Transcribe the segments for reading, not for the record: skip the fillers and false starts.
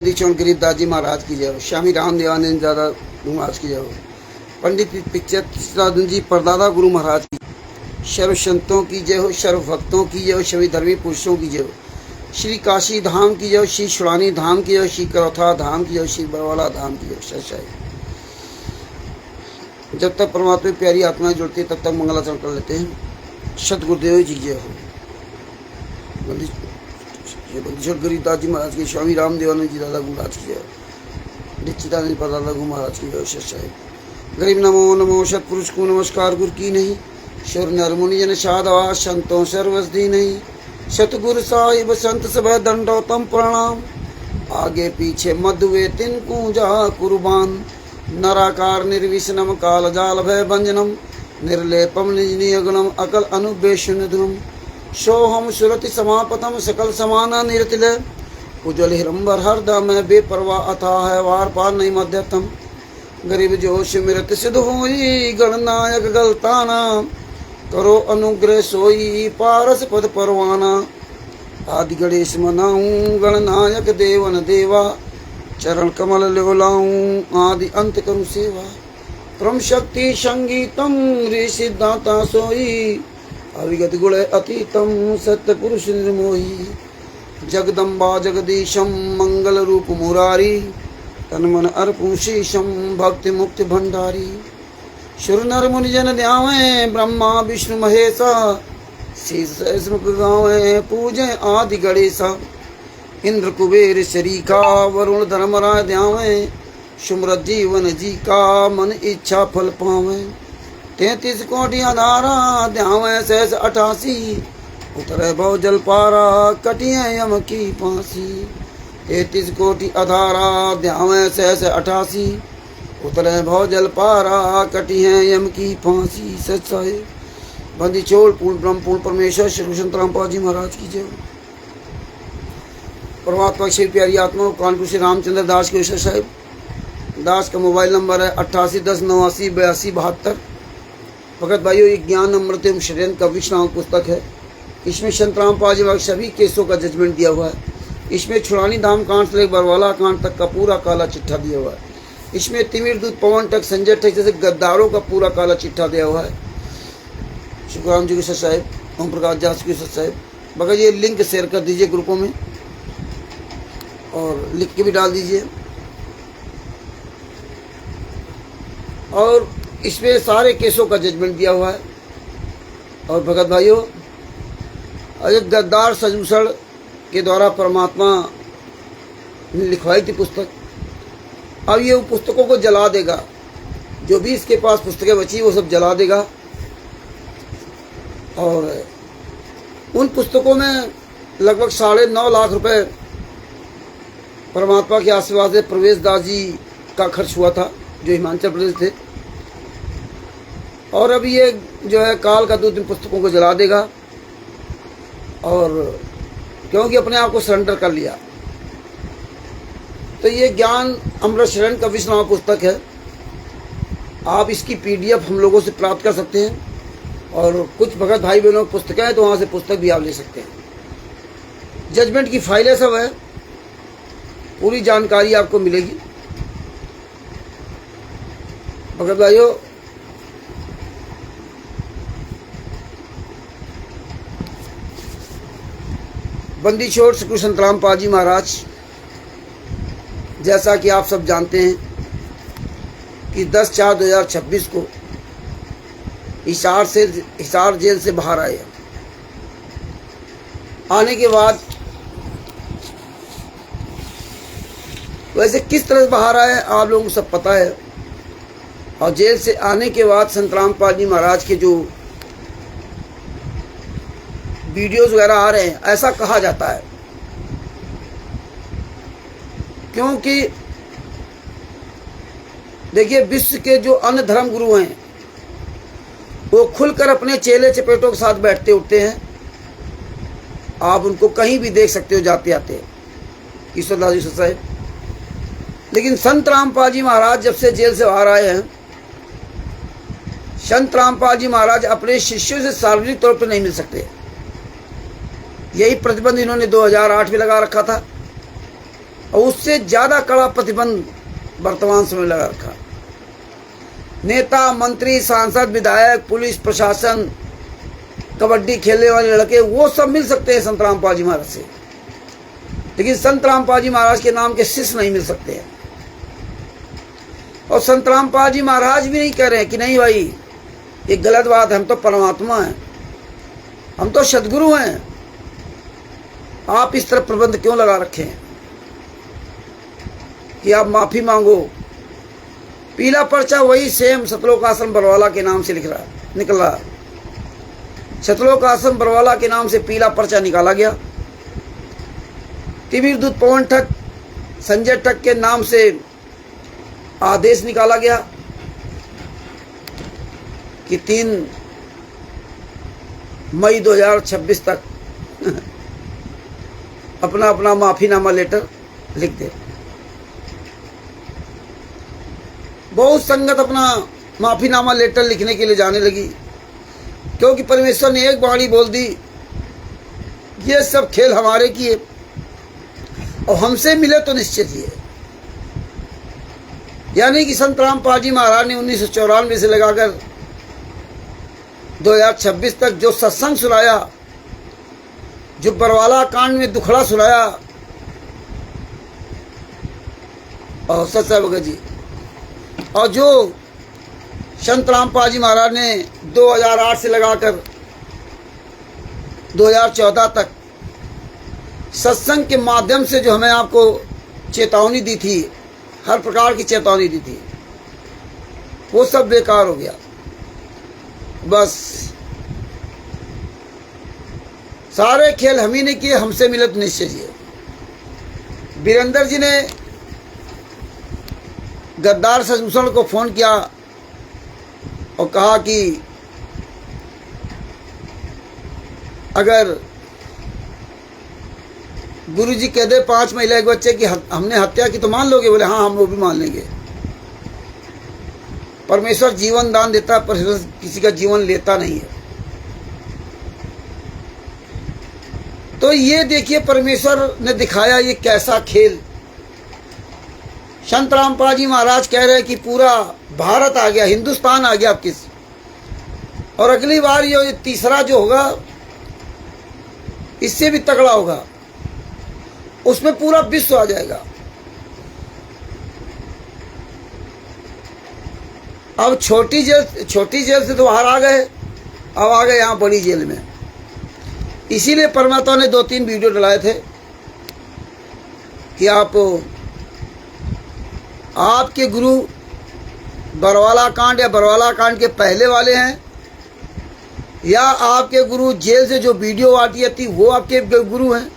दीक्षण गिरिदास जी महाराज की जय हो। स्वामी राम देवानंद दादा महाराज की जय हो। पंडित पिक्चर जी परदादा गुरु महाराज की, सर्व संतों की जय हो, सर्व भक्तों की जय हो, सभी धर्मी पुरुषों की जय हो। श्री काशी धाम की जय हो, श्री शुरानी धाम की जय हो, श्री करौथा धाम की जय हो, श्री बरवाला धाम की जय हो। सच्चाई जब तक परमात्मा की प्यारी आत्माएं जुड़ती है तब तक मंगलाचरण कर लेते हैं। सतगुरुदेव जी जय हो। बंदीश्वर गिरिदास जी महाराज की, स्वामी राम देवानंद जी दादा महाराज की जय, निश्चितानंद दादा गुरु महाराज की जय। सच्चाई गरीब नमो नमो सतपुरुष को नमस्कार गुरु की नहीं, शौर नरमुनि जन साधवा संतों सर्वस दी नहीं। सतगुरु साहिब संत सब दंडोतम प्रणाम, आगे पीछे मधुवे तिन कूजा कुर्बान। नराकार निर्विष्णम काल जाल भय भंजनम, निर्लेपम निज नियगुणम अकल अनुबेशुनधुनम। सोहम सुरति समापतम सकल समाना निरतिले, उज्ज्वल हिरंबर हरदा में बेपरवाह अथाह है वार पार नहीं मध्यतम। गरीब जोश मृत सिद्ध हुई गणनायक गलताना, करो अनुग्रह सोई पारस पद परवाना। आदि गणेश मनाऊं गणनायक देवन देवा, चरण कमल लोलाऊं आदि अंत करूं सेवा। परम शक्ति संगीतम ऋषि दाता सोई, अविगत गुण अतीतम सत्य पुरुष निर्मोही। जगदम्बा जगदीशम मंगल रूप मुरारी, तन मन अर्पण शीशम भक्ति मुक्ति भंडारी। सुर नर मुनि जन ध्यावे ब्रह्मा विष्णु महेशा, शीश मुख गावे पूजे आदि गणेशा। इंद्र कुबेर शरीका वरुण धर्मराय ध्यावे, सुमरत जीवन जी का मन इच्छा फल पावे। 33 कोटि आधारा ध्यावे सहस 88, उतरे भव जल पारा कटिए यम की फांसी। 33 कोटि आधारा ध्यावे सहस 88, उतरे भव जल पारा कटिए यम की फांसी। सच्चाई बंदी चोड़ पूर्ण ब्रह्म पूर्ण परमेश्वर श्री कृष्ण रामपाल जी महाराज की जय। परमात्मा श्री प्यारी आत्मा कानपुर श्री रामचंद्र दास के साहिब दास का मोबाइल नंबर है 8810898272। भगत भाइयों, एक ज्ञान अमृत एवं षड्यंत्र का विष्णु पुस्तक है। इसमें संत रामपाल जी महाराज सभी केसों का जजमेंट दिया हुआ है। इसमें छुड़ानी धाम कांड से लेकर बरवाला कांड तक का पूरा काला चिट्ठा दिया हुआ है। इसमें तिमिर दूत पवन तक संजय तक जैसे गद्दारों का पूरा काला चिट्ठा दिया हुआ है। शुक्राम जी के सच साहेब, ओम प्रकाश दास के सच साहेब। भगत ये लिंक शेयर कर दीजिए ग्रुपों में और लिख के भी डाल दीजिए। और इसमें सारे केसों का जजमेंट दिया हुआ है। और भगत भाइयों, अजय गद्दार सजूसड़ के द्वारा परमात्मा ने लिखवाई थी पुस्तक। अब ये पुस्तकों को जला देगा। जो भी इसके पास पुस्तकें बची वो सब जला देगा। और उन पुस्तकों में लगभग 9.5 लाख रुपए परमात्मा के आशीर्वाद से प्रवेश दास जी का खर्च हुआ था, जो हिमाचल प्रदेश थे। और अभी ये जो है काल का दूत इन पुस्तकों को जला देगा। और क्योंकि अपने आप को सरेंडर कर लिया। तो ये ज्ञान अमृत शरण का विष्णु पुस्तक है। आप इसकी PDF हम लोगों से प्राप्त कर सकते हैं। और कुछ भगत भाई बहनों की पुस्तकें हैं तो वहाँ से पुस्तक भी आप ले सकते हैं। जजमेंट की फाइलें सब है, पूरी जानकारी आपको मिलेगी। भगत भाइयों, बंदी छोड़ श्री कृष्ण रामपाल जी महाराज, जैसा कि आप सब जानते हैं कि 10/4/2026 को हिसार जेल से बाहर आए। आने के बाद वैसे किस तरह से बाहर आए आप लोगों को सब पता है। और जेल से आने के बाद संत रामपाल जी महाराज के जो वीडियोस वगैरह आ रहे हैं, ऐसा कहा जाता है क्योंकि देखिए, विश्व के जो अन्य धर्म गुरु हैं वो खुलकर अपने चेले चपेटों के साथ बैठते उठते हैं। आप उनको कहीं भी देख सकते हो जाते आते, ईश्वरदास जी साहब। लेकिन संत रामपाल जी महाराज जब से जेल से बाहर आए हैं, संत रामपाल जी महाराज अपने शिष्यों से सार्वजनिक तौर पर नहीं मिल सकते। यही प्रतिबंध इन्होंने 2008 में लगा रखा था और उससे ज़्यादा कड़ा प्रतिबंध वर्तमान समय लगा रखा। नेता, मंत्री, सांसद, विधायक, पुलिस प्रशासन, कबड्डी खेलने वाले लड़के, वो सब मिल सकते हैं संत रामपाल जी महाराज से, लेकिन संत रामपाल जी महाराज के नाम के शिष्य नहीं मिल सकते हैं। और संत रामपाल जी महाराज भी नहीं कह रहे हैं कि नहीं भाई ये गलत बात है, हम तो परमात्मा हैं, हम तो सदगुरु हैं, आप इस तरह प्रबंध क्यों लगा रखे हैं कि आप माफी मांगो। पीला पर्चा वही सेम सतलोक आश्रम बरवाला के नाम से निकल रहा। सतलोक आश्रम बरवाला के नाम से पीला पर्चा निकाला गया। तिमिर दूत पवन ठग, संजय ठग के नाम से आदेश निकाला गया कि 3 मई 2026 तक अपना अपना माफीनामा लेटर लिख दे। बहुत संगत अपना माफीनामा लेटर लिखने के लिए जाने लगी, क्योंकि परमेश्वर ने एक बाणी बोल दी, ये सब खेल हमारे किए और हमसे मिले तो निश्चित ही है। यानी कि संत रामपाल जी महाराज ने 1994 से लगाकर 2026 तक जो सत्संग सुनाया, जो बरवाला कांड में दुखड़ा सुनाया, और सच्चा भगत जी, और जो संत रामपाल जी महाराज ने 2008 से लगाकर 2014 तक सत्संग के माध्यम से जो हमें आपको चेतावनी दी थी, हर प्रकार की चेतावनी दी थी, वो सब बेकार हो गया। बस सारे खेल हम ही ने किए, हमसे मिले तो निश्चय जी। वीरेंद्र जी ने गद्दार शशिभूषण को फोन किया और कहा कि अगर गुरुजी कह दे 5 महिला के बच्चे की हमने हत्या की तो मान लोगे? बोले हाँ, हम वो भी मान लेंगे। परमेश्वर जीवन दान देता है, पर किसी का जीवन लेता नहीं है। तो ये देखिए परमेश्वर ने दिखाया ये कैसा खेल। संत रामपाल जी महाराज कह रहे हैं कि पूरा भारत आ गया, हिंदुस्तान आ गया अब किस, और अगली बार ये तीसरा जो होगा इससे भी तगड़ा होगा, उसमें पूरा विश्व आ जाएगा। अब छोटी जेल से तो बाहर आ गए, अब आ गए यहाँ बड़ी जेल में। इसीलिए परमात्मा ने 2-3 वीडियो डलाए थे कि आपके गुरु बरवाला कांड या बरवाला कांड के पहले वाले हैं, या आपके गुरु जेल से जो वीडियो आती थी वो आपके गुरु हैं,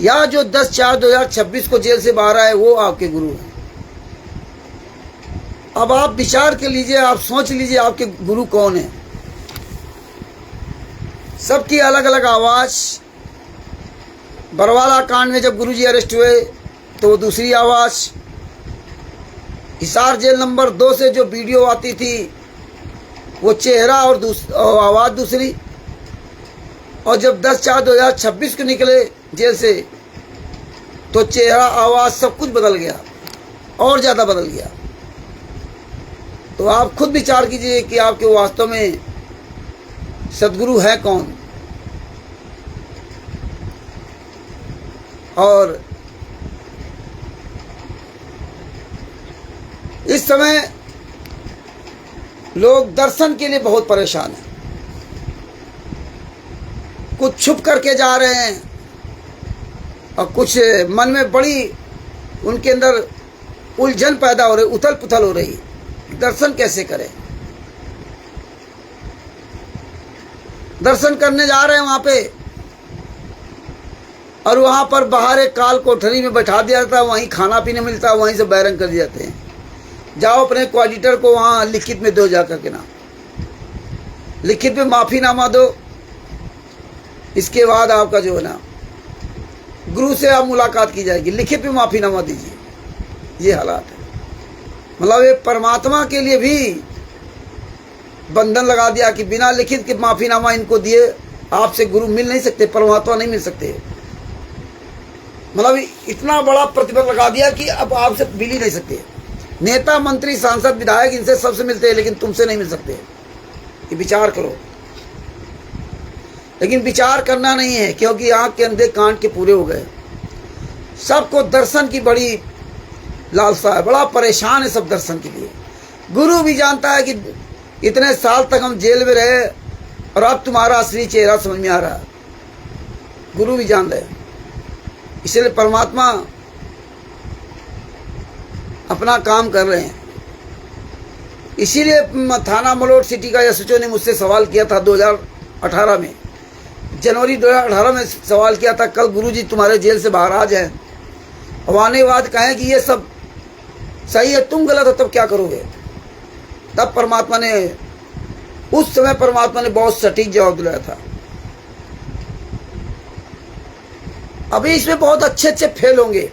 या जो 10/4/2026 को जेल से बाहर आए वो आपके गुरु हैं। अब आप विचार कर लीजिए, आप सोच लीजिए आपके गुरु कौन है। सबकी अलग अलग आवाज़। बरवाला कांड में जब गुरुजी अरेस्ट हुए तो वो दूसरी आवाज़, हिसार जेल नंबर 2 से जो वीडियो आती थी वो चेहरा और आवाज़ दूसरी, और जब 10/4/2026 को निकले जेल से तो चेहरा, आवाज़ सब कुछ बदल गया और ज़्यादा बदल गया। तो आप खुद विचार कीजिए कि आपके वास्तव में सदगुरु है कौन। और इस समय लोग दर्शन के लिए बहुत परेशान हैं, कुछ छुप करके जा रहे हैं और कुछ मन में बड़ी उनके अंदर उलझन पैदा हो रही, उथल पुथल हो रही, दर्शन कैसे करें। दर्शन करने जा रहे हैं वहाँ पे, और वहाँ पर बाहर एक काल कोठरी में बैठा दिया जाता है, वहीं खाना पीने मिलता है, वहीं से बैरंग कर दिए जाते हैं, जाओ अपने कोऑर्डिनेटर को वहाँ लिखित में दो, जाकर के ना लिखित में माफ़ीनामा दो, इसके बाद आपका जो है ना गुरु से आप मुलाकात की जाएगी, लिखित में माफ़ीनामा दीजिए। ये हालात है। मतलब ये परमात्मा के लिए भी बंधन लगा दिया कि बिना लिखित के माफ़ीनामा इनको दिए आपसे गुरु मिल नहीं सकते, परमात्मा नहीं मिल सकते। मतलब इतना बड़ा प्रतिबंध लगा दिया कि अब आपसे मिल ही नहीं सकते। नेता मंत्री सांसद विधायक इनसे सबसे मिलते हैं, लेकिन तुमसे नहीं मिल सकते। कि विचार करो, लेकिन विचार करना नहीं है, क्योंकि आंख के अंधे कांट के पूरे हो गए। सबको दर्शन की बड़ी लालसा है, बड़ा परेशान है सब दर्शन के लिए। गुरु भी जानता है कि इतने साल तक हम जेल में रहे और अब तुम्हारा असली चेहरा समझ में आ रहा है। गुरु भी जान रहे, इसलिए परमात्मा अपना काम कर रहे हैं। इसीलिए थाना मलोट सिटी का एसएचओ ने मुझसे सवाल किया था 2018 में, जनवरी 2018 में सवाल किया था, कल गुरुजी तुम्हारे जेल से बाहर आ जाए, अब आने के बाद कहें कि ये सब सही है, तुम गलत हो, तब क्या करोगे? तब परमात्मा ने, उस समय परमात्मा ने बहुत सटीक जवाब दिलाया था। अभी इसमें बहुत अच्छे अच्छे फेल होंगे।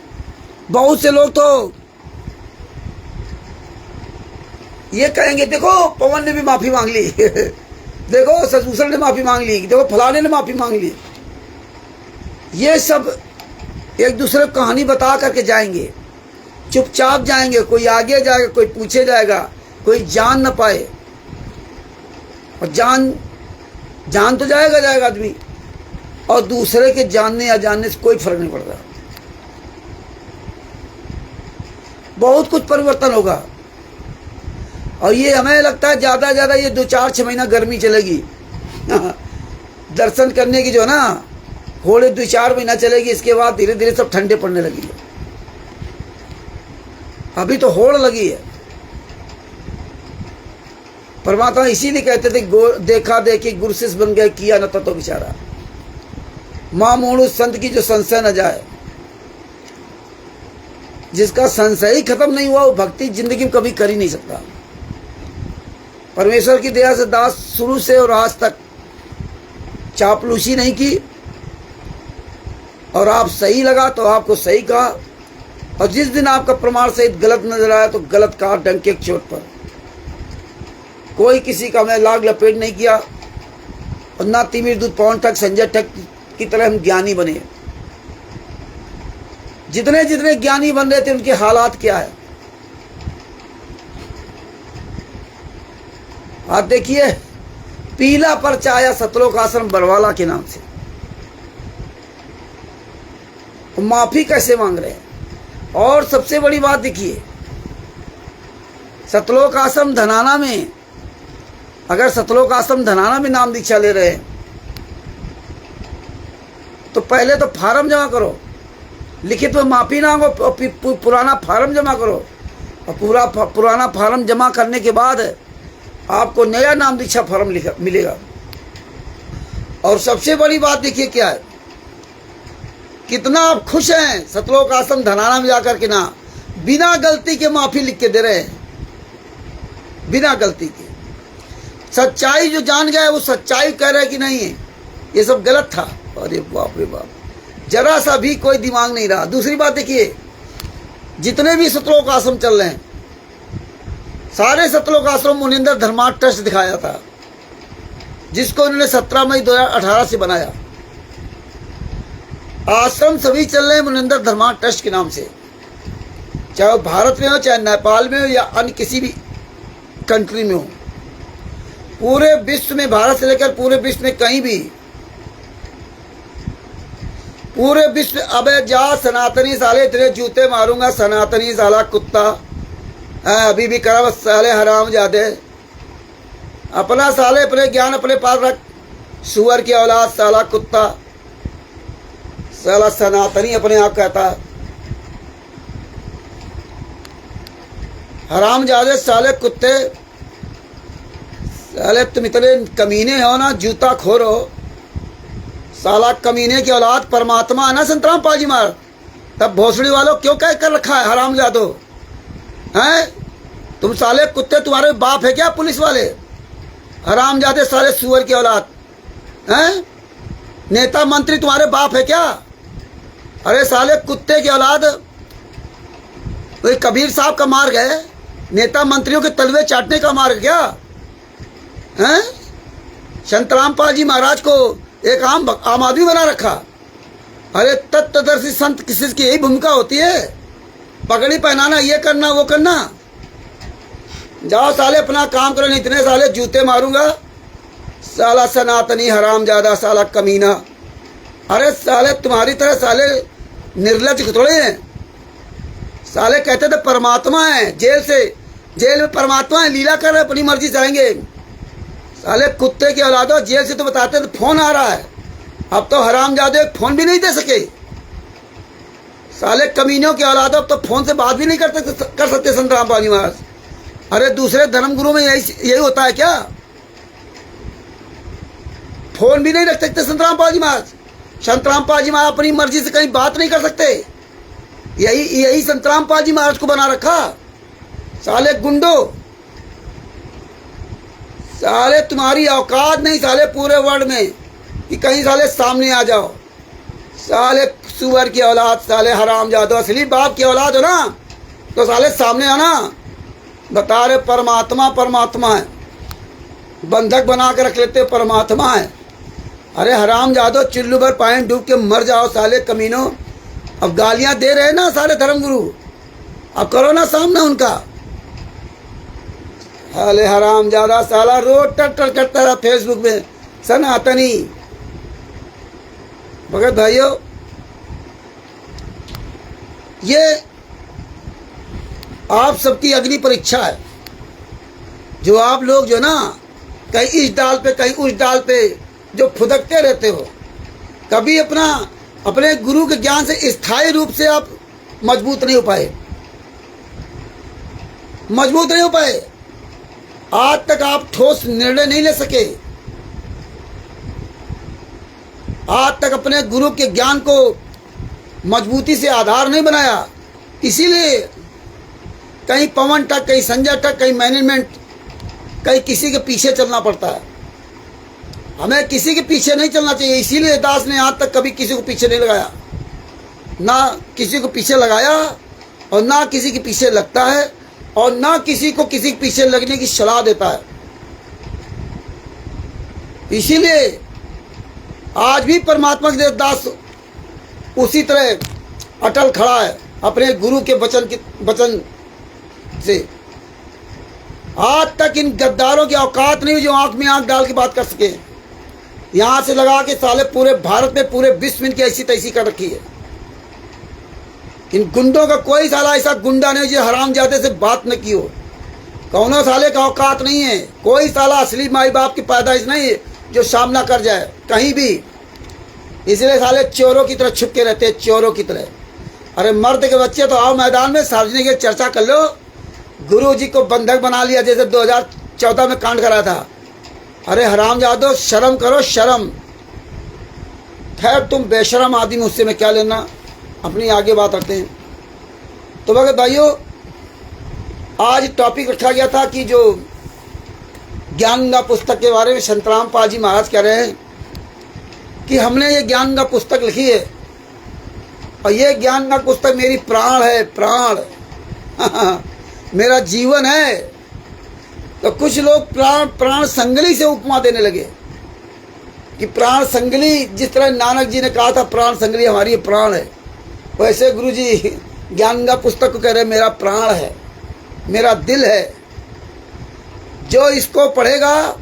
बहुत से लोग तो ये कहेंगे, देखो पवन ने भी माफी मांग ली देखो ससुसर ने माफी मांग ली, देखो फलाने ने माफी मांग ली। ये सब एक दूसरे को कहानी बता करके जाएंगे, चुपचाप जाएंगे। कोई आगे जाएगा, कोई पूछे जाएगा, कोई जान न पाए। और जान तो जाएगा आदमी, और दूसरे के जानने या जानने से कोई फर्क नहीं पड़ता। बहुत कुछ परिवर्तन होगा। और ये हमें लगता है ज़्यादा ये 2-4-6 महीना गर्मी चलेगी दर्शन करने की जो ना होड़े 2-4 महीना चलेगी, इसके बाद धीरे धीरे सब ठंडे पड़ने लगी है। अभी तो होड़ लगी है। परमात्मा इसीलिए कहते थे, देखा देखी गुरसिस बन गए, किया न तो बेचारा। माँ मोड़ू संत की जो संशय न जाए, जिसका संशय ही खत्म नहीं हुआ वो भक्ति जिंदगी में कभी कर ही नहीं सकता। परमेश्वर की दया से दास शुरू से और आज तक चापलूसी नहीं की, और आप सही लगा तो आपको सही कहा, और जिस दिन आपका प्रमाण सहित गलत नजर आया तो गलत कहा डंके की चोट पर। कोई किसी का मैं लाग लपेट नहीं किया, और ना तिमिर दूध पवन ठग संजय ठग की तरह हम ज्ञानी बने। जितने जितने ज्ञानी बन रहे थे उनके हालात क्या है आप देखिए। पीला पर्चा आया सतलोक आश्रम बरवाला के नाम से, माफी कैसे मांग रहे हैं। और सबसे बड़ी बात देखिए, सतलोक आश्रम धनाना में, अगर सतलोक आश्रम धनाना में नाम दीक्षा ले रहे हैं तो पहले तो फार्म जमा करो, लिखित में माफी ना हो, पुराना फार्म जमा करो, और पुराना फार्म जमा करने के बाद आपको नया नाम दीक्षा फॉर्म मिलेगा। और सबसे बड़ी बात देखिए क्या है, कितना आप खुश हैं सतलोक आश्रम धनाना में जाकर के, ना बिना गलती के माफी लिख के दे रहे हैं, बिना गलती के। सच्चाई जो जान गया है वो सच्चाई कह रहे कि नहीं है ये सब गलत था। अरे बाप रे बाप, जरा सा भी कोई दिमाग नहीं रहा। दूसरी बात देखिए, जितने भी सतलोक आश्रम चल रहे हैं, सारे सतलोक आश्रम मुनिंदर धर्मार्थ ट्रस्ट दिखाया था, जिसको उन्होंने 17 मई 2018 से बनाया। आश्रम सभी चल रहे हैं मुनिंदर धर्मार्थ ट्रस्ट के नाम से, चाहे भारत में हो, चाहे नेपाल में हो, या अन्य किसी भी कंट्री में हो। पूरे विश्व में, भारत से लेकर पूरे विश्व में कहीं भी, पूरे विश्व, अबे जा सनातनी साले तेरे जूते मारूंगा, सनातनी साला कुत्ता, अभी भी कर साले हराम जादे, अपना साले अपने ज्ञान अपने पास रख, सुअर की औलाद साला कुत्ता, साला सनातनी अपने आप कहता है, हराम जादे साले कुत्ते, साले तुम इतने कमीने हो ना, जूता खोर हो, साला कमीने की औलाद। परमात्मा है ना संतराम पाजी मार, तब भोसड़ी वालों क्यों कह कर रखा है हराम जादो हैं? तुम साले कुत्ते, तुम्हारे बाप है क्या पुलिस वाले? हराम जादे साले सुअर की औलाद हैं? नेता मंत्री तुम्हारे बाप है क्या? अरे साले कुत्ते की औलाद, वही कबीर साहब का मार्ग है, नेता मंत्रियों के तलवे चाटने का मार्ग क्या हैं? संतराम पाल जी महाराज को एक आम आदमी बना रखा अरे तत्वदर्शी संत किसी की यही भूमिका होती है, पगड़ी पहनाना, ये करना वो करना। जाओ साले अपना काम करो, नहीं इतने साले जूते मारूंगा। साला सनातनी हरामजादा, साला कमीना। अरे साले तुम्हारी तरह साले निर्लज थोड़े हैं। साले कहते थे परमात्मा है, जेल में परमात्मा है, लीला कर रहे, अपनी मर्जी से आएंगे। साले कुत्ते के औलादो, जेल से तो बताते थे फोन आ रहा है, अब तो हरामजादे फोन भी नहीं दे सके। साले कमीनों के औलादो, अब तो फोन से बात भी नहीं कर सकते संत रामपाल जी महाराज। अरे दूसरे धर्मगुरु में यही होता है क्या? फोन भी नहीं रख सकते संत रामपाल जी महाराज। संत रामपाल जी महाराज अपनी मर्जी से कहीं बात नहीं कर सकते। यही संत रामपाल जी महाराज को बना रखा। साले गुंडो, साले तुम्हारी औकात नहीं साले पूरे वर्ल्ड में कि कहीं साले सामने आ जाओ। साले सुअर की औलाद, साले हरामजादो, असली बाप की औलाद हो ना तो साले सामने आना। बता रहे परमात्मा परमात्मा है, बंधक बना के रख लेते परमात्मा है। अरे हरामजादो, चुल्लू भर पानी डूब के मर जाओ साले कमीनों। अब गालियां दे रहे हैं ना सारे धर्मगुरु, अब करो ना सामना उनका। साले हरामजादा, साला रोज टर करता रहा फेसबुक में सनातनी। भगत भाइयों, ये आप सबकी अग्नि परीक्षा है। जो आप लोग जो ना कहीं इस डाल पे कहीं उस डाल पे जो फुदकते रहते हो, कभी अपने गुरु के ज्ञान से स्थायी रूप से आप मजबूत नहीं हो पाए। आज तक आप ठोस निर्णय नहीं ले सके। आज तक अपने गुरु के ज्ञान को मजबूती से आधार नहीं बनाया। इसीलिए कहीं पवन तक, कहीं संजय तक, कहीं मैनेजमेंट, कहीं किसी के पीछे चलना पड़ता है। हमें किसी के पीछे नहीं चलना चाहिए। इसीलिए दास ने आज तक कभी किसी को पीछे नहीं लगाया, ना किसी को पीछे लगाया और ना किसी के पीछे लगता है, और ना किसी को किसी के पीछे लगने की सलाह देता है। इसीलिए आज भी परमात्मा के दास उसी तरह अटल खड़ा है अपने गुरु के वचन से। आज तक इन गद्दारों की औकात नहीं जो आंख में आंख डाल के बात कर सके। यहां से लगा के साले पूरे भारत में, पूरे विश्व में इनकी ऐसी तैसी कर रखी है। इन गुंडों का कोई साला ऐसा गुंडा नहीं जो हरामजादे से बात न की हो। कौनो साले का औकात नहीं है। कोई साला असली माई बाप की पैदाइश नहीं है जो सामना कर जाए कहीं भी। इसलिए साले चोरों की तरह छुप के रहते हैं, चोरों की तरह। अरे मर्द के बच्चे तो आओ मैदान में, सार्वजनिक चर्चा कर लो। गुरु जी को बंधक बना लिया जैसे 2014 में कांड करा था। अरे हरामजादो, शर्म करो, शर्म। खैर तुम बेशरम आदमी, मुझसे मैं क्या लेना, अपनी आगे बात रखते हैं। तो भगत भाइयों, आज टॉपिक रखा गया था कि जो ज्ञानगंगा पुस्तक के बारे में संत रामपाल जी महाराज कह रहे हैं कि हमने ये ज्ञानगंगा पुस्तक लिखी है और ये ज्ञानगंगा पुस्तक मेरी प्राण है, प्राण मेरा जीवन है। तो कुछ लोग प्राण संगली से उपमा देने लगे कि प्राण संगली, जिस तरह नानक जी ने कहा था प्राण संगली हमारी प्राण है, वैसे गुरु जी ज्ञानगंगा पुस्तक को कह रहे मेरा प्राण है, मेरा दिल है। जो इसको पढ़ेगा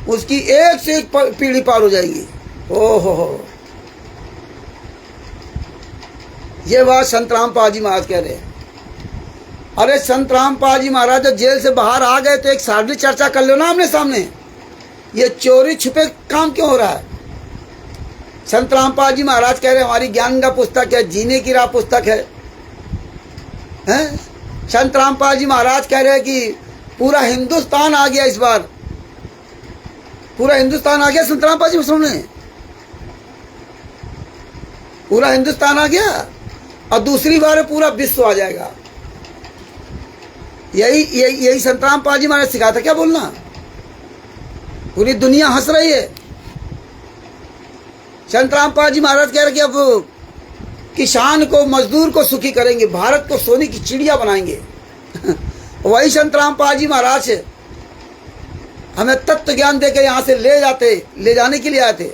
उसकी एक से एक पीढ़ी पार हो जाएगी। ओहो, ये बात संत रामपाल जी महाराज कह रहे हैं। अरे संत रामपाल जी महाराज जब जेल से बाहर आ गए तो एक सार्वजनिक चर्चा कर लो ना आमने सामने। ये चोरी छुपे काम क्यों हो रहा है? संत रामपाल जी महाराज कह रहे हमारी ज्ञानगंगा पुस्तक है, जीने की राह पुस्तक है, हैं? संत रामपाल जी महाराज कह रहे हैं कि पूरा हिंदुस्तान आ गया, इस बार पूरा हिंदुस्तान आ गया। संत रामपाल जी सुन रहे, पूरा हिंदुस्तान आ गया और दूसरी बार पूरा विश्व आ जाएगा। यही संत रामपाल जी महाराज सिखाया था क्या बोलना? पूरी दुनिया हंस रही है। संत रामपाल जी महाराज कह रहे कि अब किसान को, मजदूर को सुखी करेंगे, भारत को सोने की चिड़िया बनाएंगे। वही संत रामपाल जी महाराज हमें तत्व ज्ञान देकर यहाँ से ले जाने के लिए आए थे।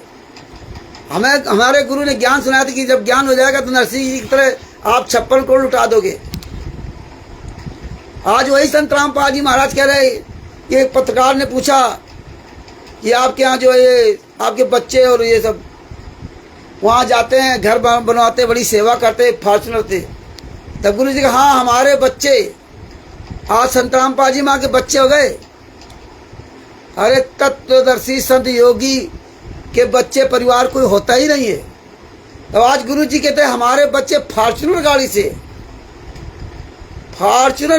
हमें हमारे गुरु ने ज्ञान सुनाया था कि जब ज्ञान हो जाएगा तो नरसिंह जी की तरह आप 56 करोड़ लुटा दोगे। आज वही संत रामपाल जी महाराज कह रहे, ये एक पत्रकार ने पूछा कि आपके यहाँ जो ये आपके बच्चे और ये सब वहाँ जाते हैं, घर बनवाते, बड़ी सेवा करते, फॉर्चुनर थे। तब गुरु जी कहा, हाँ हमारे बच्चे आज संत रामपाल जी माँ के बच्चे हो गए। अरे तत्वदर्शी संत योगी के बच्चे परिवार कोई होता ही नहीं है। तो आज गुरु जी कहते हैं हमारे बच्चे फॉर्चुनर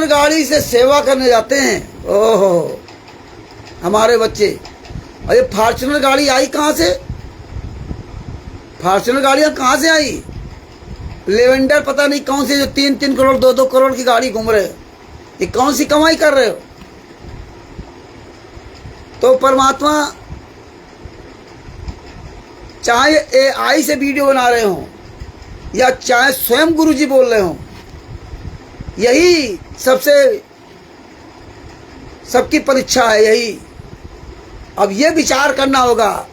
गाड़ी से सेवा करने जाते हैं। ओहो, हमारे बच्चे। और ये फॉर्चुनर गाड़ी आई कहाँ से? फॉर्चुनर गाड़ियाँ कहाँ से आई? लेवेंडर पता नहीं कौन सी जो 3-3 करोड़ 2-2 करोड़ की गाड़ी घूम रहे हो, ये कौन सी कमाई कर रहे हो? तो परमात्मा चाहे AI से वीडियो बना रहे हो या चाहे स्वयं गुरु जी बोल रहे हो, यही सबकी परीक्षा है। यही अब ये विचार करना होगा।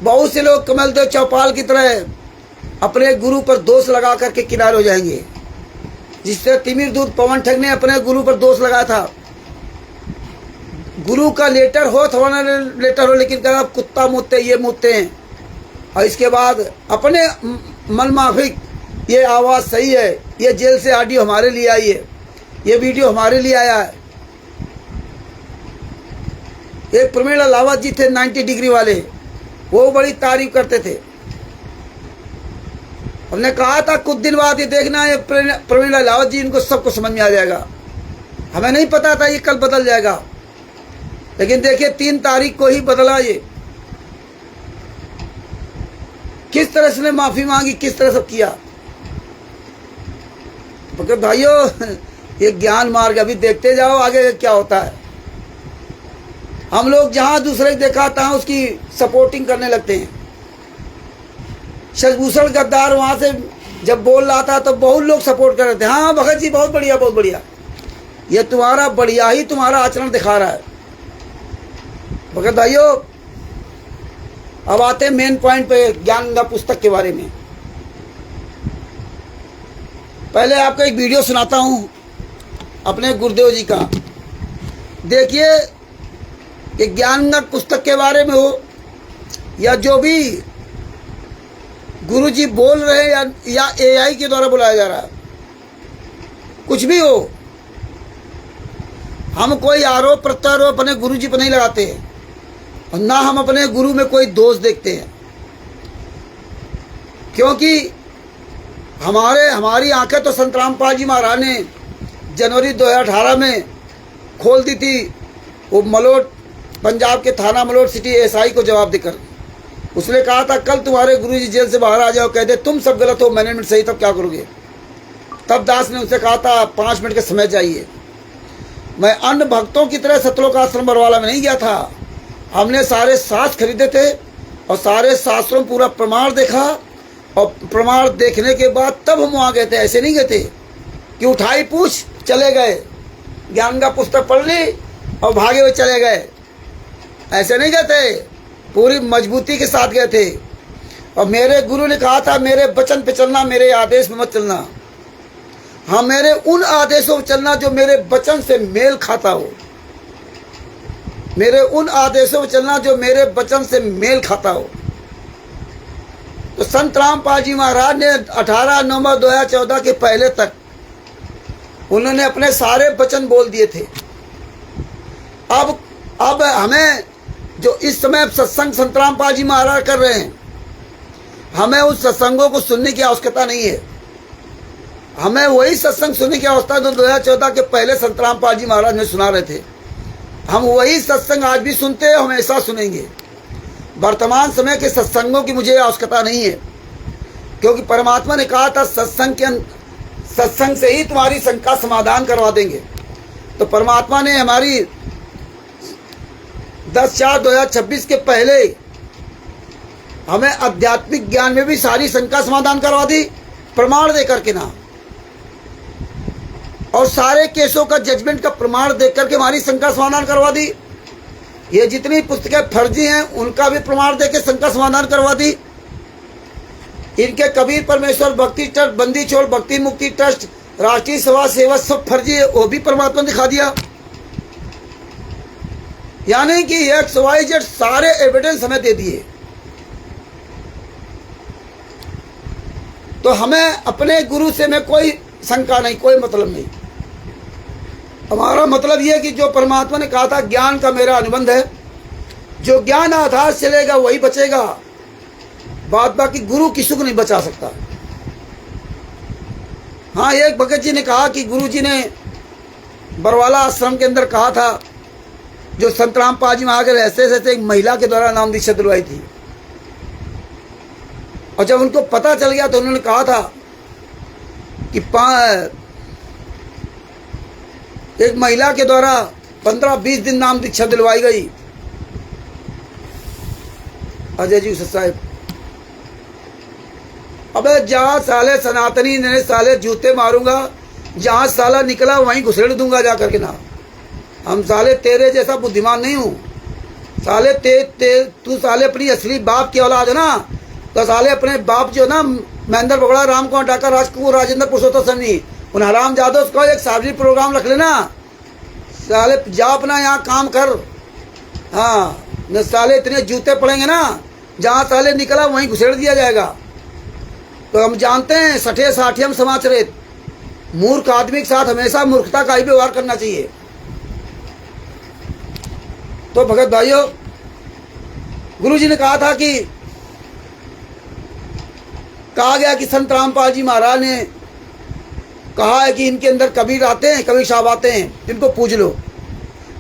बहुत से लोग कमलदेव चौपाल की तरह अपने गुरु पर दोष लगा करके किनारे हो जाएंगे। जिस तरह तिमिर दूत पवन ठग ने अपने गुरु पर दोष लगाया था। गुरु का लेटर हो थोड़ा ना लेटर हो, लेकिन कहा कुत्ता मुतते ये मुतते हैं। और इसके बाद अपने मन माफिक ये आवाज़ सही है, ये जेल से ऑडियो हमारे लिए आई है, ये वीडियो हमारे लिए आया है। एक प्रवीण लावत जी थे 90 डिग्री वाले, वो बड़ी तारीफ करते थे। हमने कहा था कुछ दिन बाद ये देखना है प्रवीण लावत जी, इनको सबको समझ में आ जाएगा। हमें नहीं पता था ये कल बदल जाएगा, लेकिन देखिए 3 तारीख को ही बदला। ये किस तरह से माफी मांगी, किस तरह सब किया। मगर भाइयों ये ज्ञान मार्ग अभी देखते जाओ आगे क्या होता है। हम लोग जहां दूसरे को देखा तहां उसकी सपोर्टिंग करने लगते हैं। शशभूषण गद्दार वहां से जब बोल रहा था तो बहुत लोग सपोर्ट कर रहे थे, हाँ भगत जी बहुत बढ़िया बहुत बढ़िया। ये तुम्हारा बढ़िया ही तुम्हारा आचरण दिखा रहा है। भगत भाइयों अब आते हैं मेन पॉइंट पे, ज्ञान गंगा पुस्तक के बारे में। पहले आपको एक वीडियो सुनाता हूं अपने गुरुदेव जी का। देखिए कि ज्ञान गंगा पुस्तक के बारे में हो या जो भी गुरु जी बोल रहे हैं या AI के द्वारा बुलाया जा रहा है, कुछ भी हो, हम कोई आरोप प्रत्यारोप अपने गुरु जी पर नहीं लगाते हैं और ना हम अपने गुरु में कोई दोष देखते हैं। क्योंकि हमारी आंखें तो संत रामपाल जी महाराज ने जनवरी 2018 में खोल दी थी। वो मलोट पंजाब के थाना मलोट सिटी SI को जवाब देकर उसने कहा था कल तुम्हारे गुरुजी जेल से बाहर आ जाओ, कहते तुम सब गलत हो, मैनेजमेंट सही, तब क्या करोगे। तब दास ने उनसे कहा था 5 मिनट का समय चाहिए। मैं अन्य भक्तों की तरह सतलोक आश्रम बरवाला में नहीं गया था। हमने सारे शास्त्र खरीदे थे और सारे शास्त्रों में पूरा प्रमाण देखा और प्रमाण देखने के बाद तब हम वहाँ गए थे। ऐसे नहीं गए थे कि उठाई पूछ चले गए, ज्ञान का पुस्तक पढ़ ली और भागे हुए चले गए। ऐसे नहीं गए थे, पूरी मजबूती के साथ गए थे। और मेरे गुरु ने कहा था मेरे वचन पे चलना, मेरे आदेश में मत चलना। हाँ, मेरे उन आदेशों पे चलना जो मेरे वचन से मेल खाता हो। मेरे उन आदेशों पे चलना जो मेरे वचन से मेल खाता हो। तो संत रामपाल जी महाराज ने 18 नवंबर 2014 के पहले तक उन्होंने अपने सारे वचन बोल दिए थे। अब हमें जो इस समय सत्संग संत रामपाल जी महाराज कर रहे हैं, हमें उस सत्संगों को सुनने की आवश्यकता नहीं है। हमें वही सत्संग सुनने की आवश्यकता जो 2014 के पहले संत रामपाल जी महाराज ने सुना रहे थे। हम वही सत्संग आज भी सुनते हैं, हमेशा सुनेंगे। वर्तमान समय के सत्संगों की मुझे आवश्यकता नहीं है, क्योंकि परमात्मा ने कहा था सत्संग से ही तुम्हारी शंका समाधान करवा देंगे। तो परमात्मा ने हमारी 10/4/2026 के पहले हमें आध्यात्मिक ज्ञान में भी सारी शंका समाधान करवा दी, प्रमाण देकर के ना, और सारे केसों का जजमेंट का प्रमाण देकर के हमारी शंका समाधान करवा दी। ये जितनी पुस्तकें फर्जी हैं उनका भी प्रमाण देकर शंका समाधान करवा दी। इनके कबीर परमेश्वर भक्ति ट्रस्ट, बंदी छोड़ भक्ति मुक्ति ट्रस्ट, राष्ट्रीय सभा सेवा सब फर्जी है, वो भी परमात्मा ने दिखा दिया। यानी कि XYZ सारे एविडेंस हमें दे दिए। तो हमें अपने गुरु से में कोई शंका नहीं, कोई मतलब नहीं। हमारा मतलब यह कि जो परमात्मा ने कहा था ज्ञान का मेरा अनुबंध है, जो ज्ञान आधार चलेगा वही बचेगा, बात बाकी गुरु किसी को नहीं बचा सकता। हाँ, एक भगत जी ने कहा कि गुरु जी ने बरवाला आश्रम के अंदर कहा था, जो संत रामपाल जी महाराज ऐसे ऐसे एक महिला के द्वारा नाम दीक्षा दिलवाई थी, और जब उनको पता चल गया तो उन्होंने कहा था कि एक महिला के द्वारा 15-20 दिन नाम दीक्षा दिलवाई गई। अजय जी साहब, अबे जहां साले सनातनी ने साले जूते मारूंगा, जहां साला निकला वहीं घुसेड़ दूंगा जा करके ना। हम साले तेरे जैसा बुद्धिमान नहीं हूं साले। तू साले अपनी असली बाप की औलाद है ना, तो साले अपने बाप जो ना महेंद्र बगड़ा, राम कुमार डाका, राजकुमार, राजेंद्र पुरुषोत्तम सन्नी, उन हराम जादव को एक सार्वजनिक प्रोग्राम रख लेना। साले जा अपना यहाँ काम कर। हाँ, न साले इतने जूते पड़ेंगे ना, जहाँ साले निकला वहीं घुसेड़ दिया जाएगा। तो हम जानते हैं सठे साठियम समाचरित, मूर्ख आदमी के साथ हमेशा मूर्खता का ही व्यवहार करना चाहिए। तो भगत भाइयों, गुरु जी ने कहा था कि कहा गया कि संत रामपाल जी महाराज ने कहा है कि इनके अंदर कबीर आते हैं, कबीर साहब आते हैं, इनको पूज लो।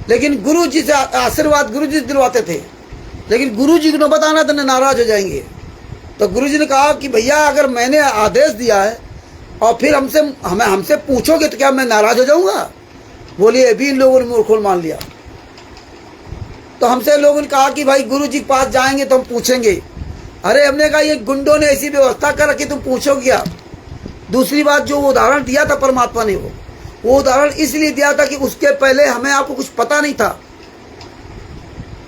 लेकिन गुरु जी से आशीर्वाद गुरु जी दिलवाते थे, लेकिन गुरु जी को बताना तो नाराज हो जाएंगे। तो गुरु जी ने कहा कि भैया अगर मैंने आदेश दिया है और फिर हमसे पूछोगे तो क्या मैं नाराज हो जाऊंगा? बोलिए, अभी इन लोगों ने मूर्खों मान लिया। तो हमसे लोगों ने कहा कि भाई गुरु जी के पास जाएंगे तो हम पूछेंगे। अरे हमने कहा ये गुंडों ने ऐसी व्यवस्था कर रखी, तुम पूछो क्या? दूसरी बात, जो उदाहरण दिया था परमात्मा ने, वो उदाहरण इसलिए दिया था कि उसके पहले हमें आपको कुछ पता नहीं था।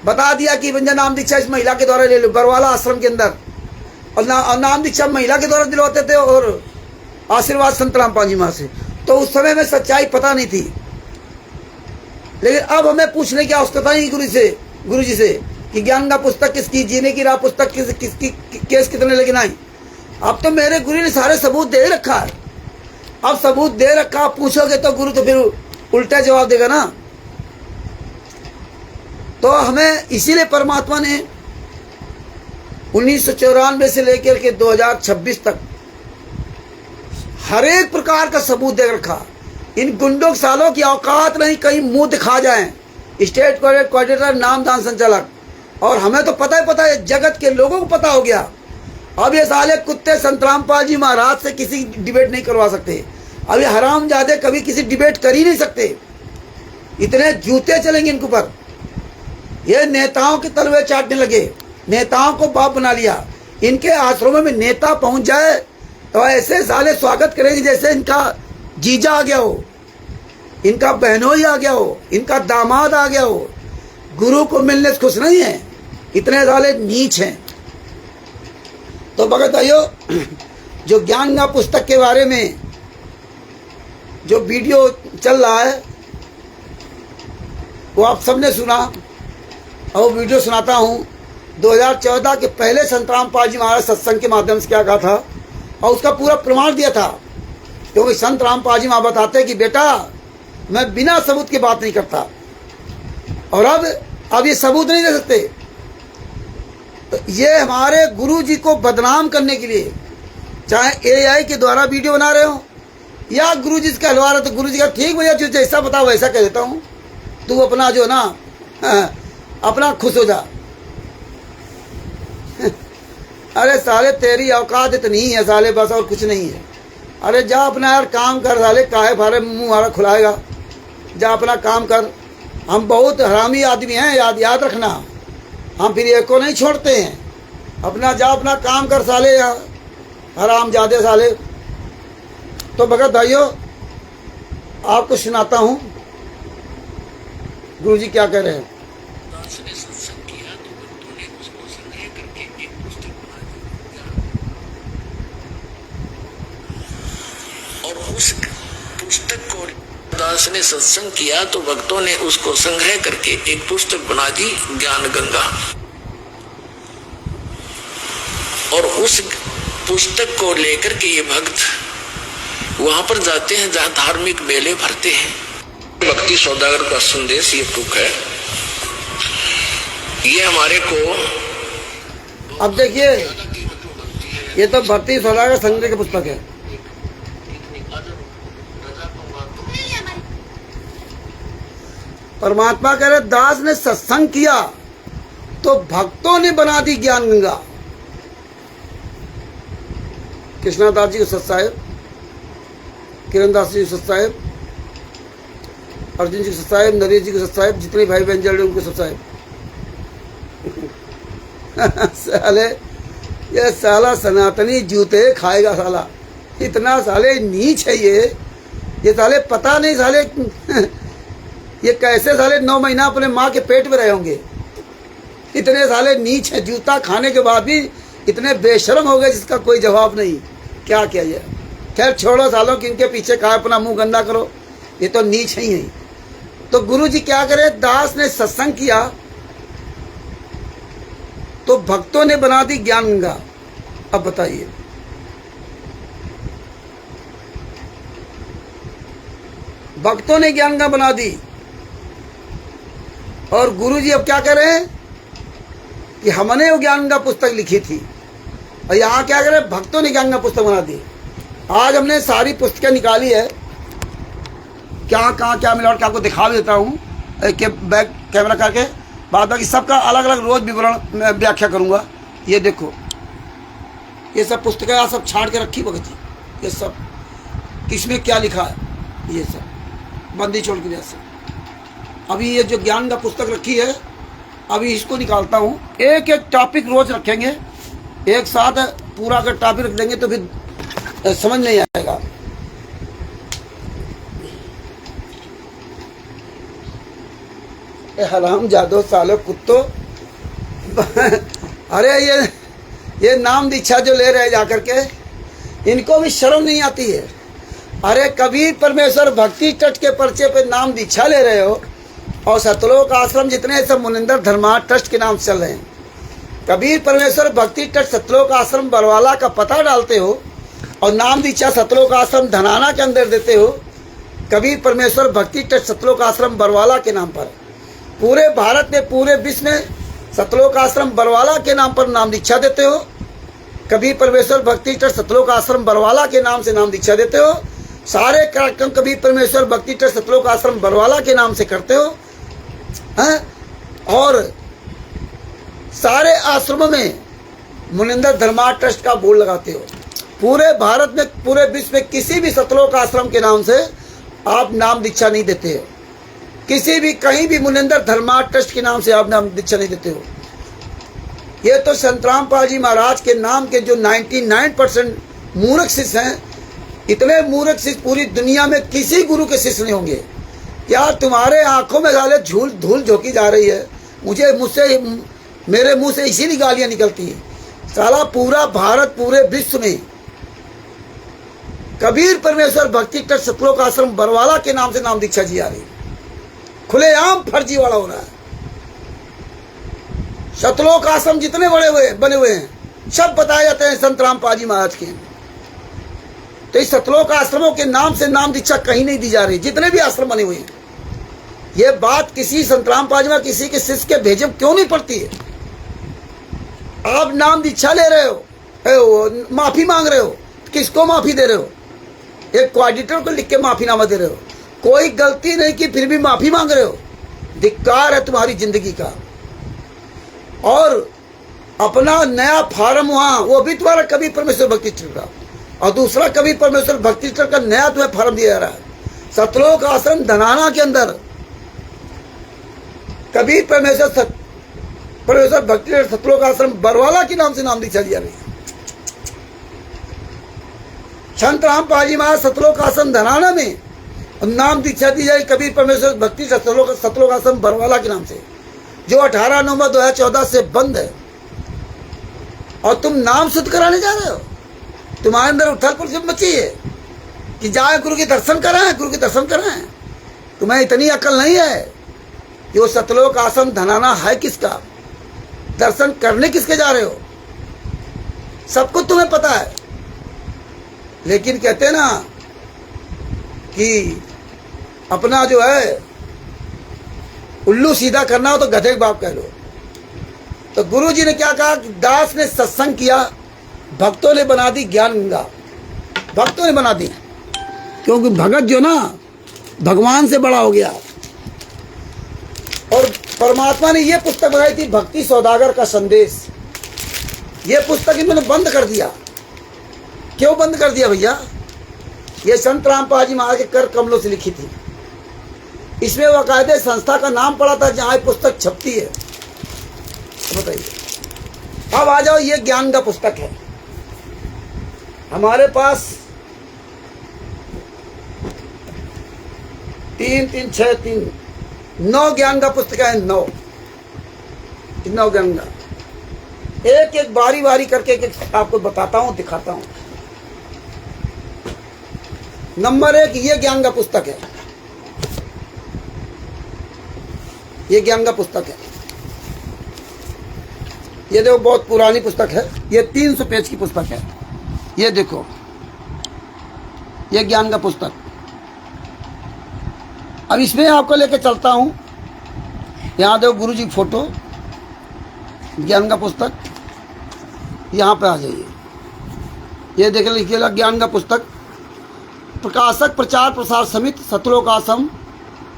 बता दिया कि वंजा नाम दीक्षा इस महिला के द्वारा ले लो, बरवाला आश्रम के अंदर, और नाम दीक्षा महिला के द्वारा दिलवाते थे और आशीर्वाद संत रामपाल जी महाराज से। तो उस समय में सच्चाई पता नहीं थी, लेकिन अब हमें पूछने की आवश्यकता नहीं गुरु जी से कि ज्ञान का पुस्तक किसकी, जीने की राह पुस्तक किसकी, केस कितने लेकिन आई। अब तो मेरे गुरु ने सारे सबूत दे रखा है। अब सबूत दे रखा, आप पूछोगे तो गुरु तो फिर उल्टा जवाब देगा ना। तो हमें इसीलिए परमात्मा ने 1994 से लेकर के 2026 तक हर एक प्रकार का सबूत दे रखा। इन गुंडों सालों की औकात नहीं कहीं मुंह दिखा जाएं। स्टेट कोऑर्डिनेटर, नामदान संचालक, और हमें तो पता है, जगत के लोगों को पता हो गया। अब ये साले कुत्ते संत रामपाल जी महाराज से किसी डिबेट नहीं करवा सकते। अब ये हरामजादे कभी किसी डिबेट कर ही नहीं सकते। इतने जूते चलेंगे इनके ऊपर। ये नेताओं के तलवे चाटने लगे, नेताओं को बाप बना लिया। इनके आश्रमों में नेता पहुंच जाए तो ऐसे साले स्वागत करेंगे जैसे इनका जीजा आ गया हो, इनका बहनोई आ गया हो, इनका दामाद आ गया हो। गुरु को मिलने से खुश नहीं है, इतने साले नीच हैं। तो भगत भाइयों, जो ज्ञान का पुस्तक के बारे में जो वीडियो चल रहा है वो आप सबने सुना, और वीडियो सुनाता हूँ। 2014 के पहले संत रामपाल जी महाराज सत्संग के माध्यम से क्या कहा था, और उसका पूरा प्रमाण दिया था। क्योंकि संत रामपाल जी महाराज बताते कि बेटा मैं बिना सबूत की बात नहीं करता, और अब ये सबूत नहीं दे सकते। तो ये हमारे गुरु जी को बदनाम करने के लिए, चाहे AI के द्वारा वीडियो बना रहे हो या गुरु जी का हलवा रहे, तो गुरु जी का ठीक भैया जो जैसा बताओ वैसा कह देता हूँ, तू अपना जो ना अपना खुश हो जा। अरे साले तेरी औकात इतनी ही है साले, बस और कुछ नहीं है। अरे जा अपना यार काम कर साले, काहे फारे मुँह हमारा खुलाएगा, जा अपना काम कर। हम बहुत हरामी आदमी हैं, याद रखना। हम फिर एक को नहीं छोड़ते हैं। अपना जा अपना काम कर साले, हराम जादे साले। तो भगत भाइयों, आपको सुनाता हूँ गुरु जी क्या कह रहे हैं। दास ने सत्संग किया तो भक्तों ने उसको संग्रह करके एक पुस्तक बना दी, ज्ञान गंगा। और उस पुस्तक को लेकर के ये भक्त वहां पर जाते हैं जहां धार्मिक मेले भरते हैं। भक्ति सौदागर का संदेश ये बुक है, ये हमारे को। अब देखिए, ये तो भक्ति सौदागर संग्रह की पुस्तक है। परमात्मा कह रहे दास ने सत्संग किया तो भक्तों ने बना दी ज्ञान गंगा। कृष्णादास जी को सत साहेब, किरणदास जी को सत साहेब, अर्जुन जी को सत साहेब, नरेश जी को सत साहेब, जितने भाई बहन जड़ उनको सत साहेब। साले ये साला सनातनी जूते खाएगा साला, इतना साले नीच है ये साले पता नहीं साले ये कैसे साले 9 महीना अपने माँ के पेट में रहे होंगे। इतने साले नीच है, जूता खाने के बाद भी इतने बेशर्म हो गए जिसका कोई जवाब नहीं। क्या किया जाए? खैर छोड़ो सालों कि इनके पीछे कहा अपना मुंह गंदा करो, ये तो नीच ही है। तो गुरु जी क्या करे, दास ने सत्संग किया तो भक्तों ने बना दी ज्ञान गंगा। अब बताइए, भक्तों ने ज्ञान गंगा बना दी और गुरु जी अब क्या कर रहे हैं कि हमने वो ज्ञान गंगा पुस्तक लिखी थी और यहाँ क्या करें, भक्तों ने ज्ञान गंगा पुस्तक बना दी। आज हमने सारी पुस्तकें निकाली है, क्या कहाँ क्या मिला और आपको दिखा देता हूँ बैक कैमरा करके। बाद बाकी सबका अलग अलग रोज विवरण मैं व्याख्या करूँगा। ये देखो, ये सब पुस्तकें आप सब छाड़ के रखी भगत जी, ये सब किसमें क्या लिखा है, ये सब बंदी छोड़ की वजह से। अभी ये जो ज्ञान का पुस्तक रखी है, अभी इसको निकालता हूँ। एक एक टॉपिक रोज रखेंगे, एक साथ पूरा अगर टॉपिक रख देंगे तो फिर समझ नहीं आएगा। हराम जादो सालो कुत्तो अरे ये नाम दीक्षा जो ले रहे जाकर के, इनको भी शर्म नहीं आती है। अरे कबीर परमेश्वर भक्ति ट्रस्ट के पर्चे पे नाम दीक्षा ले रहे हो और सतलोक आश्रम जितने सब मुनिंदर धर्मार्थ ट्रस्ट के नाम चल रहे हैं। कबीर परमेश्वर भक्ति ट्रस्ट सतलोक आश्रम बरवाला का पता डालते हो और नाम दीक्षा सतलोक आश्रम धनाना के अंदर देते हो। कबीर परमेश्वर भक्ति ट्रस्ट सतलोक आश्रम बरवाला के नाम पर पूरे भारत में, पूरे विश्व में सतलोक आश्रम बरवाला के नाम पर नाम दीक्षा देते हो। कबीर परमेश्वर भक्ति ट्रस्ट सतलोक आश्रम बरवाला के नाम से नाम दीक्षा देते हो। सारे कार्यक्रम कबीर परमेश्वर भक्ति ट्रस्ट सतलोक आश्रम बरवाला के नाम से करते हो हैं? और सारे आश्रमों में मुनिंदर धर्मार्थ ट्रस्ट का बोर्ड लगाते हो। पूरे भारत में, पूरे विश्व में किसी भी सतलोक आश्रम के नाम से आप नाम दीक्षा नहीं देते हो। किसी भी कहीं भी मुनिंदर धर्मार्थ ट्रस्ट के नाम से आप नाम दीक्षा नहीं देते हो। ये तो संत रामपाल जी महाराज के नाम के जो 99% मूर्ख शिष्य हैं, इतने मूर्ख शिष्य पूरी दुनिया में किसी गुरु के शिष्य नहीं होंगे। यार तुम्हारे आंखों में साले धूल झोंकी जा रही है। मुझसे मेरे मुंह से इसीलिए गालियां निकलती हैं। साला पूरा भारत, पूरे विश्व में कबीर परमेश्वर भक्ति ट्रस्ट सतलोक आश्रम बरवाला के नाम से नाम दीक्षा जी आ रही है। खुलेआम फर्जी वाला हो रहा है। सतलोक आश्रम जितने बने हुए हैं सब बताए जाते हैं संत रामपाल जी महाराज के। तो इस सतलोक आश्रमों के नाम से नाम दीक्षा कहीं नहीं दी जा रही, जितने भी आश्रम बने हुए हैं। ये बात किसी संत रामपाल जी महाराज किसी के शिष्य के भेजे क्यों नहीं पड़ती है? आप नाम दीक्षा ले रहे हो, माफी मांग रहे हो, किसको माफी दे रहे हो? एक कोऑर्डिनेटर को लिख के माफीनामा दे रहे हो। कोई गलती नहीं की फिर भी माफी मांग रहे हो। धिक्कार है तुम्हारी जिंदगी का। और अपना नया फार्म वहां, वो भी तुम्हारा कबीर परमेश्वर भक्ति ट्रस्ट का, और दूसरा कबीर परमेश्वर भक्ति ट्रस्ट का नया तुम्हें फार्म दिया जा रहा है। सतलोक आश्रम धनाना के अंदर कबीर परमेश्वर भक्ति ट्रस्ट सतलोक आश्रम बरवाला के नाम से नाम दीक्षा दिया रही है। संत रामपाल जी महाराज सतलोक आश्रम धनाना में नाम दीक्षा दी जाए कबीर परमेश्वर भक्ति सतलोक आश्रम बरवाला के नाम से, जो 18 नवंबर 2014 से बंद है। और तुम नाम शुद्ध कराने जा रहे हो। तुम्हारे अंदर उथल पुथल मची है कि जाए गुरु के दर्शन कराएं, गुरु के दर्शन कराएं। तुम्हें इतनी अकल नहीं है कि वो सतलोक आश्रम धनाना है किसका, दर्शन करने किसके जा रहे हो, सब कुछ तुम्हें पता है। लेकिन कहते हैं ना कि अपना जो है उल्लू सीधा करना हो तो गधे के बाप कह लो। तो गुरु जी ने क्या कहा कि दास ने सत्संग किया, भक्तों ने बना दी ज्ञान गंगा, भक्तों ने बना दी, क्योंकि भगत जो ना भगवान से बड़ा हो गया। और परमात्मा ने ये पुस्तक बनाई थी, भक्ति सौदागर का संदेश। ये पुस्तक इन्होंने बंद कर दिया। क्यों बंद कर दिया भैया? ये संत रामपाल जी महाराज के कर कमलों से लिखी थी। इसमें बाकायदे संस्था का नाम पड़ा था जहां ये पुस्तक छपती है। बताइए, अब आ जाओ, ये ज्ञान का पुस्तक है हमारे पास। 3 3 6 3 9 ज्ञान का पुस्तक है। 9 ज्ञान का, एक एक बारी बारी करके एक आपको बताता हूं, दिखाता हूं। नंबर 1 ये ज्ञान का पुस्तक है। ये ज्ञान का पुस्तक है। ये देखो बहुत पुरानी पुस्तक है, ये 300 पेज की पुस्तक है। ये देखो, ये ज्ञान का पुस्तक। अब इसमें आपको लेकर चलता हूं। यहां देखो गुरु जी की फोटो, ज्ञान का पुस्तक, यहां पे आ जाइए। ये देख लिखिएगा ज्ञान का पुस्तक, प्रकाशक प्रचार प्रसार समिति, सतलोक आश्रम,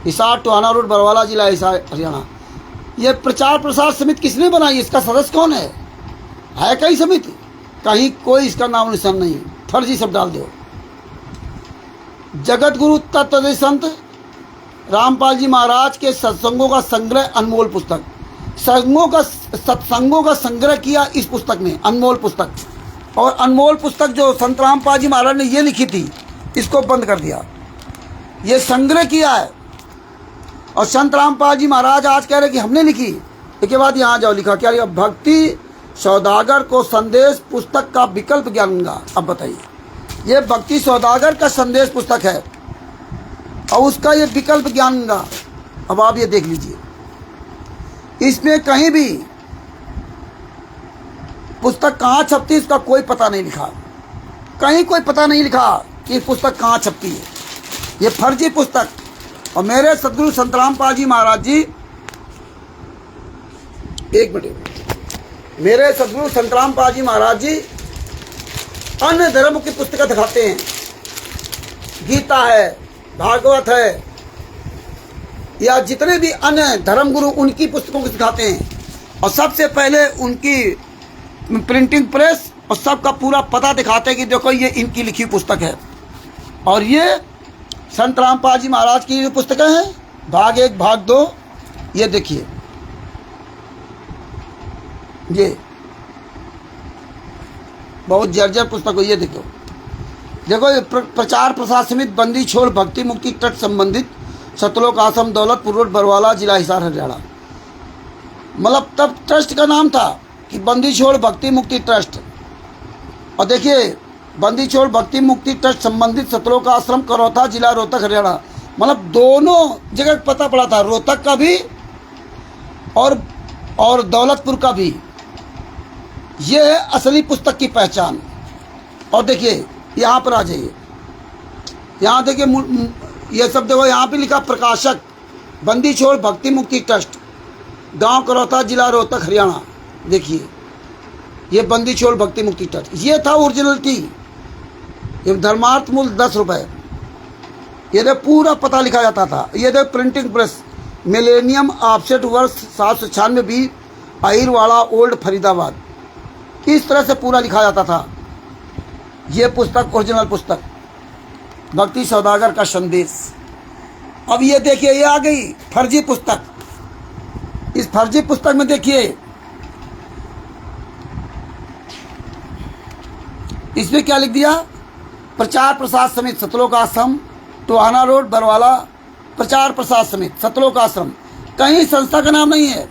हिसार टोहाना रोड, बरवाला, जिला हिसार, हरियाणा। ये प्रचार प्रसार समिति किसने बनाई? इसका सदस्य कौन है कई समिति? कहीं कोई इसका नाम निशान नहीं, फर्जी सब डाल दो। जगत गुरु तत्वदर्शी संत रामपाल जी महाराज के सत्संगों का संग्रह, अनमोल पुस्तक। सत्संगों का संग्रह किया इस पुस्तक में, अनमोल पुस्तक। और अनमोल पुस्तक जो संत रामपाल जी महाराज ने ये लिखी थी, इसको बंद कर दिया। ये संग्रह किया है। और संत रामपाल जी महाराज आज कह रहे कि हमने लिखी। इसके बाद यहाँ जाओ, लिखा क्या? लिखा, भक्ति सौदागर को संदेश पुस्तक का विकल्प ज्ञान गंगा। अब बताइए, ये भक्ति सौदागर का संदेश पुस्तक है और उसका ये विकल्प ज्ञान गंगा। अब आप ये देख लीजिए, इसमें कहीं भी पुस्तक कहाँ छपती है इसका कोई पता नहीं लिखा। कहीं कोई पता नहीं लिखा कि पुस्तक कहाँ छपती है। ये फर्जी पुस्तक। और मेरे सदगुरु संत रामपाल जी महाराज जी, एक मिनट, मेरे सदगुरु संत रामपाल जी महाराज जी अन्य धर्म की पुस्तकें दिखाते हैं। गीता है, भागवत है, या जितने भी अन्य धर्म गुरु उनकी पुस्तकों को दिखाते हैं। और सबसे पहले उनकी प्रिंटिंग प्रेस और सबका पूरा पता दिखाते हैं कि देखो ये इनकी लिखी पुस्तक है। और ये संत रामपाल जी महाराज की जो पुस्तकें हैं, भाग 1 भाग 2, ये देखिए, ये बहुत जर्जर पुस्तक है। ये देखो, देखो ये प्रचार प्रसार समिति, बंदी छोड़ भक्ति मुक्ति तट संबंधित, सतलोक आश्रम, दौलतपुर रोड, बरवाला, जिला हिसार, हरियाणा। मतलब तब ट्रस्ट का नाम था कि बंदी छोड़ भक्ति मुक्ति ट्रस्ट। और देखिए, बंदी छोड़ भक्ति मुक्ति ट्रस्ट संबंधित, सतलोक आश्रम, करौथा, जिला रोहतक, हरियाणा। मतलब दोनों जगह पता पड़ा था, रोहतक का भी और दौलतपुर का भी। ये है असली पुस्तक की पहचान। और देखिए यहाँ पर आ जाइए, यहाँ देखिए, ये सब देखो, यहाँ पे लिखा प्रकाशक बंदी छोड़ भक्ति मुक्ति ट्रस्ट, गांव करौथा, जिला रोहतक, हरियाणा। देखिए ये बंदी छोड़ भक्ति मुक्ति ट्रस्ट, ये था ओरिजिनलिटी। ये धर्मार्थ मूल्य 10 रुपये। ये देख पूरा पता लिखा जाता था। ये देख प्रिंटिंग प्रेस, मिलेनियम ऑफसेट, वर्ष 796 बी, अहिरवाड़ा ओल्ड, फरीदाबाद। इस तरह से पूरा लिखा जाता था। ये पुस्तक ओरिजिनल पुस्तक, भक्ति सौदागर का संदेश। अब ये देखिए, ये आ गई फर्जी पुस्तक। इस फर्जी पुस्तक में देखिए, इसमें क्या लिख दिया? प्रचार प्रसार समिति, सतलोक आश्रम, टोहाना रोड, बरवाला, प्रचार प्रसार समिति, सतलोक आश्रम। कहीं संस्था का नाम नहीं है,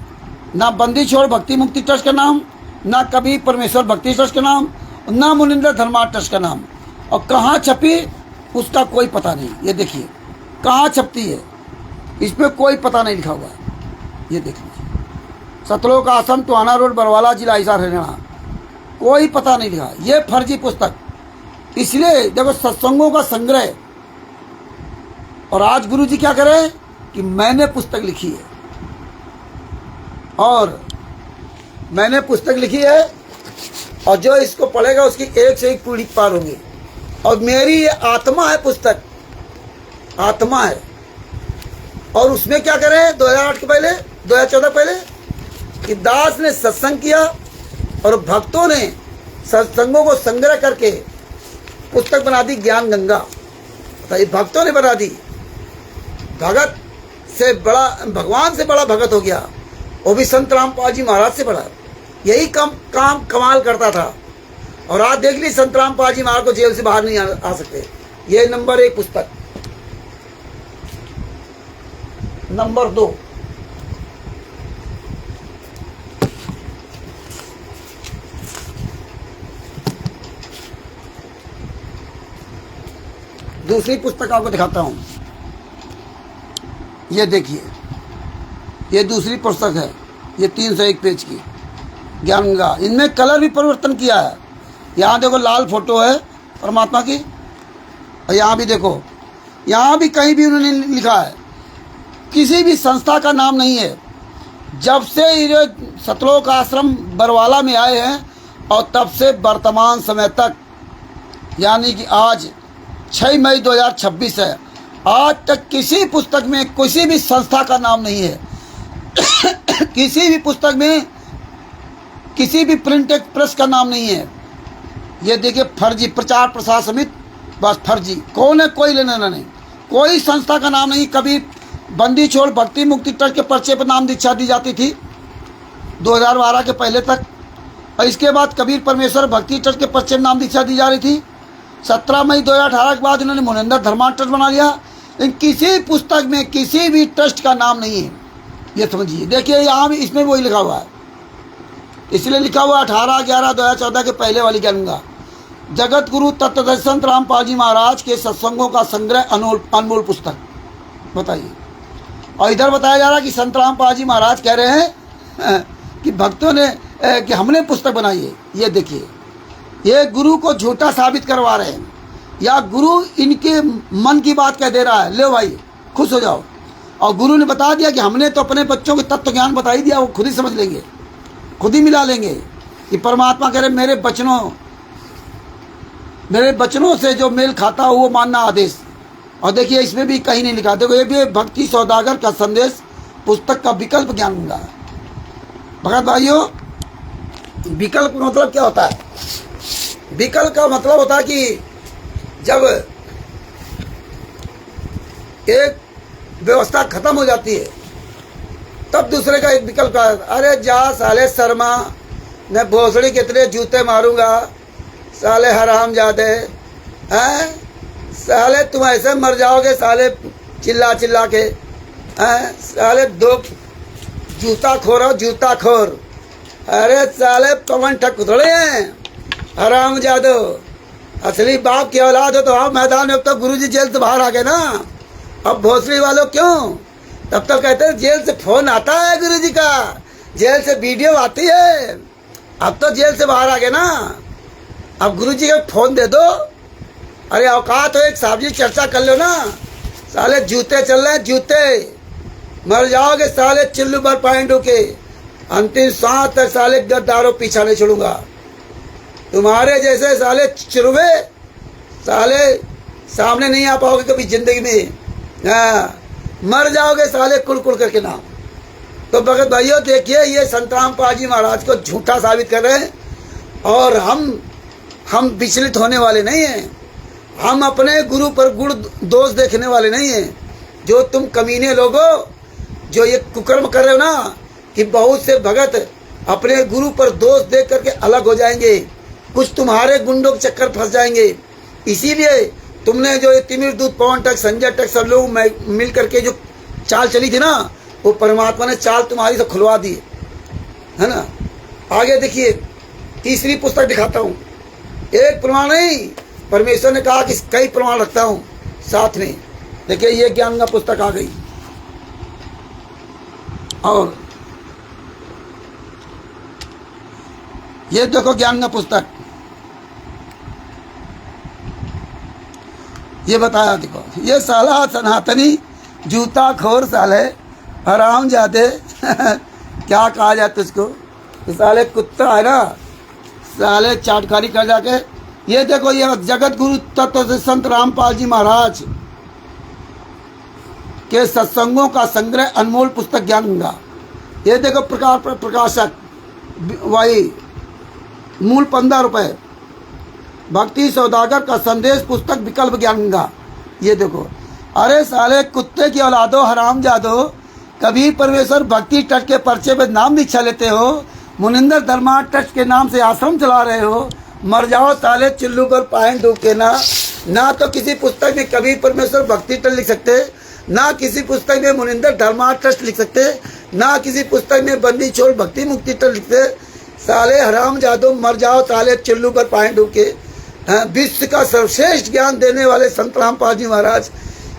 ना बंदी छोड़ भक्ति मुक्ति ट्रस्ट का नाम, ना कभी परमेश्वर भक्ति ट्रस्ट का नाम, ना मुनिंद्र धर्मार्थ ट्रस्ट का नाम। और कहाँ छपी उसका कोई पता नहीं। ये देखिए कहाँ छपती है, इसमें कोई पता नहीं लिखा हुआ है। ये देख लीजिए, सतलोक आश्रम टोहाना रोड बरवाला जिला हिसार हरियाणा, कोई पता नहीं लिखा। ये फर्जी पुस्तक। इसलिए देखो सत्संगों का संग्रह, और आज गुरु जी क्या करें कि मैंने पुस्तक लिखी है, और मैंने पुस्तक लिखी है, और जो इसको पढ़ेगा उसकी एक से एक पीढ़ी पार होंगी। और मेरी ये आत्मा है, पुस्तक आत्मा है। और उसमें क्या करें 2008 के पहले, 2014 पहले कि दास ने सत्संग किया और भक्तों ने सत्संगों को संग्रह करके पुस्तक बना दी ज्ञान गंगा। तो भक्तों ने बना दी। भगत से बड़ा, भगवान से बड़ा भगत हो गया, वो भी संत रामपाल जी महाराज से बड़ा। यही काम कमाल करता था। और आज देख ली संत रामपाल जी महाराज को जेल से बाहर नहीं आ सकते। ये नंबर 1 पुस्तक। नंबर 2, दूसरी पुस्तक आपको दिखाता हूं। ये देखिए, ये दूसरी पुस्तक है, ये 301 पेज की ज्ञान गंगा। इनमें कलर भी परिवर्तन किया है। यहाँ देखो लाल फोटो है परमात्मा की, और यहाँ भी देखो, यहाँ भी कहीं भी उन्होंने लिखा है, किसी भी संस्था का नाम नहीं है। जब से ये सतलोक आश्रम बरवाला में आए हैं और तब से वर्तमान समय तक, यानी कि आज 6 मई 2026 है, आज तक किसी पुस्तक में किसी भी संस्था का नाम नहीं है। किसी भी पुस्तक में किसी भी प्रिंटेड प्रेस का नाम नहीं है। ये देखिए फर्जी, प्रचार प्रसार समिति, बस फर्जी। कौन है, कोई लेना नहीं, कोई संस्था का नाम नहीं। कभी बंदी छोड़ भक्ति मुक्ति ट्रस्ट के पर्चे पर नाम दीक्षा दी जाती थी 2012 के पहले तक, और इसके बाद कबीर परमेश्वर भक्ति ट्रस्ट के पर्चे में नाम दीक्षा दी जा रही थी। 17 मई 2018 के बाद इन्होंने मोनेंद्र धर्मा ट्रस्ट बना लिया। लेकिन किसी पुस्तक में किसी भी ट्रस्ट का नाम नहीं है, ये समझिए। देखिए यहाँ भी इसमें वही लिखा हुआ है, इसलिए लिखा हुआ 18/11/2014 के पहले वाली गंगा। जगत गुरु तत्वदर्शी संत रामपाल जी महाराज के सत्संगों का संग्रह अनमोल पुस्तक। बताइए। और इधर बताया जा रहा है कि संत रामपाल जी महाराज कह रहे हैं कि भक्तों ने कि हमने पुस्तक बनाई है। ये देखिए, ये गुरु को झूठा साबित करवा रहे हैं, या गुरु इनके मन की बात कह दे रहा है, ले भाई खुश हो जाओ। और गुरु ने बता दिया कि हमने तो अपने बच्चों को तत्व ज्ञान बता ही दिया, वो खुद ही समझ लेंगे, खुद ही मिला लेंगे। कि परमात्मा कह रहे मेरे बचनों से जो मेल खाता हो वो मानना आदेश। और देखिए इसमें भी कहीं नहीं लिखा। देखो ये भी भक्ति सौदागर का संदेश पुस्तक का विकल्प ज्ञान गंगा है। भगत भाइयों, विकल्प का मतलब क्या होता है? विकल्प का मतलब होता है कि जब एक व्यवस्था खत्म हो जाती है तब दूसरे का एक विकल्प है। अरे जा साले शर्मा, मैं भोसड़ी कितने जूते मारूंगा, साले हरामजादे हैं, साले तुम ऐसे मर जाओगे साले चिल्ला चिल्ला के, हैं साले दो जूता खोरो जूता खोर। अरे साले पवन ठकुदड़े हैं हरामजादो। असली बाप की औलाद हो तो आप मैदान में। अब तो गुरुजी जेल से बाहर आ गए ना, अब भोसड़ी वालों क्यों? तब तक कहते हैं जेल से फोन आता है गुरुजी का, जेल से वीडियो आती है। अब तो जेल से बाहर आ गए ना, अब गुरुजी का फोन दे दो। अरे औकात हो, एक साहब चर्चा कर लो ना। साले जूते चल रहे हैं, जूते मर जाओगे साले चिल्लू भर पाएंडू के। अंतिम सांस तक साले गद्दारों पीछा नहीं छोड़ूंगा। तुम्हारे जैसे साले चिरुवे साले सामने नहीं आ पाओगे कभी जिंदगी में। हाँ, मर जाओगे साले कुल कुल करके नाम। तो भगत भाइयों देखिए, ये संत रामपाल जी महाराज को झूठा साबित कर रहे हैं। और हम विचलित होने वाले नहीं हैं। हम अपने गुरु पर गुण दोष देखने वाले नहीं हैं। जो तुम कमीने लोगों जो ये कुकर्म कर रहे हो ना, कि बहुत से भगत अपने गुरु पर दोष देख करके अलग हो जाएंगे, कुछ तुम्हारे गुंडों के चक्कर फंस जाएंगे। इसीलिए तुमने जो ये तिमिर दूत पवन टक संजय टक सब लोग मिल करके जो चाल चली थी ना, वो परमात्मा ने चाल तुम्हारी से खुलवा दी है ना। आगे देखिए, तीसरी पुस्तक दिखाता हूँ। एक प्रमाण नहीं, परमेश्वर ने कहा कि कई प्रमाण रखता हूँ साथ में। देखिए ये ज्ञान का पुस्तक आ गई। और ये देखो ज्ञान का पुस्तक, ये बताया देखो, ये साला सनातनी जूता खोर साले हराम जाते क्या कहा जाए तुझको, ये साले कुत्ता है ना, साले चाटकारी कर जाके। ये देखो ये जगत गुरु तत्व संत रामपाल जी महाराज के सत्संगों का संग्रह अनमोल पुस्तक ज्ञान गंगा। ये देखो प्रकाशक वही मूल 15 रुपए, भक्ति सौदागर का संदेश पुस्तक विकल्प ज्ञान गंगा। ये देखो, अरे साले कुत्ते की औलादो हराम जादो, कबीर परमेश्वर भक्ति ट्रस्ट के पर्चे पे नाम दीक्षा लेते हो, मुनिंदर धर्मा ट्रस्ट के नाम से आश्रम चला रहे हो, मर जाओ साले चिल्लू पर पाए डूब के। ना तो किसी पुस्तक में कबीर परमेश्वर भक्ति ट्रस्ट लिख सकते, ना किसी पुस्तक में मुनिंदर धर्मा ट्रस्ट लिख सकते, ना किसी पुस्तक में बंदी छोड़ भक्ति मुक्ति ट्रस्ट लिखते। साले हराम जादो मर जाओ साले चिल्लू पर पाए डूब के। विश्व का सर्वश्रेष्ठ ज्ञान देने वाले संत रामपाल जी महाराज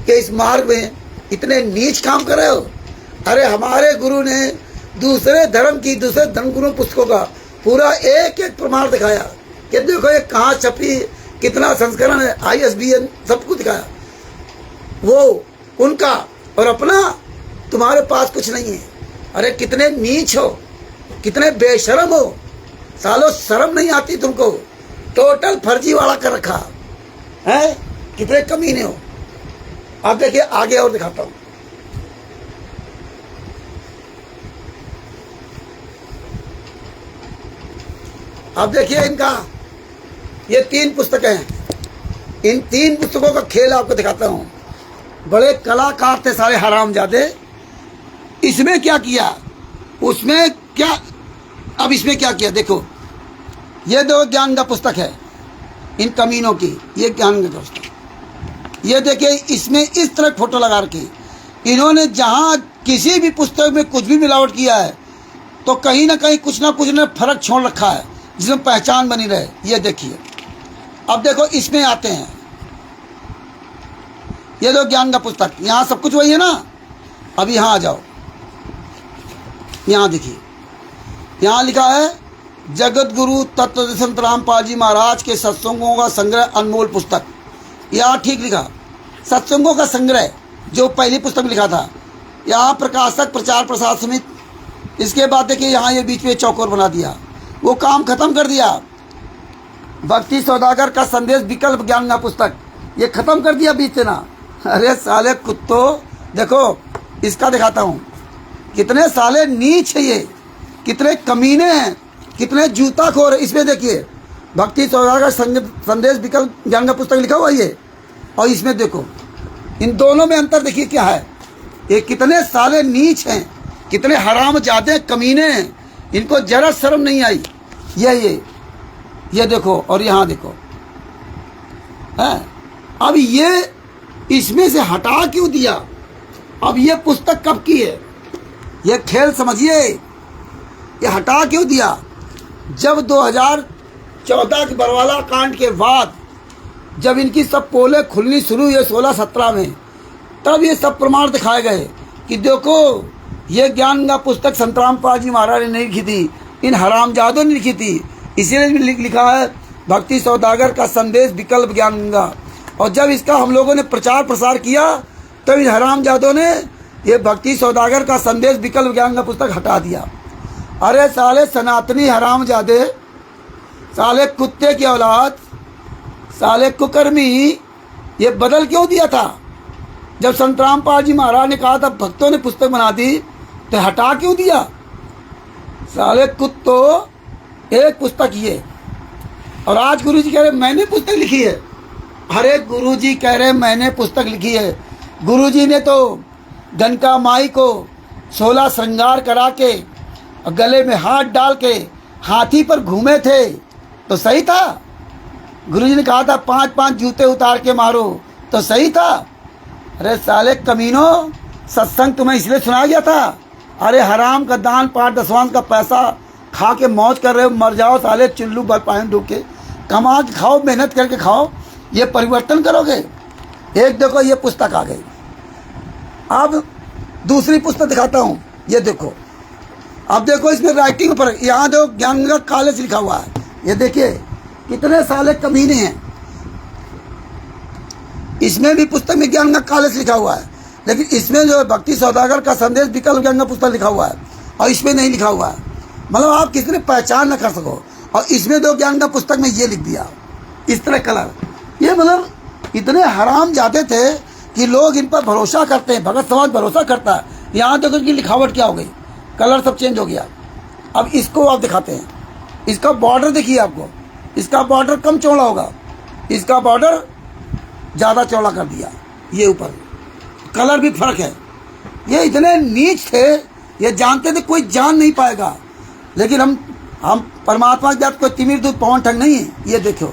के इस मार्ग में इतने नीच काम कर रहे हो। अरे हमारे गुरु ने दूसरे धर्म गुरु पुस्तकों का पूरा एक एक प्रमाण दिखाया कि देखो ये कहाँ छपी, कितना संस्करण है, ISBN सब कुछ दिखाया। वो उनका और अपना तुम्हारे पास कुछ नहीं है। अरे कितने नीच हो, कितने बेशरम हो, सालों शर्म नहीं आती तुमको, टोटल फर्जी वाला कर रखा है, कितने कमीने हो। आप देखिए आगे और दिखाता हूं। आप देखिए इनका ये 3 पुस्तकें हैं, इन 3 पुस्तकों का खेल आपको दिखाता हूं। बड़े कलाकार थे सारे हरामजादे। इसमें क्या किया, उसमें क्या, अब इसमें क्या किया देखो। ये दो ज्ञान का पुस्तक है इन कमीनों की, ये ज्ञान का पुस्तक। ये देखिए इसमें इस तरह फोटो लगा रखी। इन्होंने जहाँ किसी भी पुस्तक में कुछ भी मिलावट किया है तो कहीं ना कहीं कुछ ना फर्क छोड़ रखा है जिसमें पहचान बनी रहे। ये देखिए, अब देखो इसमें आते हैं, ये दो ज्ञान का पुस्तक, यहाँ सब कुछ वही है ना। अब यहाँ आ जाओ, यहाँ देखिए, यहाँ लिखा है जगत गुरु तत्व संत रामपाल जी महाराज के सत्संगों का संग्रह अनमोल पुस्तक। यहाँ ठीक लिखा सत्संगों का संग्रह, जो पहली पुस्तक में लिखा था। यहाँ प्रकाशक प्रचार प्रसार समिति। इसके बाद देखिए यहाँ ये बीच में चौकोर बना दिया, वो काम खत्म कर दिया। भक्ति सौदागर का संदेश विकल्प ज्ञान का पुस्तक, ये खत्म कर दिया बीच से ना। अरे साले कुत्तो, देखो इसका दिखाता हूँ, कितने साले नीच है ये, कितने कमीने हैं, कितने जूता खोर है। इसमें देखिए भक्ति सौदागर संदेश विकल्प ज्ञान का पुस्तक लिखा हुआ ये, और इसमें देखो इन दोनों में अंतर देखिए क्या है। ये कितने साले नीच हैं, कितने हराम जादे कमीने हैं, इनको जरा शर्म नहीं आई। ये देखो, और यहाँ देखो है। अब ये इसमें से हटा क्यों दिया? अब ये पुस्तक कब की है, ये खेल समझिए। ये हटा क्यों दिया? जब 2014 के बरवाला कांड के बाद जब इनकी सब पोलें खुलनी शुरू हुई 16-17 में, तब ये सब प्रमाण दिखाए गए कि देखो ये ज्ञान का पुस्तक संत रामपाल जी महाराज ने नहीं लिखी थी, इन हरामजादों ने लिखी थी। इसीलिए लिखा है भक्ति सौदागर का संदेश विकल्प ज्ञान गंगा। और जब इसका हम लोगों ने प्रचार प्रसार किया तब इन हरामजादों ने ये भक्ति सौदागर का संदेश विकल्प ज्ञान का पुस्तक हटा दिया। अरे साले सनातनी हरामजादे, साले कुत्ते की औलाद, साले कुकर्मी, ये बदल क्यों दिया था? जब संत रामपाल जी महाराज ने कहा था भक्तों ने पुस्तक बना दी, तो हटा क्यों दिया? साले कुत्तो, एक पुस्तक ये, और आज गुरुजी कह रहे मैंने पुस्तक लिखी है। अरे गुरुजी कह रहे मैंने पुस्तक लिखी है। गुरुजी ने तो गनका माई को 16 श्रृंगार करा के गले में हाथ डाल के हाथी पर घूमे थे, तो सही था। गुरुजी ने कहा था 5-5 जूते उतार के मारो, तो सही था। अरे साले कमीनों, सत्संग तुम्हें इसलिए सुनाया गया था? अरे हराम का दान पाठ दसवां का पैसा खा के मौज कर रहे हो, मर जाओ साले चुल्लू बल पाए डूब के। कमा के खाओ, मेहनत करके खाओ, ये परिवर्तन करोगे। एक देखो ये पुस्तक आ गई। अब दूसरी पुस्तक दिखाता हूँ, ये देखो, अब देखो इसमें राइटिंग पर, यहाँ जो ज्ञान गंगा कॉलेज लिखा हुआ है, ये देखिए कितने साले कमीने हैं। इसमें भी पुस्तक में ज्ञान गंगा कॉलेज लिखा हुआ है, लेकिन इसमें जो भक्ति सौदागर का संदेश विकल्प ज्ञान गंगा पुस्तक लिखा हुआ है और इसमें नहीं लिखा हुआ है। मतलब आप किसी ने पहचान न कर सको। और इसमें दो ज्ञान गंगा पुस्तक में ये लिख दिया, इस तरह कलर। ये मतलब इतने हराम जाते थे कि लोग इन पर भरोसा करते हैं, भगत समाज भरोसा करता है। यहाँ देखो इनकी लिखावट क्या हो गई, कलर सब चेंज हो गया। अब इसको आप दिखाते हैं, इसका बॉर्डर देखिए आपको, इसका बॉर्डर कम चौड़ा होगा, इसका बॉर्डर ज़्यादा चौड़ा कर दिया। ये ऊपर कलर भी फर्क है। ये इतने नीच थे, ये जानते थे कोई जान नहीं पाएगा, लेकिन हम परमात्मा की बात कोई तिमिर दूध पवन ठग नहीं है। ये देखो,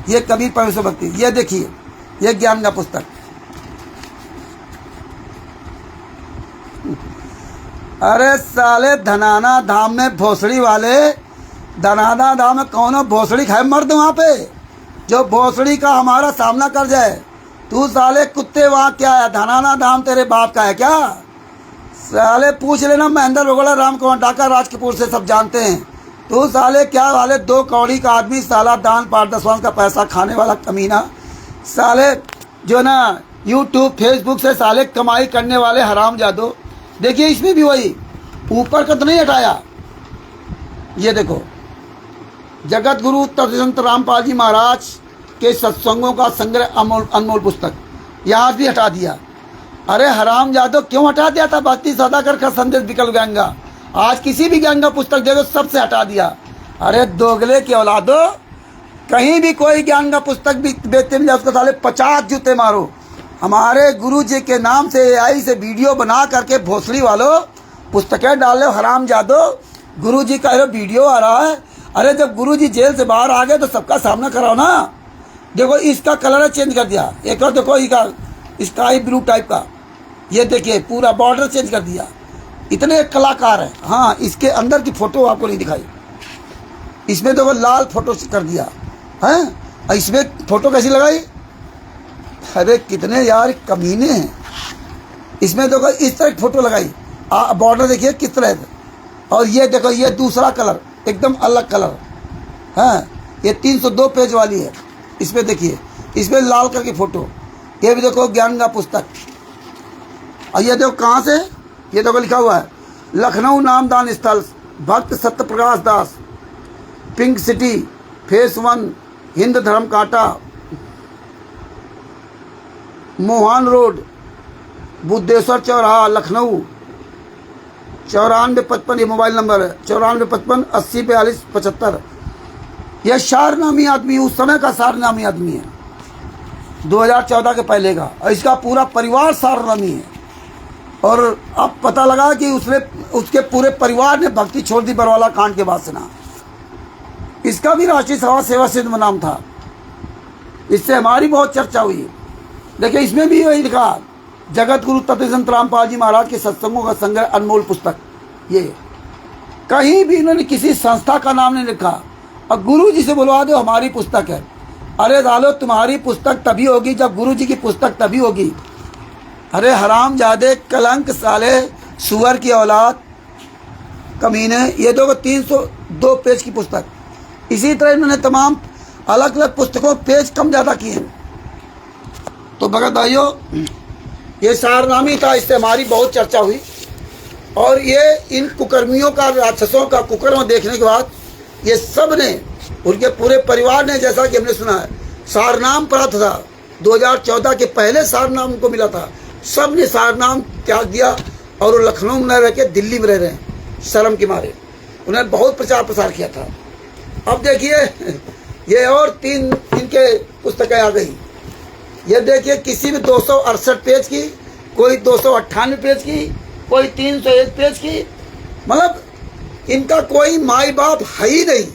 ये कबीर परमेश्वर भक्ति, ये देखिए, ये ज्ञान का पुस्तक। अरे साले धनाना धाम में भोसड़ी वाले, धनाना धाम में कौन भोसड़ी खाए मर्द वहाँ पे, जो भोसड़ी का हमारा सामना कर जाए। तू साले कुत्ते वहाँ क्या है, धनाना धाम तेरे बाप का है क्या? साले पूछ लेना, महेंद्र बगोला, राम कुमार डाका, राज कपूर से सब जानते हैं। तू साले क्या वाले 2 कौड़ी का आदमी, साला दान पाठ दसवां का पैसा खाने वाला कमीना, साले जो ना यूट्यूब फेसबुक से साले कमाई करने वाले हराम जादो। देखिए इसमें भी वही, ऊपर का तो नहीं हटाया। ये देखो, जगत गुरु तत्संत रामपाल जी महाराज के सत्संगों का संग्रह अनमोल पुस्तक, यहाँ भी हटा दिया। अरे हराम जादो क्यों हटा दिया था? भक्ति सौदागर का संदेश विकल्प गंगा, आज किसी भी गंगा पुस्तक देखो सबसे हटा दिया। अरे दोगले की औलादो, कहीं भी कोई ज्ञान का पुस्तक भी बेचते मिले उसको साले 50 जूते मारो। हमारे गुरु जी के नाम से AI से वीडियो बना करके भोसड़ी वालों पुस्तकें डाल लो, हराम जादो। गुरु जी का वीडियो आ रहा है। अरे जब गुरु जी जेल से बाहर आ गए तो सबका सामना कराओ ना। देखो इसका कलर चेंज कर दिया, एक और देखो इसका स्काई ब्लू टाइप का, ये देखिए पूरा बॉर्डर चेंज कर दिया। इतने कलाकार हैं। हाँ, इसके अंदर की फोटो आपको नहीं दिखाई, इसमें देखो लाल फोटो कर दिया है, इसमें फोटो कैसी लगाई? अरे कितने यार कमीने हैं। इसमें देखो इस तरह फोटो लगाई, बॉर्डर देखिए किस तरह है। और ये देखो, ये दूसरा कलर एकदम अलग कलर है। ये 302 पेज वाली है। इसमें देखिए, इसमें लाल कलर की फोटो। ये भी देखो ज्ञान का पुस्तक। और ये देखो कहाँ से, ये देखो लिखा हुआ है लखनऊ नामदान स्थल, भक्त सत्य प्रकाश दास, पिंक सिटी, फेस 1, हिंद धर्म कांटा, मोहन रोड, बुद्धेश्वर चौराहा, लखनऊ 9455। ये मोबाइल नंबर है 9455 80 42 75। यह शारनामी आदमी, उस समय का शारनामी आदमी है, 2014 के पहले का। और इसका पूरा परिवार शारनामी है। और अब पता लगा कि उसके पूरे परिवार ने भक्ति छोड़ दी बरवाला कांड के बाद से ना। इसका भी राष्ट्रीय समाज सेवा सिंध में नाम था, इससे हमारी बहुत चर्चा हुई। देखिए इसमें भी वही लिखा, जगत गुरु तत्संत रामपाल जी महाराज के सत्संगों का संग्रह अनमोल पुस्तक। ये कहीं भी इन्होंने किसी संस्था का नाम नहीं लिखा। और गुरु जी से बुलवा दो हमारी पुस्तक है। अरे सालो, तुम्हारी पुस्तक तभी होगी जब गुरु जी की पुस्तक तभी होगी। अरे हराम जादे, कलंक साले, सुअर की औलाद, कमीने। ये देखो 302 पेज की पुस्तक। इसी तरह इन्होंने तमाम अलग अलग पुस्तकों पेज कम ज़्यादा किए हैं। तो भगत भाइयों, ये सारनामी था, इससे हमारी बहुत चर्चा हुई। और ये इन कुकर्मियों का, राक्षसों का कुकर्म देखने के बाद ये सब ने, उनके पूरे परिवार ने, जैसा कि हमने सुना है, सारनाम प्राप्त था 2014 के पहले सारनाम उनको मिला था। सब ने सारनाम त्याग दिया और वो लखनऊ में न रह के दिल्ली में रह रहे हैं शर्म के मारे। उन्होंने बहुत प्रचार प्रसार किया था। अब देखिए ये और 3 इनके पुस्तकें आ गई। ये देखिए, किसी में 268 पेज की, कोई 298 पेज की, कोई 301 पेज की। मतलब इनका कोई माई बाप है ही नहीं,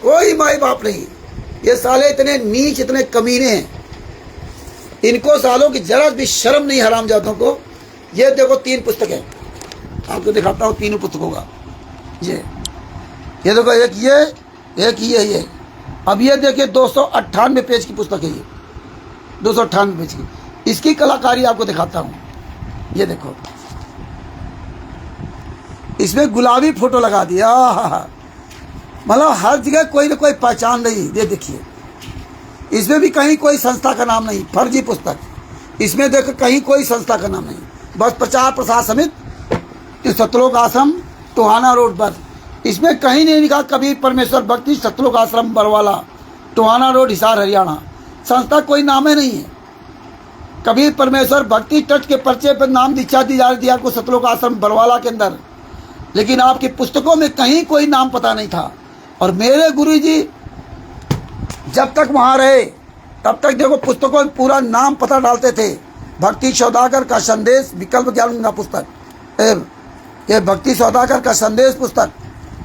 कोई माई बाप नहीं। ये साले इतने नीच, इतने कमीने हैं, इनको सालों की जरा भी शर्म नहीं, हरामजादों को। ये देखो 3 पुस्तकें आपको दिखाता हूँ, 3 पुस्तकों का। ये देखो, एक ये। अब ये देखिए 298 पेज की पुस्तक है, ये 298 पेज की। इसकी कलाकारी आपको दिखाता हूँ। ये देखो, इसमें गुलाबी फोटो लगा दिया। मतलब हर जगह कोई ना कोई पहचान नहीं। ये देखिए, इसमें भी कहीं कोई संस्था का नाम नहीं, फर्जी पुस्तक। इसमें देखो कहीं कोई संस्था का नाम नहीं, बस प्रचार प्रसार समिति सतलोक आश्रम टोहाना रोड पर। इसमें कहीं नहीं लिखा कबीर परमेश्वर भक्ति सतलोक आश्रम बरवाला टोहाना रोड हिसार हरियाणा। संस्था कोई नाम ही नहीं है। कबीर परमेश्वर भक्ति ट्रस्ट के पर्चे पर नाम दीक्षा दी जा रही थी आपको सतलोक आश्रम बरवाला के अंदर, लेकिन आपकी पुस्तकों में कहीं कोई नाम पता नहीं था। और मेरे गुरुजी जब तक वहाँ रहे तब तक देखो पुस्तकों में पूरा नाम पता डालते थे। भक्ति सौदागर का संदेश विकल्प ज्ञान का पुस्तक, ये भक्ति सौदागर का संदेश पुस्तक,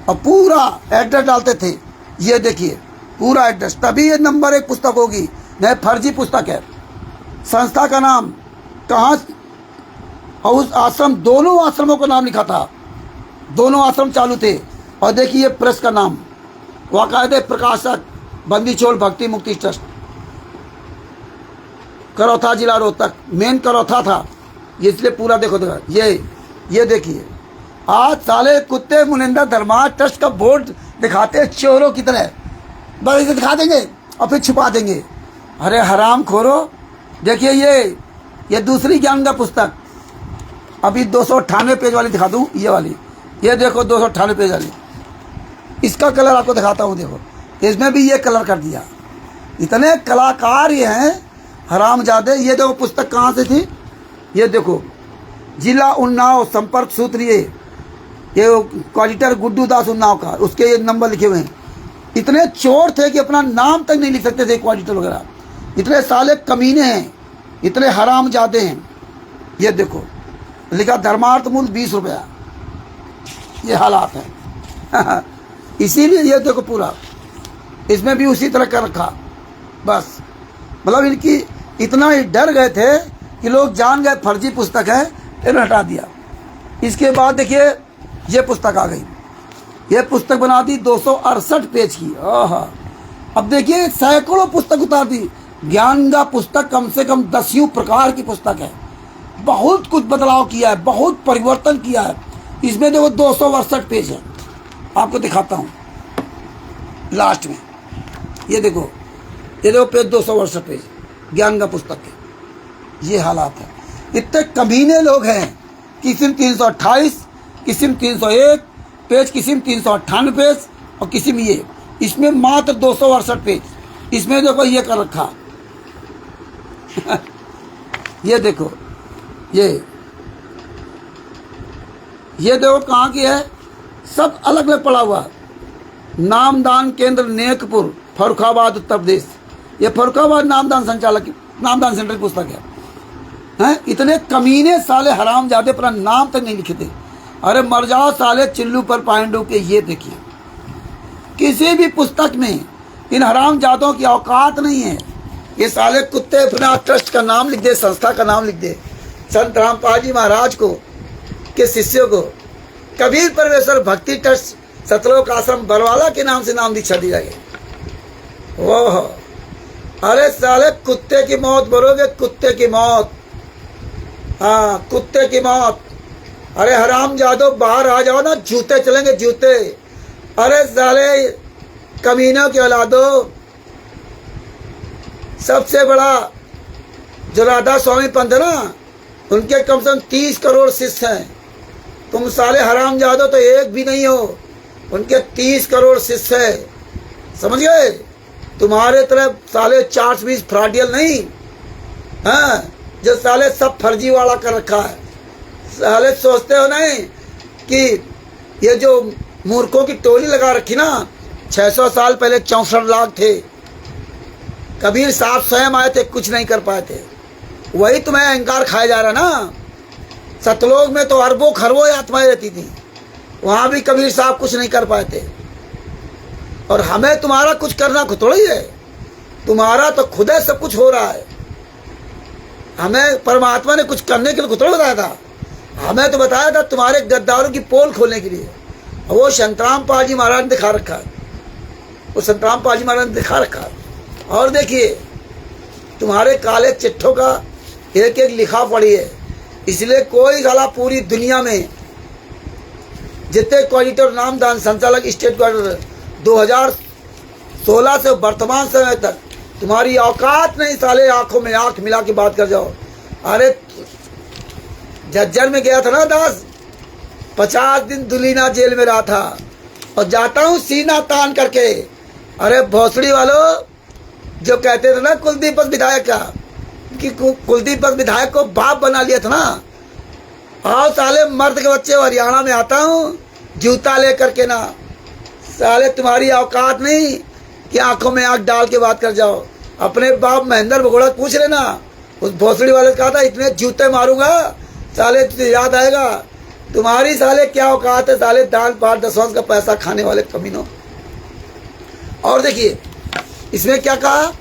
और पूरा एड्रेस डालते थे। ये देखिए पूरा एड्रेस, तभी ये नंबर 1 पुस्तक होगी, नहीं फर्जी पुस्तक है। संस्था का नाम कहाँ, और उस आश्रम, दोनों आश्रमों का नाम लिखा था, दोनों आश्रम चालू थे। और देखिए प्रेस का नाम, वाकायदे प्रकाशक बंदीछोड़ भक्ति मुक्ति ट्रस्ट, करौथा जिला रोहतक, मेन करौथा था, इसलिए पूरा देखो ये देखिए। आज साले कुत्ते मुनिंदा धर्मा ट्रस्ट का बोर्ड दिखाते हैं चोरों की तरह, बस इसे दिखा देंगे और फिर छुपा देंगे। अरे हराम खोरो, देखिए ये दूसरी ज्ञान का पुस्तक, अभी 298 पेज वाली दिखा दूं, ये वाली, ये देखो 298 पेज वाली। इसका कलर आपको दिखाता हूँ, देखो इसमें भी ये कलर कर दिया। इतने कलाकार ये हैं हरामजादे। ये देखो पुस्तक कहाँ से थी, ये देखो जिला उन्नाव संपर्क सूत्र, ये क्वालिटर गुड्डू दास उन्नाव का, उसके ये नंबर लिखे हुए हैं। इतने चोर थे कि अपना नाम तक नहीं लिख सकते थे क्वालिटर वगैरह। इतने साले कमीने हैं, इतने हरामजादे हैं। ये देखो लिखा धर्मार्थ मूल्य 20 रुपया, ये हालात है। इसीलिए ये देखो पूरा, इसमें भी उसी तरह कर रखा। बस मतलब इनकी इतना ही डर गए थे कि लोग जान गए फर्जी पुस्तक है, फिर हटा दिया। इसके बाद देखिए ये पुस्तक आ गई, ये पुस्तक बना दी 268 पेज की। अब देखिए सैकड़ों पुस्तक उतार दी। ज्ञान का पुस्तक कम से कम 10 प्रकार की पुस्तक है। बहुत कुछ बदलाव किया है, बहुत परिवर्तन किया है। इसमें देखो 268 पेज है, आपको दिखाता हूँ लास्ट में। ये देखो पेज 268 पेज ज्ञान का पुस्तक है। ये हालात है। इतने कमीने लोग हैं, किस्म 328, किस्म 301 पेज, किस्म 398 पेज, और किस्म ये, इसमें मात्र 268 पेज। इसमें देखो ये कर रखा। ये देखो ये देखो कहाँ की है, सब अलग अलग पड़ा हुआ। नामदान केंद्र नेकपुर फर्रुखाबाद उत्तर प्रदेश, ये फर्रुखाबाद नामदान संचालक नामदान सेंटर की पुस्तक है। इतने कमीने साले हरामजादे अपना नाम तक नहीं लिखे थे। अरे मर जाओ साले चिल्लू पर पांडु के। ये देखिए किसी भी पुस्तक में इन हरामजादों की औकात नहीं है। ये साले कुत्ते अपना ट्रस्ट का नाम लिख दे, संस्था का नाम लिख दे, संत रामपाल जी महाराज को के शिष्यों को कबीर परमेश्वर भक्ति ट्रस्ट सतलोक आश्रम बरवाला के नाम से नाम दीक्षा दी जाएगी। ओह अरे साले कुत्ते की मौत बोलोगे, कुत्ते की मौत, हाँ कुत्ते की मौत। अरे हरामजादो बाहर आ जाओ ना, जूते चलेंगे जूते। अरे साले कमीनों की औलादो, सबसे बड़ा जो राधा स्वामी पंथ है ना, उनके कम से कम 30 करोड़ शिष्य हैं। तुम साले हरामजादो तो एक भी नहीं हो, उनके 30 करोड़ शिष्य है, समझ गए। तुम्हारे तरफ साले 420 फ्रॉडियल नहीं, हाँ जो साले सब फर्जी वाला कर रखा है। साले सोचते हो नहीं कि ये जो मूर्खों की टोली लगा रखी ना, 600 साल पहले 64 लाख थे। कबीर साहब स्वयं आए थे, कुछ नहीं कर पाए थे। वही तुम्हें अहंकार खाया जा रहा ना। सतलोक में तो अरबों खरबों आत्माएं रहती थी, वहां भी कबीर साहब कुछ नहीं कर पाए थे। और हमें तुम्हारा कुछ करना थोड़ी है, तुम्हारा तो खुद है सब कुछ हो रहा है। हमें परमात्मा ने कुछ करने के लिए थोड़ा बताया था, हमें तो बताया था तुम्हारे गद्दारों की पोल खोलने के लिए। वो संतराम पाल जी महाराज ने दिखा रखा है, वो संतराम पाल जी महाराज ने दिखा रखा है। और देखिए तुम्हारे काले चिट्ठों का एक एक लिखा पड़ी है। इसलिए कोई गला पूरी दुनिया में जितने क्वालिटर नाम दान संचालक स्टेट क्वार्टर 2016 से वर्तमान समय तक तुम्हारी औकात नहीं साले, आंखों में आंख मिला के बात कर जाओ। अरे जज्जर में गया था ना दास, 50 दिन दुलीना जेल में रहा था और जाता हूँ सीना तान करके। अरे भोसड़ी वालों, जो कहते थे ना कुलदीप विधायक का कि कुलदीप विधायक को बाप बना लिया था ना, आओ साले मर्द के बच्चे, हरियाणा में आता हूँ जूता लेकर के ना। साले तुम्हारी औकात नहीं कि आंखों में आंख डाल के बात कर जाओ। अपने बाप महेंद्र भगोड़ा पूछ लेना, उस भोसड़ी वाले से कहा था इतने जूते मारूंगा साले तुझे याद आएगा। तुम्हारी साले क्या औकात है साले, दान पाठ दसवंश का पैसा खाने वाले कमीनों। और देखिए इसमें क्या कहा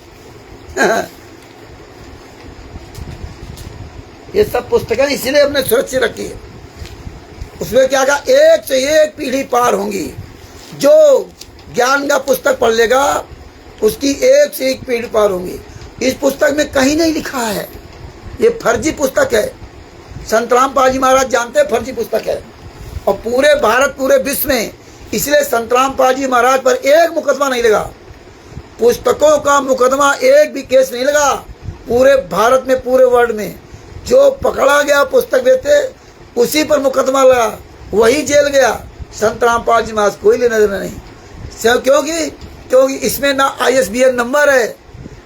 ये सब पुस्तकें इसीलिए हमने सुरक्षित रखी है। उसमें क्या कहा, एक से एक पीढ़ी पार होंगी। जो ज्ञान का पुस्तक पढ़ लेगा उसकी एक से एक पीढ़ी पार होंगी। इस पुस्तक में कहीं नहीं लिखा है, ये फर्जी पुस्तक है। संत रामपाल जी महाराज जानते हैं फर्जी पुस्तक है, और पूरे भारत पूरे विश्व में इसलिए संत रामपाल जी महाराज पर एक मुकदमा नहीं लगा। पुस्तकों का मुकदमा एक भी केस नहीं लगा पूरे भारत में, पूरे वर्ल्ड में। जो पकड़ा गया पुस्तक बेचते उसी पर मुकदमा लगा, वही जेल गया। संत रामपाल जी महाराज कोई लेना देना नहीं। क्योंकि इसमें ना ISBN नंबर है,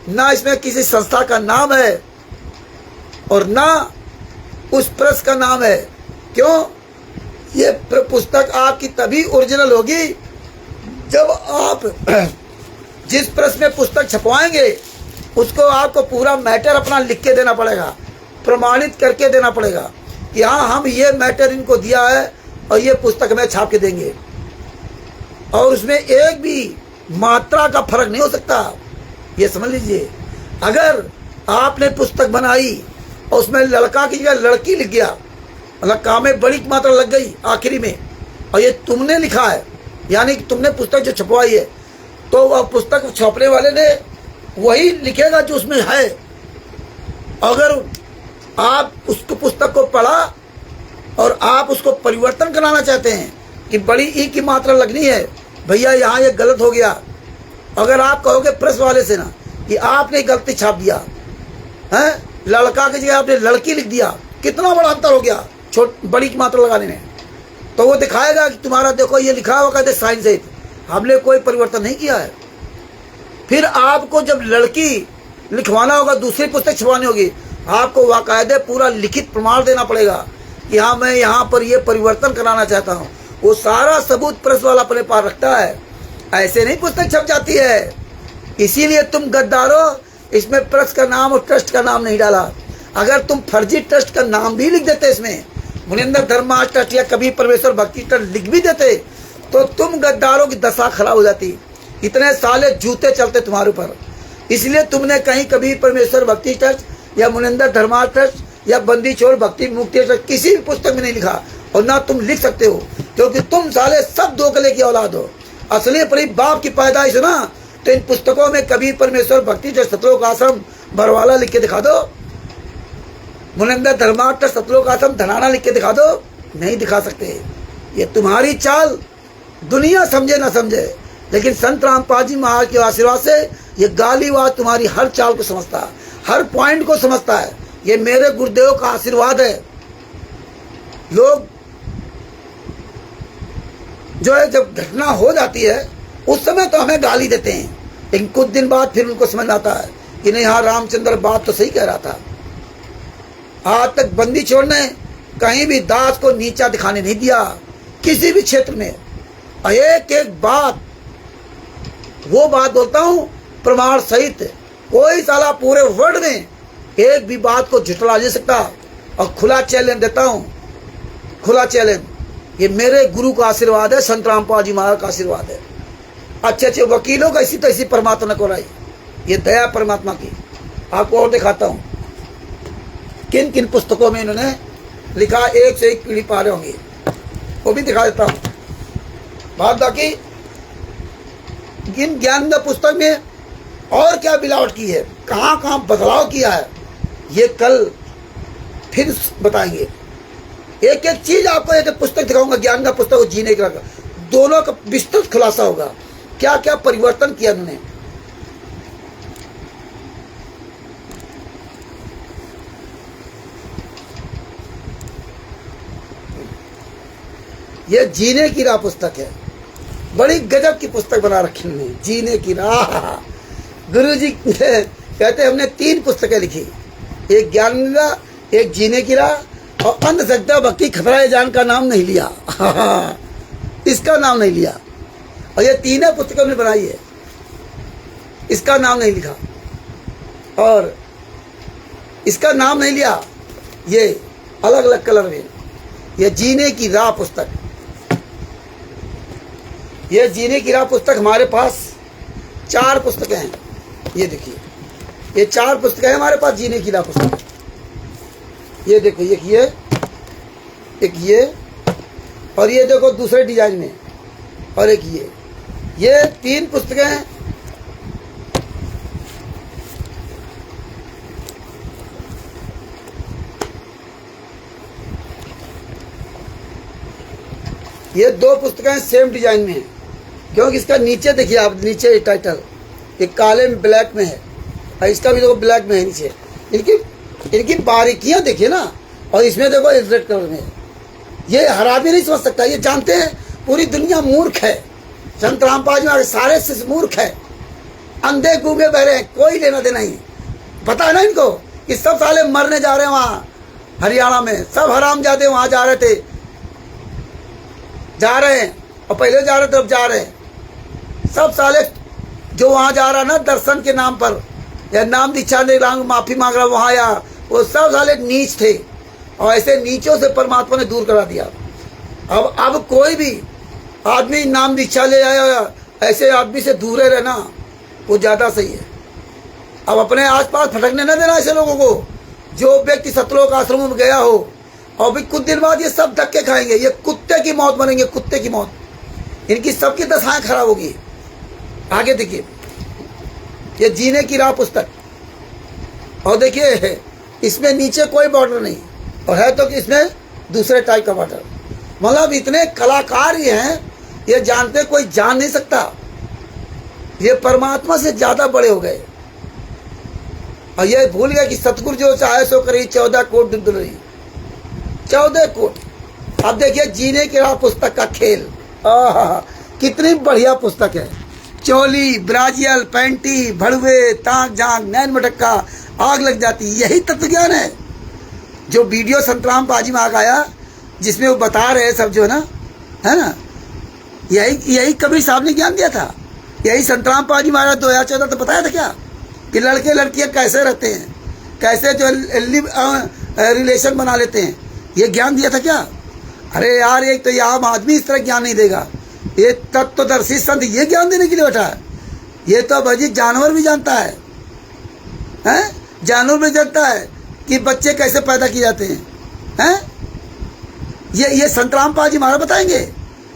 ना इसमें किसी संस्था का नाम है, और ना उस प्रेस का नाम है। क्यों? ये पुस्तक आपकी तभी ओरिजिनल होगी जब आप जिस प्रेस में पुस्तक छपवाएंगे उसको आपको पूरा मैटर अपना लिख के देना पड़ेगा, प्रमाणित करके देना पड़ेगा कि हाँ हम ये मैटर इनको दिया है और ये पुस्तक में छाप के देंगे। और उसमें एक भी मात्रा का फर्क नहीं हो सकता, ये समझ लीजिए। अगर आपने पुस्तक बनाई और उसमें लड़का की जगह लड़की लिख गया, मतलब काम में बड़ी मात्रा लग गई आखिरी में, और ये तुमने लिखा है, यानी कि तुमने पुस्तक जो छपवाई है, तो वह पुस्तक छापने वाले ने वही लिखेगा जो उसमें है। अगर आप उसको पुस्तक को पढ़ा और आप उसको परिवर्तन कराना चाहते हैं कि बड़ी ई की मात्रा लगनी है, भैया यहाँ ये गलत हो गया, अगर आप कहोगे प्रेस वाले से ना कि आपने गलती छाप दिया है, लड़का की जगह आपने लड़की लिख दिया, कितना बड़ा अंतर हो गया बड़ी की मात्रा लगाने में, तो वो दिखाएगा कि तुम्हारा देखो ये लिखा होगा कहते साइन से, हमने कोई परिवर्तन नहीं किया है। फिर आपको जब लड़की लिखवाना होगा, दूसरी पुस्तक छपवानी होगी, आपको वाकायदे पूरा लिखित प्रमाण देना पड़ेगा कि हाँ मैं यहाँ पर ये परिवर्तन कराना चाहता हूँ। वो सारा सबूत प्रेस वाला अपने पास रखता है, ऐसे नहीं पुस्तक छप जाती है। इसीलिए तुम गद्दारों, इसमें प्रेस का नाम और ट्रस्ट का नाम नहीं डाला। अगर तुम फर्जी ट्रस्ट का नाम भी लिख देते, इसमें मुनिंदर धर्मा ट्रस्ट या कभी परमेश्वर भक्ति ट्रस्ट लिख भी देते, तो तुम गद्दारों की दशा खराब हो जाती। इतने साले जूते चलते तुम्हारे ऊपर। इसलिए तुमने कहीं कभी परमेश्वर भक्ति ट्रस्ट या मुनिंदर धर्मा ट्रस्ट या बंदी छोड़ भक्ति मुक्ति ट्रस्ट किसी भी पुस्तक में नहीं लिखा, और ना तुम लिख सकते हो, क्योंकि तुम साले सब दोगले की औलाद हो। असली अपनी बाप की पैदाइश हो ना, तो इन पुस्तकों में कभी परमेश्वर भक्ति ट्रस्ट सतलोक आश्रम बरवाला लिख के दिखा दो, मुनिंदर धर्मा ट्रस्ट सतलोक आश्रम धनाना लिख के दिखा दो, नहीं दिखा सकते। ये तुम्हारी चाल दुनिया समझे ना समझे, लेकिन संत रामपाल जी महाराज के आशीर्वाद से ये गालीवाद तुम्हारी हर चाल को समझता है, हर पॉइंट को समझता है। ये मेरे गुरुदेव का आशीर्वाद है। लोग जो है जब घटना हो जाती है उस समय तो हमें गाली देते हैं, लेकिन कुछ दिन बाद फिर उनको समझ आता है कि नहीं, हाँ रामचंद्र बात तो सही कह रहा था। आज तक बंदी छोड़ ने कहीं भी दास को नीचा दिखाने नहीं दिया, किसी भी क्षेत्र में। एक एक बात, वो बात बोलता हूं प्रमाण सहित, कोई साला पूरे वर्ल्ड में एक भी बात को झुठला नहीं सकता। और खुला चैलेंज देता हूं, खुला चैलेंज, ये मेरे गुरु का आशीर्वाद है, संत रामपाल जी महाराज का आशीर्वाद है। अच्छे अच्छे वकीलों का इसी तैसी परमात्मा को लाई, ये दया परमात्मा की। आपको और दिखाता हूं किन किन पुस्तकों में इन्होंने लिखा, एक से एक पीढ़ी पार होंगी, वो भी दिखा देता हूं। बात बाकी इन ज्ञान पुस्तक में और क्या मिलावट की है, कहाँ कहाँ बदलाव किया है, ये कल फिर बताएंगे। एक एक चीज आपको एक एक पुस्तक दिखाऊंगा, ज्ञान का पुस्तक और जीने का, दोनों का विस्तृत खुलासा होगा, क्या क्या परिवर्तन किया उन्होंने। ये जीने की राह पुस्तक है, बड़ी गजब की पुस्तक बना रखी उन्होंने, जीने की राह। गुरु जी कहते हमने 3 पुस्तकें लिखी, एक ज्ञान की राह, एक जीने की राह और अंधश्रद्धा भक्ति खतरा जान का नाम नहीं लिया। इसका नाम नहीं लिया, और ये 3 पुस्तकें उन्होंने बनाई है, इसका नाम नहीं लिखा और इसका नाम नहीं लिया। ये अलग अलग कलर में, ये जीने की राह पुस्तक, ये जीने की राह पुस्तक हमारे पास 4 पुस्तकें हैं। ये देखिए, ये 4 पुस्तकें हैं हमारे पास, जीने की राह पुस्तक। ये देखो, एक ये और ये देखो दूसरे डिजाइन में, और एक ये 3 पुस्तकें हैं। ये 2 पुस्तकें सेम डिजाइन में हैं, क्योंकि इसका नीचे देखिए आप, नीचे टाइटल ये काले में ब्लैक में है, और इसका भी देखो ब्लैक में है नीचे। इनकी बारीकियां देखिए ना, और इसमें देखो रेड कलर में है। ये हरा भी नहीं समझ सकता, ये जानते हैं पूरी दुनिया मूर्ख है, संत रामपाल जी सारे शिष्य मूर्ख है, अंधे गूंगे बहरे हैं, कोई लेना देना नहीं। पता है ना इनको कि सब साले मरने जा रहे हैं वहां हरियाणा में, सब हरामजादे वहां जा रहे हैं, और पहले जा रहे थे अब जा रहे हैं। सब साले जो वहां जा रहा ना दर्शन के नाम पर, या नाम दीक्षा ने माफी मांग रहा वहां, या वो सब साले नीच थे, और ऐसे नीचों से परमात्मा ने दूर करा दिया। अब कोई भी आदमी नाम दीक्षा ले आया, ऐसे आदमी से दूर रहना वो ज्यादा सही है। अब अपने आसपास भटकने न देना ऐसे लोगों को। जो व्यक्ति सतलोक आश्रम में गया हो, और भी कुछ दिन बाद ये सब धक्के खाएंगे, ये कुत्ते की मौत मरेंगे, कुत्ते की मौत। इनकी सबकी दशाएं खराब होगी। आगे देखिए, ये जीने की राह पुस्तक, और देखिए इसमें नीचे कोई बॉर्डर नहीं, और है तो कि इसमें दूसरे टाइप का बॉर्डर। मतलब इतने कलाकार ही हैं, ये जानते कोई जान नहीं सकता, ये परमात्मा से ज्यादा बड़े हो गए। और ये भूल गए कि सतगुरु जो चाहे सो करी, 14 कोट दुलरी, 14 कोट। अब देखिए जीने की राह पुस्तक का खेल, कितनी बढ़िया पुस्तक है। चोली, ब्राजियल, पैंटी, भड़वे, ताक झांक, नैन मटक्का, आग लग जाती, यही तत्व ज्ञान है जो वीडियो संतराम पाजी में आ गया, जिसमें वो बता रहे सब जो है ना, यही कबीर साहब ने ज्ञान दिया था। यही संतराम पाजी महाराज 2014 तो बताया था क्या, कि लड़के लड़कियां कैसे रहते हैं, कैसे जो रिलेशन बना लेते हैं, ये ज्ञान दिया था क्या। अरे यार, एक तो ये आम आदमी इस तरह ज्ञान नहीं देगा, ये तत्वदर्शी संत ये ज्ञान देने के लिए बैठा है। ये तो भजी जानवर भी जानता है, जानवर भी जानता है कि बच्चे कैसे पैदा किए जाते हैं, ये संतराम पाजी महाराज बताएंगे।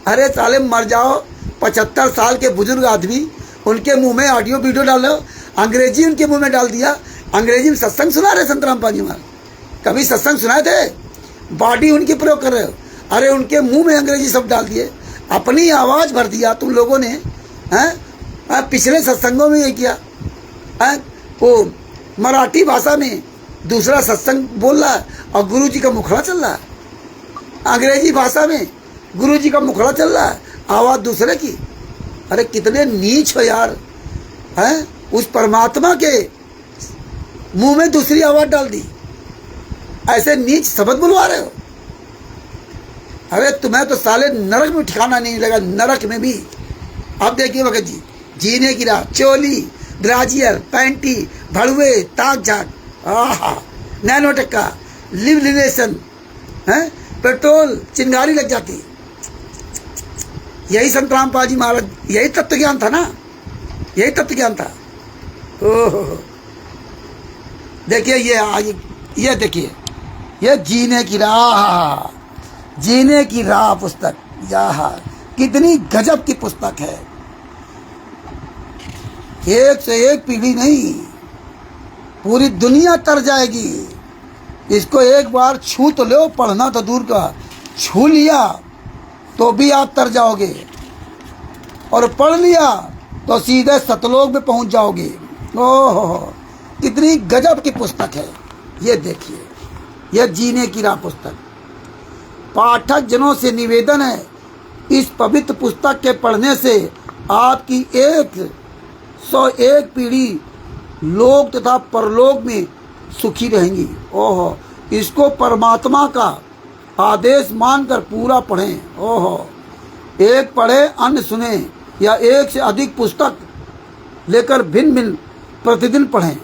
अरे साले मर जाओ, 75 साल के बुजुर्ग आदमी, उनके मुंह में ऑडियो वीडियो डालो, अंग्रेजी उनके मुंह में डाल दिया, अंग्रेजी में सत्संग सुना रहे संतराम पाजी महाराज। कभी सत्संग सुनाए थे? बॉडी उनकी प्रयोग कर रहे हो। अरे उनके मुंह में अंग्रेजी सब डाल दिए, अपनी आवाज भर दिया तुम लोगों ने। पिछले सत्संगों में ये किया, वो मराठी भाषा में दूसरा सत्संग बोल रहा है और गुरु जी का मुखड़ा चल रहा है, अंग्रेजी भाषा में गुरु जी का मुखड़ा चल रहा है, आवाज दूसरे की। अरे कितने नीच हो यार, उस परमात्मा के मुंह में दूसरी आवाज डाल दी, ऐसे नीच शब्द बुलवा रहे हो। अरे तुम्हें तो साले नरक में ठिकाना नहीं लगा, नरक में भी। अब देखिए भगत जी, जीने की राह, चोली, ब्राजियल, पैंटी, भड़वे, ताक झाक, नैनो टक्का, लिव रिलेशन, पेट्रोल, चिंगारी लग जाती। यही संत रामपाल जी महाराज, यही तत्व ज्ञान था ना, यही तत्व ज्ञान था। ओहो, देखिए ये देखिए, ये जीने की राह, जीने की राह पुस्तक, यह कितनी गजब की पुस्तक है। एक से एक पीढ़ी नहीं, पूरी दुनिया तर जाएगी इसको एक बार छू तो लो, पढ़ना तो दूर का, छू लिया तो भी आप तर जाओगे और पढ़ लिया तो सीधे सतलोक में पहुंच जाओगे। ओहो, कितनी गजब की पुस्तक है ये। देखिए, यह जीने की राह पुस्तक। पाठक जनों से निवेदन है, इस पवित्र पुस्तक के पढ़ने से आपकी 101 पीढ़ी लोक तथा परलोक में सुखी रहेंगी। ओहो, इसको परमात्मा का आदेश मानकर पूरा पढ़ें। ओहो, एक पढ़े अन्य सुने, या एक से अधिक पुस्तक लेकर भिन्न भिन्न प्रतिदिन पढ़ें।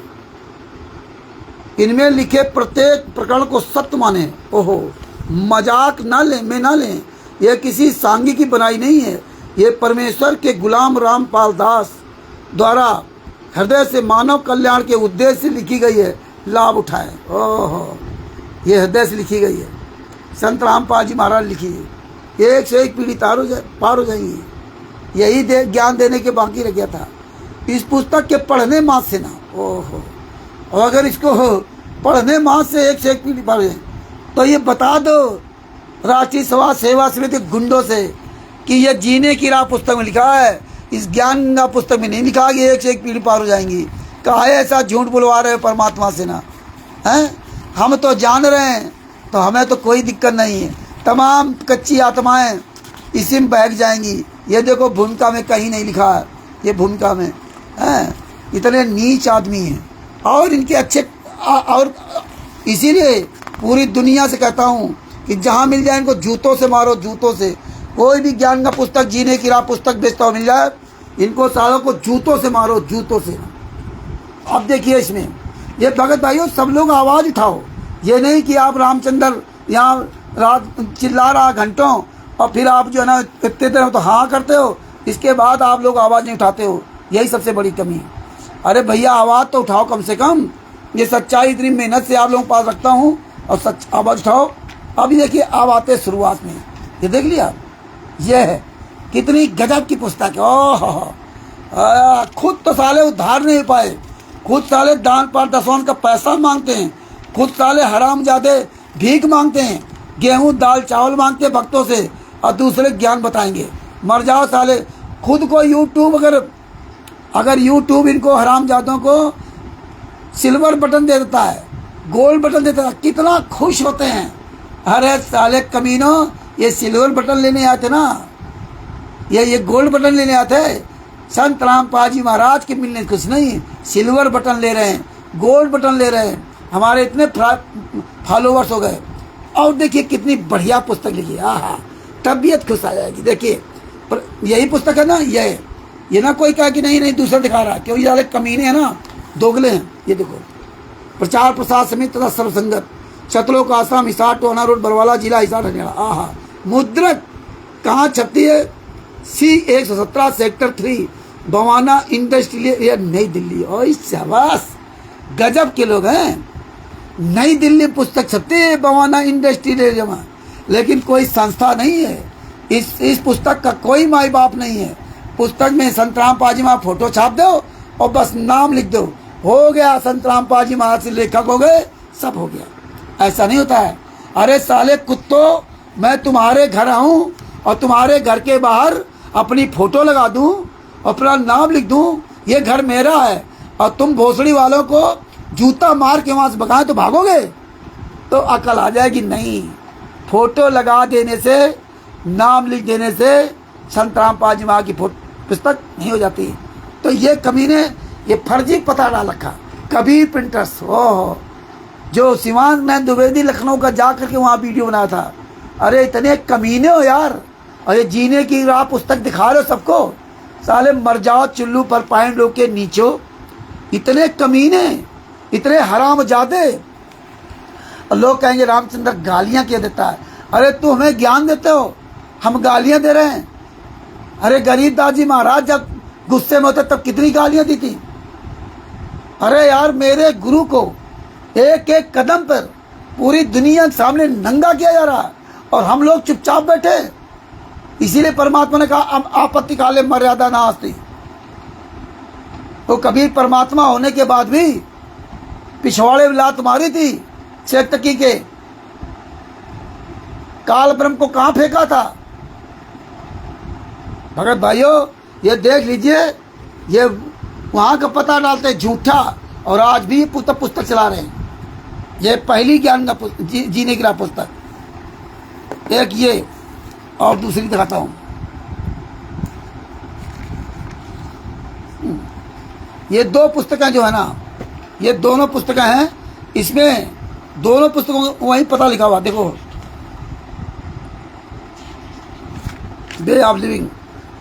इनमें लिखे प्रत्येक प्रकरण को सत्य माने। ओहो, मजाक ना लें, में ना लें। यह किसी सांगी की बनाई नहीं है, ये परमेश्वर के गुलाम रामपाल दास द्वारा हृदय से मानव कल्याण के उद्देश्य से लिखी गई है। लाभ उठाएं। ओहो, ये हृदय से लिखी गई है, संत रामपाल जी महाराज लिखी है। 101 पीढ़ी पार हो जाएंगी। यही ज्ञान देने के बाकी रह गया था। इस पुस्तक के पढ़ने मास से ना, ओहो, और अगर इसको पढ़ने मास से 101 पीढ़ी पार हो जाए तो ये बता दो राष्ट्रीय समाज सेवा समिति गुंडों से कि यह जीने की राह पुस्तक में लिखा है, इस ज्ञान का पुस्तक में नहीं लिखा कि 101 पीढ़ी पार हो जाएंगी। काहे ऐसा झूठ बुलवा रहे हो परमात्मा से ना, हैं? हम तो जान रहे हैं, तो हमें तो कोई दिक्कत नहीं है। तमाम कच्ची आत्माएं इसी में बहक जाएंगी। ये देखो, भूमिका में कहीं नहीं लिखा है, ये भूमिका में हैं। इतने नीच आदमी हैं और इनके अच्छे और इसीलिए पूरी दुनिया से कहता हूँ कि जहाँ मिल जाए इनको जूतों से मारो, जूतों से। कोई भी ज्ञान का पुस्तक, जीने की राह पुस्तक बेचता हो मिल जाए, इनको सालों को जूतों से मारो, जूतों से। अब देखिए इसमें ये भगत भाइयों, सब लोग आवाज़ उठाओ। ये नहीं कि आप रामचंद्र यहाँ रात चिल्ला रहा घंटों और फिर आप जो है ना इतने देर तो हाँ करते हो, इसके बाद आप लोग आवाज़ नहीं उठाते हो। यही सबसे बड़ी कमी है। अरे भैया, आवाज़ तो उठाओ कम से कम। ये सच्चाई इतनी मेहनत से आप लोगों के पास रखता हूँ और सच आवाज़ उठाओ। अभी देखिए, आप आते शुरुआत में, ये देख लिया, ये है कितनी गजब की पुस्तक है। ओह, खुद तो साले उद्धार नहीं पाए, खुद साले दान पर दसवान का पैसा मांगते हैं, खुद साले हरामजादे भीख मांगते हैं, गेहूं दाल चावल मांगते हैं भक्तों से और दूसरे ज्ञान बताएंगे। मर जाओ साले। खुद को यूट्यूब, अगर यूट्यूब इनको हरामजादों को सिल्वर बटन दे देता है, गोल्ड बटन देता है, कितना खुश होते हैं। अरे साले कमीनों, ये सिल्वर बटन लेने आते ना, ये गोल्ड बटन लेने आते। संत रामपाल जी महाराज के मिलने कुछ नहीं, सिल्वर बटन ले रहे हैं, गोल्ड बटन ले रहे हैं। हमारे इतने फॉलोवर्स हो गए। और देखिए कितनी बढ़िया पुस्तक लिखी है। हाँ, तबीयत खुश आ जाएगी। देखिए, पर यही पुस्तक है ना, ये ना कोई कहा कि नहीं दूसरा दिखा रहा, क्योंकि ये कमीने हैं ना, दोगले हैं। ये देखो, प्रचार प्रसार समिति तथा सर्वसंगत, छतलोक आश्रम, हिसार टोना रोड, बरवाला जिला, हिसार हरियाणा। आहा, मुद्रक कहाँ छपती है? C117 sector 3, Bawana industrial area, नई दिल्ली। और शाबाश, गजब के लोग हैं। नई दिल्ली पुस्तक छपती है बवाना इंडस्ट्रियल एरिया में, लेकिन कोई संस्था नहीं है। इस पुस्तक का कोई माई बाप नहीं है। पुस्तक में संत रामपाल जी महाराज फोटो छाप दो और बस नाम लिख दो, हो गया। संत रामपाल जी महाराज से लेखक हो गए, सब हो गया। ऐसा नहीं होता है। अरे साले कुत्तों, मैं तुम्हारे घर आऊं और तुम्हारे घर के बाहर अपनी फोटो लगा दूं, अपना नाम लिख दूं, ये घर मेरा है, और तुम भोसड़ी वालों को जूता मार के वहां से भगाए तो भागोगे? तो अकल आ जाएगी। नहीं, फोटो लगा देने से, नाम लिख देने से संत रामपाल जी महाराज की पुस्तक नहीं हो जाती। तो ये कमीने, ये फर्जी पता डाल रखा। कबीर प्रिंटर्स, ओह, जो सिवान में द्विवेदी लखनऊ का जा करके वहाँ वीडियो बनाया था। अरे इतने कमीने हो यार, और ये जीने की राह पुस्तक दिखा रहे हो सबको। साले मर जाओ चुल्लू पर पाए लोग के नीचो। इतने कमीने, इतने हरामजादे। लोग कहेंगे रामचंद्र गालियाँ क्यों देता है? अरे तू हमें ज्ञान देते हो, हम गालियाँ दे रहे हैं। अरे गरीबदास जी महाराज जब गुस्से में होते तब कितनी गालियाँ दी थी। अरे यार, मेरे गुरु को एक एक कदम पर पूरी दुनिया के सामने नंगा किया जा रहा है और हम लोग चुपचाप बैठे। इसीलिए परमात्मा ने कहा आपत्ति काले मर्यादा नास्ति। तो कबीर परमात्मा होने के बाद भी पिछवाड़े में लात मारी थी, चेतकी के काल ब्रह्म को कहां फेंका था? भगत भाइयों, ये देख लीजिए, ये वहां का पता डालते झूठा, और आज भी पुस्तक चला रहे हैं। ये पहली ज्ञान का जीने की राह पुस्तक, एक ये और दूसरी दिखाता हूं। ये दो पुस्तकें जो है ना, ये दोनों पुस्तकें हैं। इसमें दोनों पुस्तकों में वही पता लिखा हुआ, देखो, वे ऑफ लिविंग,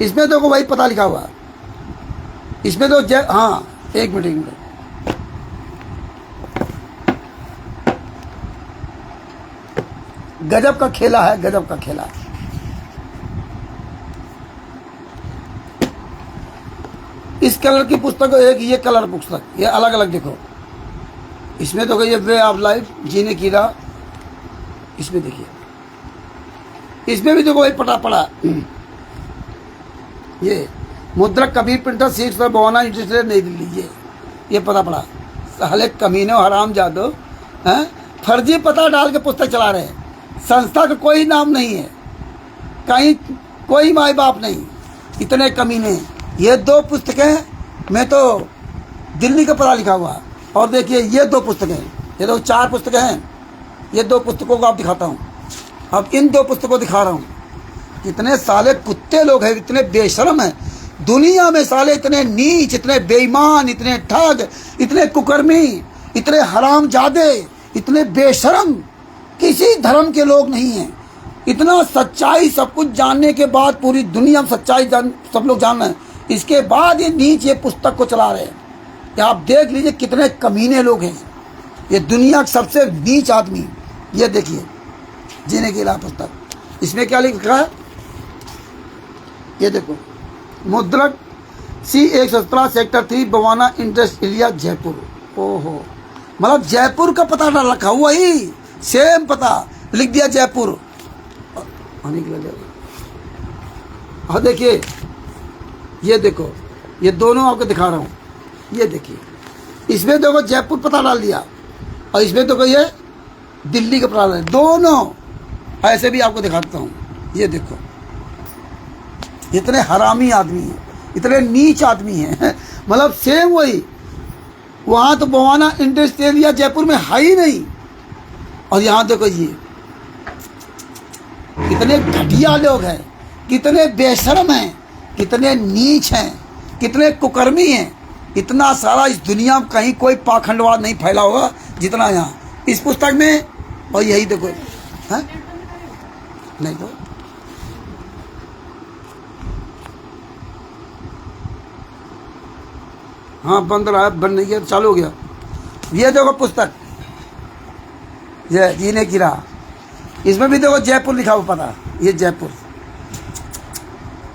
इसमें देखो वही पता लिखा हुआ। इसमें तो हाँ, एक मिनट, गजब का खेला है, गजब का खेला है। इस कलर की पुस्तक, एक ये कलर पुस्तक, ये अलग अलग देखो। इसमें तो ये वे ऑफ लाइफ, जीने की राह, इसमें देखिए, इसमें भी देखो वही पटा पड़ा। ये मुद्रक कबीर प्रिंटर सीट्स पर बवाना इंटरेस्टेड नई दिल्ली, ये पता पड़ा। साले कमीनों हराम जादो हैं, फर्जी पता डाल के पुस्तक चला रहे हैं। संस्था का कोई नाम नहीं है, कहीं कोई माई बाप नहीं, इतने कमीने। ये दो पुस्तकें में तो दिल्ली का पता लिखा हुआ। और देखिए ये दो पुस्तकें, ये तो 4 पुस्तकें हैं। ये 2 पुस्तकों को आप दिखाता हूँ। अब इन 2 पुस्तकों दिखा रहा हूँ। कितने साले कुत्ते लोग हैं, इतने बेशर्म हैं दुनिया में, साले इतने नीच, इतने बेईमान, इतने ठग, इतने कुकर्मी, इतने हरामजादे, इतने बेशर्म किसी धर्म के लोग नहीं हैं। इतना सच्चाई सब कुछ जानने के बाद, पूरी दुनिया में सच्चाई सब लोग जान रहे हैं, इसके बाद ये नीच ये पुस्तक को चला रहे हैं। आप देख लीजिए कितने कमीने लोग हैं। ये दुनिया का सबसे नीच आदमी, ये देखिए जीने की राह पुस्तक। इसमें क्या लिखा है, ये देखो, मुद्रक C117 sector 3 Bawana industrial area Jaipur. ओहो, मतलब जयपुर का पता डाल रखा, वही सेम पता लिख दिया जयपुर। हाँ देखिए, ये देखो, ये दोनों आपको दिखा रहा हूँ। ये देखिए, इसमें देखो जयपुर पता डाल दिया, और इसमें देखो ये दिल्ली का पता डाल दिया। दोनों ऐसे भी आपको दिखाता हूँ। ये देखो, इतने हरामी आदमी हैं, इतने नीच आदमी हैं, मतलब सेम वही। वहाँ तो बवाना इंडस्ट्रियल एरिया जयपुर में है ही नहीं, और यहाँ देखो ये कितने घटिया लोग हैं, कितने बेशर्म हैं, कितने नीच हैं, कितने कुकर्मी हैं। इतना सारा इस दुनिया में कहीं कोई पाखंडवाद नहीं फैला होगा जितना यहाँ इस पुस्तक में। और यही देखो, है नहीं तो हाँ बंद रहा है, बंद नहीं किया, चालू हो गया। ये देखो पुस्तक, ये जीने की राह, इसमें भी देखो जयपुर लिखा हुआ पता, ये जयपुर।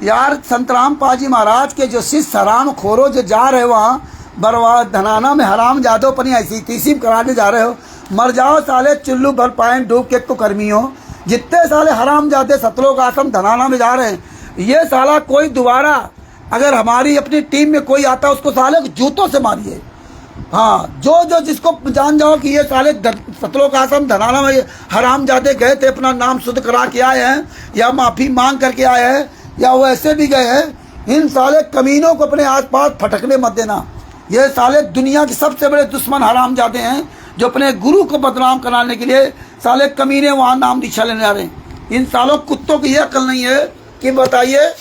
यार संतराम पाजी महाराज के जो शिष्य हराम खोरो जो जा रहे हो वहाँ बरवा धनाना में हराम जादो अपनी ऐसी तीसीम कराने जा रहे हो, मर जाओ साले चुल्लू भर पाए डूब के कुकर्मियों। जितने साले हराम जादे सतलोक आश्रम धनाना में जा रहे हैं, ये साला कोई दोबारा अगर हमारी अपनी टीम में कोई आता है उसको साले जूतों से मारिए। हाँ, जो जिसको जान जाओ कि ये साले सतलोक आश्रम धनाना में हराम जादे गए थे, अपना नाम शुद्ध करा के आए हैं, या माफ़ी मांग करके आए हैं, या वो ऐसे भी गए हैं, इन साले कमीनों को अपने आसपास फटकने मत देना। ये साले दुनिया के सबसे बड़े दुश्मन हराम जादे हैं, जो अपने गुरु को बदनाम कराने के लिए साले कमीने वहाँ नाम दीक्षा लेने जा रहे हैं। इन सालों कुत्तों की ये अकल नहीं है कि बताइए,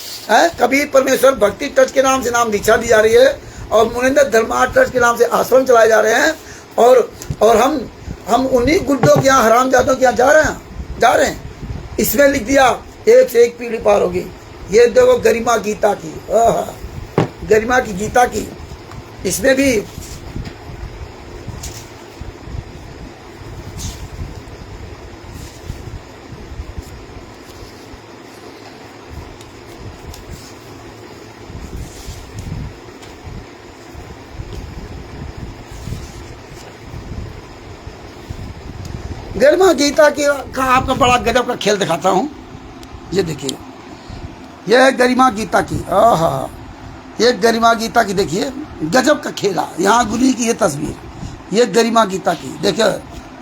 कबीर परमेश्वर भक्ति ट्रस्ट के नाम से नाम दीक्षा दी जा रही है, और मुनिंदर धर्मार्थ ट्रस्ट के नाम से आश्रम चलाए जा रहे हैं, और हम उन्हीं गुड्डों के यहाँ हराम जादों के यहाँ जा रहे हैं। इसमें लिख दिया एक से एक पीढ़ी पार होगी। ये देखो गरिमा गीता की, गरिमा की गीता की, इसमें भी गरिमा गीता की का आपका बड़ा गजब का खेल दिखाता हूँ। ये देखिए, यह है गरिमा गीता की। ये गरिमा गीता की देखिए, गजब का खेला। यहाँ गुरु की ये तस्वीर, ये गरिमा गीता की देखिए,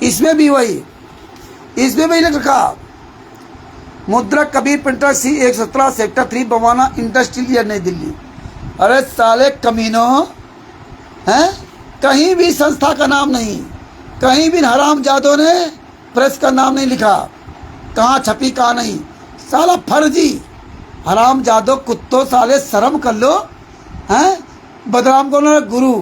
इसमें भी वही, इसमें भी लिख रखा मुद्रक Kabir printer C 117 sector 3 Bawana industrial नई दिल्ली। अरे साले कमीनों हैं, कहीं भी संस्था का नाम नहीं, कहीं भी हराम जादों ने प्रेस का नाम नहीं लिखा, कहाँ छपी कहाँ नहीं, साला फर्जी हराम जादो कुत्तों, साले शर्म कर लो हैं। बदनाम को उन्होंने गुरु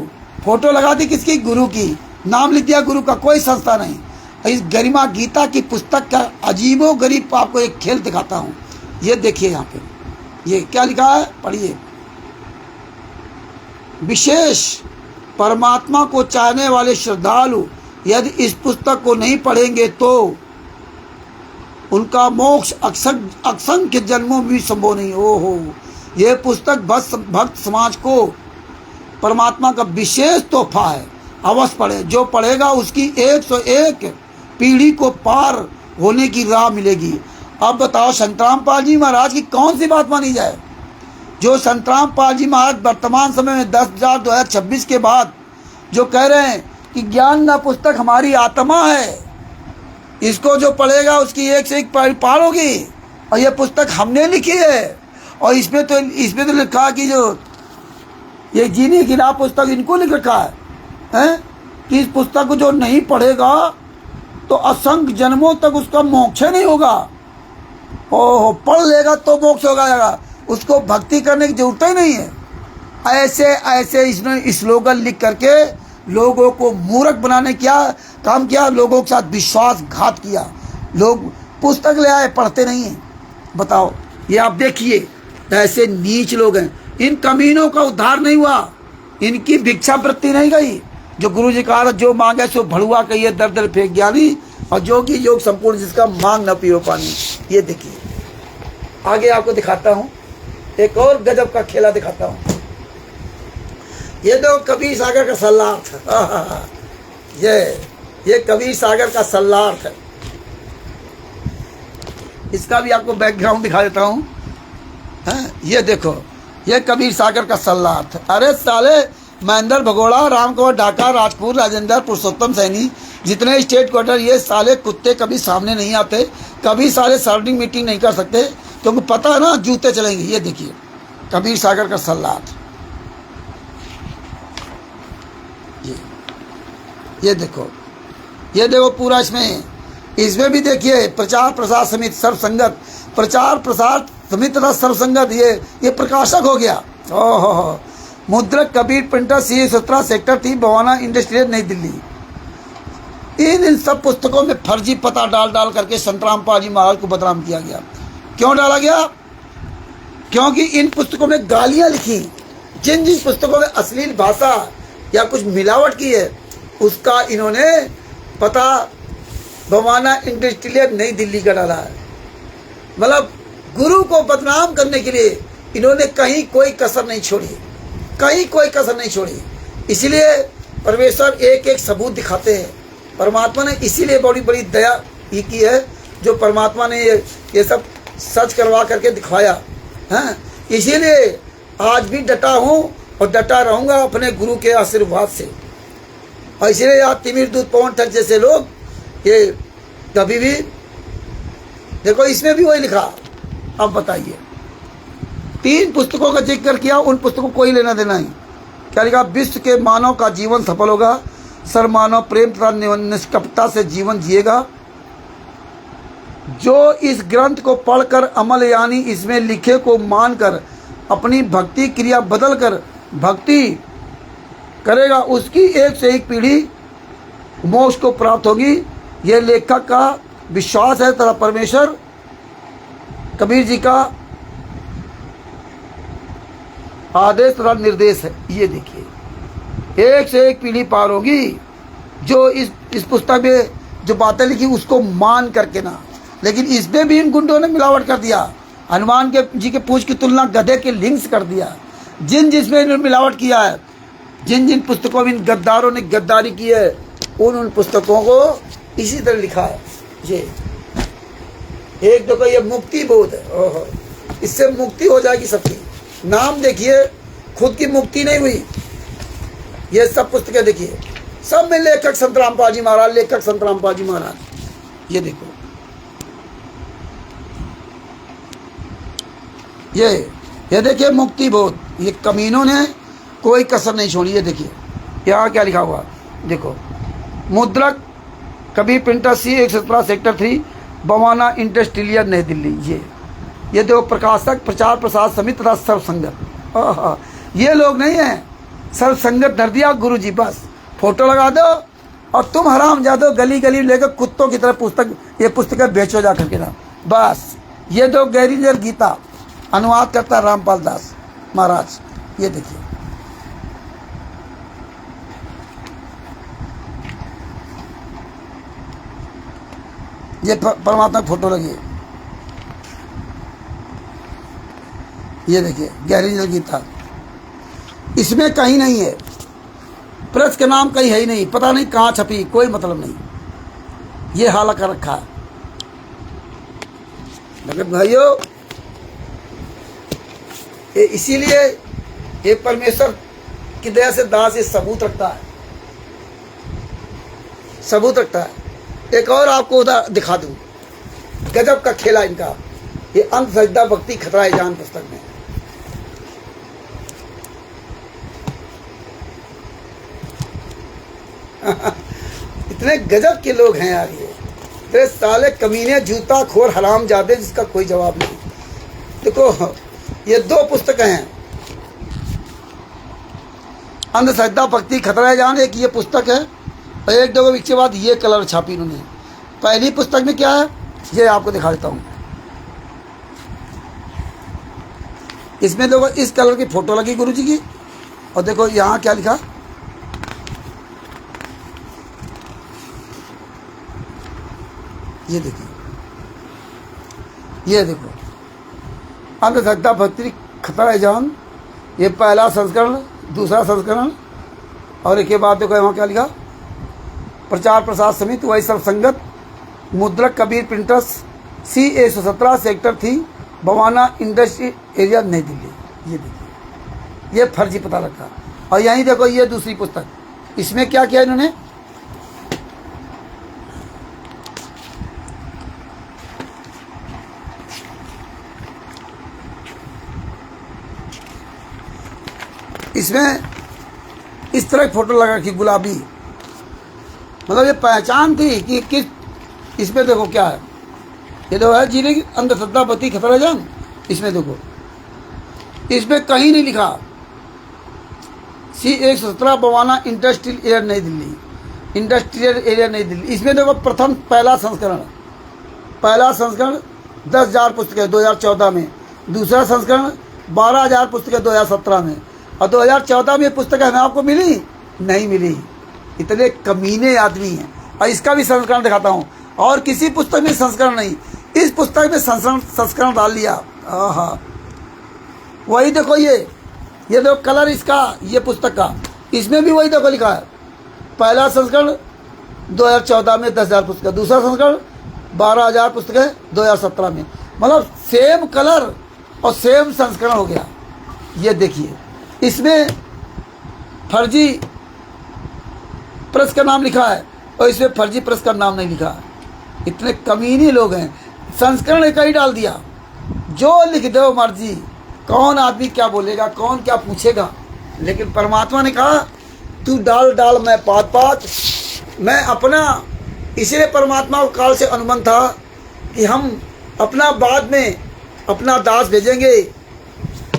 फोटो लगा दी, किसकी? गुरु की, नाम लिख दिया गुरु का, कोई संस्था नहीं। इस गरिमा गीता की पुस्तक का अजीबो गरीब आपको एक खेल दिखाता हूँ, ये देखिए यहाँ पे, ये क्या लिखा है, पढ़िए। विशेष परमात्मा को चाहने वाले श्रद्धालु यदि इस पुस्तक को नहीं पढ़ेंगे तो उनका मोक्ष असंख्य जन्मों में भी संभव नहीं। ओहो, ये पुस्तक भक्त समाज को परमात्मा का विशेष तोहफा है, अवश्य पढ़े। जो पढ़ेगा उसकी 101 पीढ़ी को पार होने की राह मिलेगी। अब बताओ संतराम पाल जी महाराज की कौन सी बात मानी जाए? जो संतराम पाल जी महाराज वर्तमान समय में 10/2026 के बाद जो कह रहे हैं कि ज्ञान न पुस्तक हमारी आत्मा है, इसको जो पढ़ेगा उसकी 1 से 1 पार होगी, और ये पुस्तक हमने लिखी है, और इसमें तो लिखा कि जो ये जीने की राह पुस्तक इनको लिख रखा है कि इस पुस्तक को जो नहीं पढ़ेगा तो असंख्य जन्मों तक उसका मोक्ष नहीं होगा। ओहो, पढ़ लेगा तो मोक्ष हो जाएगा, उसको भक्ति करने की जरूरत ही नहीं है। ऐसे ऐसे इसने स्लोगन लिख करके लोगों को मूर्ख बनाने क्या काम किया, लोगों के साथ विश्वासघात किया। लोग पुस्तक ले आए, पढ़ते नहीं हैं। बताओ, ये आप देखिए, ऐसे नीच लोग हैं। इन कमीनों का उद्धार नहीं हुआ, इनकी भिक्षावृत्ति नहीं गई। जो गुरु जी कहा, जो मांगे सो भड़ुआ कहिए दर दर फेंक ज्ञानी, और जोगी योग संपूर्ण जिसका मांग न पियो पानी। ये देखिए, आगे आपको दिखाता हूँ, एक और गजब का खेला दिखाता हूँ। ये तो कबीर सागर का सल्लार्थ, ये कबीर सागर का सल्लार्थ है। इसका भी आपको बैकग्राउंड दिखा देता हूँ। ये देखो, ये कबीर सागर का सल्लार्थ। अरे साले, महेंद्र भगोड़ा, राम कुमार ढाका, राजपूत, राजेंद्र, पुरुषोत्तम सैनी, जितने स्टेट क्वार्टर, ये साले कुत्ते कभी सामने नहीं आते, कभी साले सार्वजनिक मीटिंग नहीं कर सकते, क्योंकि पता है ना जूते चलेंगे। ये देखिए कबीर सागर का सल्लार्थ, ये देखो पूरा इसमें भी देखिए, प्रचार प्रसार समिति सर्वसंगत, प्रचार प्रसार समिति तथा सर्वसंगत, ये प्रकाशक हो गया। ओहो, मुद्रक Kabir printer C 17 sector 3 Bawana industrial नई दिल्ली। इन सब पुस्तकों में फर्जी पता डाल करके संतराम पाल जी महाराज को बदनाम किया गया। क्यों डाला गया? क्योंकि इन पुस्तकों में गालियां लिखी। जिन पुस्तकों में अश्लील भाषा या कुछ मिलावट की है, उसका इन्होंने पता बवाना इंडस्ट्रियल नई दिल्ली का डाला है। मतलब गुरु को बदनाम करने के लिए इन्होंने कहीं कोई कसर नहीं छोड़ी, कहीं कोई कसर नहीं छोड़ी। इसलिए परमेश्वर एक एक सबूत दिखाते हैं। परमात्मा ने इसीलिए बड़ी बड़ी दया ये की है, जो परमात्मा ने ये सब सच करवा करके दिखवाया है। इसीलिए आज भी डटा हूँ और डटा रहूँगा अपने गुरु के आशीर्वाद से। और इसीलिए आज तिमिर दूध पवन ठग जैसे लोग ये कभी भी देखो, इसमें भी वही लिखा। अब बताइए, 3 पुस्तकों का जिक्र किया, उन पुस्तकों को कोई लेना देना नहीं। क्या लिखा? विश्व के मानव का जीवन सफल होगा, सर्वमानव प्रेम तथा निष्कपटता से जीवन जिएगा। जो इस ग्रंथ को पढ़कर अमल यानी इसमें लिखे को मानकर अपनी भक्ति क्रिया बदल कर भक्ति करेगा, उसकी 1 से 1 पीढ़ी मोक्ष को प्राप्त होगी। यह लेखक का विश्वास है तथा परमेश्वर कबीर जी का आदेश तथा निर्देश है। ये देखिए, 1 से 1 पीढ़ी पार होगी। जो इस पुस्तक में जो बातें लिखी उसको मान करके ना, लेकिन इसमें भी इन गुंडों ने मिलावट कर दिया। हनुमान जी के पूंछ की तुलना गधे के लिंग से कर दिया। जिसमें इन्होंने मिलावट किया है, जिन पुस्तकों में इन गद्दारों ने गद्दारी की है, उन पुस्तकों को इसी तरह लिखा है। ये एक देखो, ये मुक्ति बोध है। ओहो, इससे मुक्ति हो जाएगी सबकी। नाम देखिए, खुद की मुक्ति नहीं हुई। ये सब पुस्तकें देखिए, सब में लेखक संत रामपाल जी महाराज, लेखक संत रामपाल जी महाराज। ये देखो, ये देखिए मुक्ति बोध, ये कमीनों ने कोई कसर नहीं छोड़ी। ये देखिए यहाँ क्या लिखा हुआ, देखो, मुद्रक कबीर प्रिंटर सी 117 सेक्टर 3 बवाना इंडस्ट्रियल नई दिल्ली। ये देखो, प्रकाशक प्रचार प्रसार समिति तथा सर्वसंगत। ये लोग नहीं है, सर्वसंगत धर दिया गुरु जी, बस फोटो लगा दो और तुम हराम जादो गली गली लेकर कुत्तों की तरह पुस्तक, ये पुस्तकें बेचो जा करके ना, बस। ये दो गैरिजर गीता, अनुवाद करता रामपाल दास महाराज। ये देखिए, ये परमात्मा की फोटो लगी है। ये देखिए गैरिजर गीता, इसमें कहीं नहीं है, प्रेस के नाम कहीं है ही नहीं, पता नहीं कहाँ छपी, कोई मतलब नहीं। ये हाल कर रखा है। लेकिन भाइयों, ये इसीलिए ये परमेश्वर की दया से दास ये सबूत रखता है, सबूत रखता है। एक और आपको उदाहरण दिखा दूं, गजब का खेला इनका, ये अंत सजदा भक्ति खतरा जान पुस्तक में। इतने गजब के लोग हैं यार, ये साले कमीने, जूता खोर, हराम जादे, जिसका कोई जवाब नहीं। देखो, ये दो पुस्तकें हैं, अंधश्रद्धा भक्ति खतरा जान, एक ये पुस्तक है, और एक दो इसके बाद ये कलर छापी इन्होंने। पहली पुस्तक में क्या है, ये आपको दिखा देता हूँ। इसमें देखो इस कलर की फोटो लगी गुरु जी की, और देखो यहाँ क्या लिखा, ये देखिए, ये देखो, अंधश्रद्धा भक्ति खतरा जान, ये पहला संस्करण, दूसरा संस्करण, और एक के बाद देखो यहाँ क्या लिखा, प्रचार प्रसार समिति वही सर्वसंगत, मुद्रक कबीर प्रिंटर्स सी 117 सेक्टर 3 बवाना इंडस्ट्री एरिया नई दिल्ली। ये देखिए, ये फर्जी पता रखा। और यहीं देखो ये दूसरी पुस्तक, इसमें क्या किया इन्होंने, इसमें इस तरह की फोटो लगा रखी गुलाबी, मतलब ये पहचान थी कि किस, इसमें देखो क्या है, ये देखो है जिले की अंधश्रद्धा भक्ति खतरा जान। इसमें देखो, इसमें कहीं नहीं लिखा सी 117 बवाना इंडस्ट्रियल एरिया नई दिल्ली, इंडस्ट्रियल एरिया नई दिल्ली। इसमें देखो प्रथम पहला संस्करण 10,000 पुस्तकें 2014 में, दूसरा संस्करण 12,000 पुस्तकें 2017 में, और 2014 में पुस्तकें हमें आपको मिली नहीं मिली। इतने कमीने आदमी हैं। और इसका भी संस्करण दिखाता हूँ, और किसी पुस्तक में संस्करण नहीं, इस पुस्तक में संस्करण डाल लिया। हाँ, वही देखो, ये देखो कलर इसका, ये पुस्तक का, इसमें भी वही देखो लिखा है, पहला संस्करण 2014 में 10,000 पुस्तकें, दूसरा संस्करण 12,000 पुस्तकें 2017 में, मतलब सेम कलर और सेम संस्करण हो गया। ये देखिए, इसमें फर्जी प्रेस का नाम लिखा है और इसमें फर्जी प्रेस का नाम नहीं लिखा है। इतने कमीने लोग हैं, संस्करण एक ही डाल दिया, जो लिख दो मर्जी, कौन आदमी क्या बोलेगा, कौन क्या पूछेगा। लेकिन परमात्मा ने कहा तू डाल डाल मैं पात पात, मैं अपना, इसलिए परमात्मा को काल से अनुबंध था कि हम अपना बाद में अपना दास भेजेंगे।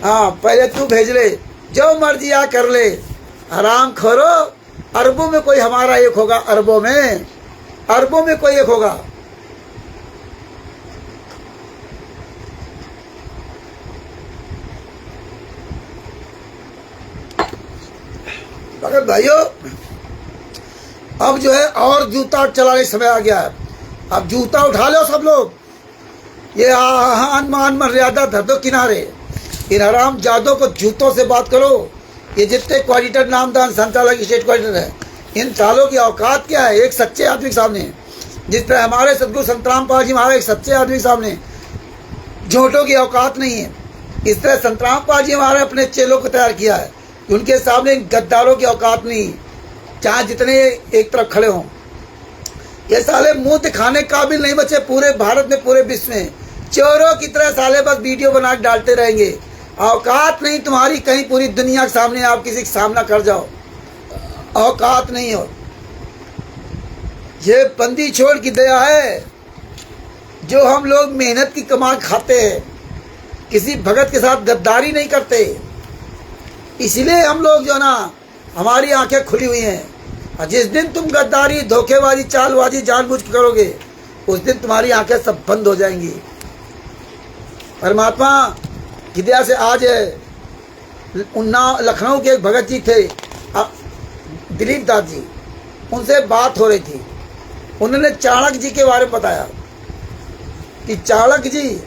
हाँ, पहले तू भेज ले, जो मर्जी आ कर ले, हराम खोरो, अरबों में कोई हमारा एक होगा, अरबों में कोई एक होगा। मगर भाइयों, अब जो है और जूता चलाने समय आ गया है। अब जूता उठा लो सब लोग, ये मान मर्यादा धर दो किनारे, इन हराम जादों को जूतों से बात करो। ये जितने क्वालिटर नामदान संचालक स्टेट क्वालिटर है, इन सालों की औकात क्या है एक सच्चे आदमी के सामने। जिस तरह हमारे सदगुरु संत रामपाल जी महाराज एक सच्चे आदमी के सामने झूठों की औकात नहीं है, इस तरह संत रामपाल जी महाराज अपने चेलों को तैयार किया है, उनके सामने इन गद्दारों की औकात नहीं। चाहे जितने एक तरफ खड़े हों, ये साले मुंह दिखाने काबिल नहीं बचे पूरे भारत में, पूरे विश्व में। चोरों की तरह साले बस वीडियो बना के डालते रहेंगे। औकात नहीं तुम्हारी कहीं पूरी दुनिया के सामने आप किसी का सामना कर जाओ, औकात नहीं हो। ये बंदी छोड़ की दया है जो हम लोग मेहनत की कमा खाते हैं, किसी भगत के साथ गद्दारी नहीं करते। इसलिए हम लोग जो ना हमारी आंखें खुली हुई हैं। और जिस दिन तुम गद्दारी, धोखेबाजी, चालबाजी जानबूझ के करोगे उस दिन तुम्हारी आंखें सब बंद हो जाएंगी। परमात्मा की दया से आज लखनऊ के एक भगत जी थे, दिलीप दास जी, उनसे बात हो रही थी। उन्होंने चाणक्य जी के बारे में बताया कि चाणक्य जी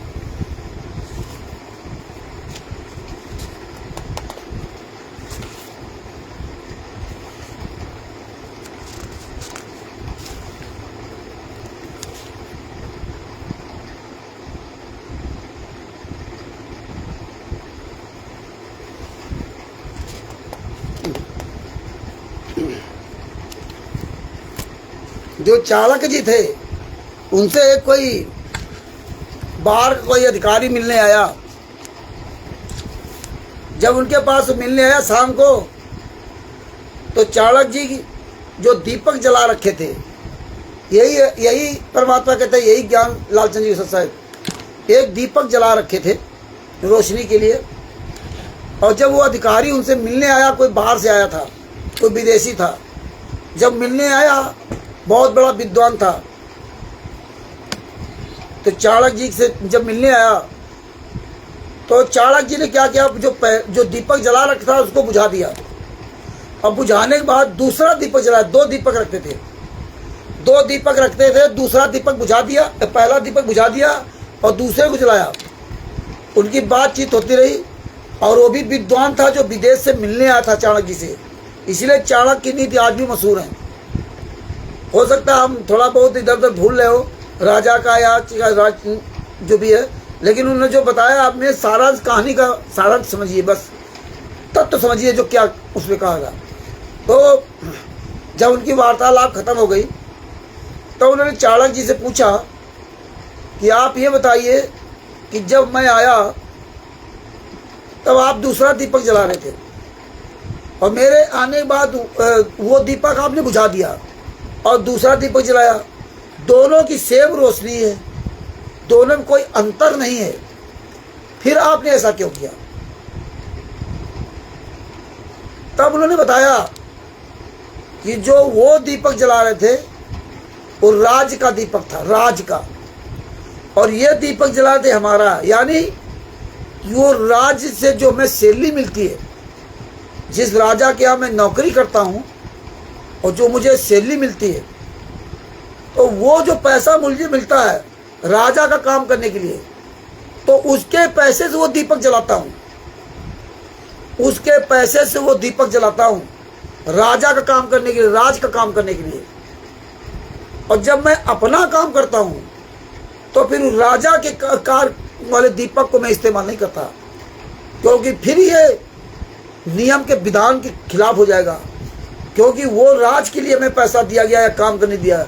जो चाणक्य जी थे उनसे एक कोई बाहर कोई अधिकारी मिलने आया। जब उनके पास मिलने आया शाम को, तो चाणक्य जी जो दीपक जला रखे थे, यही परमात्मा कहते हैं, यही ज्ञान लालचंद जी साहब, एक दीपक जला रखे थे रोशनी के लिए। और जब वो अधिकारी उनसे मिलने आया, कोई बाहर से आया था, कोई विदेशी था, जब मिलने आया, बहुत बड़ा विद्वान था, तो चाणक्य जी से जब मिलने आया तो चाणक्य जी ने क्या किया, जो दीपक जला रखा था उसको बुझा दिया। अब बुझाने के बाद दूसरा दीपक जलाया। दो दीपक रखते थे, दूसरा दीपक बुझा दिया, पहला दीपक बुझा दिया और दूसरे को जलाया। उनकी बातचीत होती रही और वो भी विद्वान था जो विदेश से मिलने आया था चाणक्य जी से। इसलिए चाणक्य की नीति आज भी मशहूर है। हो सकता है हम थोड़ा बहुत इधर उधर भूल रहे हो राजा का या जो भी है, लेकिन उन्होंने जो बताया आपने सारांश, कहानी का सारांश समझिए, बस तत्व समझिए जो क्या उसमें कहा गया। तो जब उनकी वार्तालाप खत्म हो गई तो उन्होंने चाणक्य जी से पूछा कि आप ये बताइए कि जब मैं आया तब आप दूसरा दीपक जला रहे थे और मेरे आने के बाद वो दीपक आपने बुझा दिया और दूसरा दीपक जलाया। दोनों की सेम रोशनी है, दोनों में कोई अंतर नहीं है, फिर आपने ऐसा क्यों किया? तब उन्होंने बताया कि जो वो दीपक जला रहे थे वो राज का दीपक था, राज का, और ये दीपक जला रहे थे हमारा, यानी वो राज से जो हमें सैलरी मिलती है, जिस राजा के यहाँ मैं नौकरी करता हूँ और जो मुझे सैलरी मिलती है, तो वो जो पैसा मुझे मिलता है राजा का काम करने के लिए, तो उसके पैसे से वो दीपक जलाता हूँ, उसके पैसे से वो दीपक जलाता हूँ राजा का काम करने के लिए, राज का काम करने के लिए। और जब मैं अपना काम करता हूँ तो फिर राजा के कार वाले दीपक को मैं इस्तेमाल नहीं करता, क्योंकि फिर ये नियम के विधान के खिलाफ हो जाएगा, क्योंकि वो राज के लिए मैं पैसा दिया गया या काम करने दिया,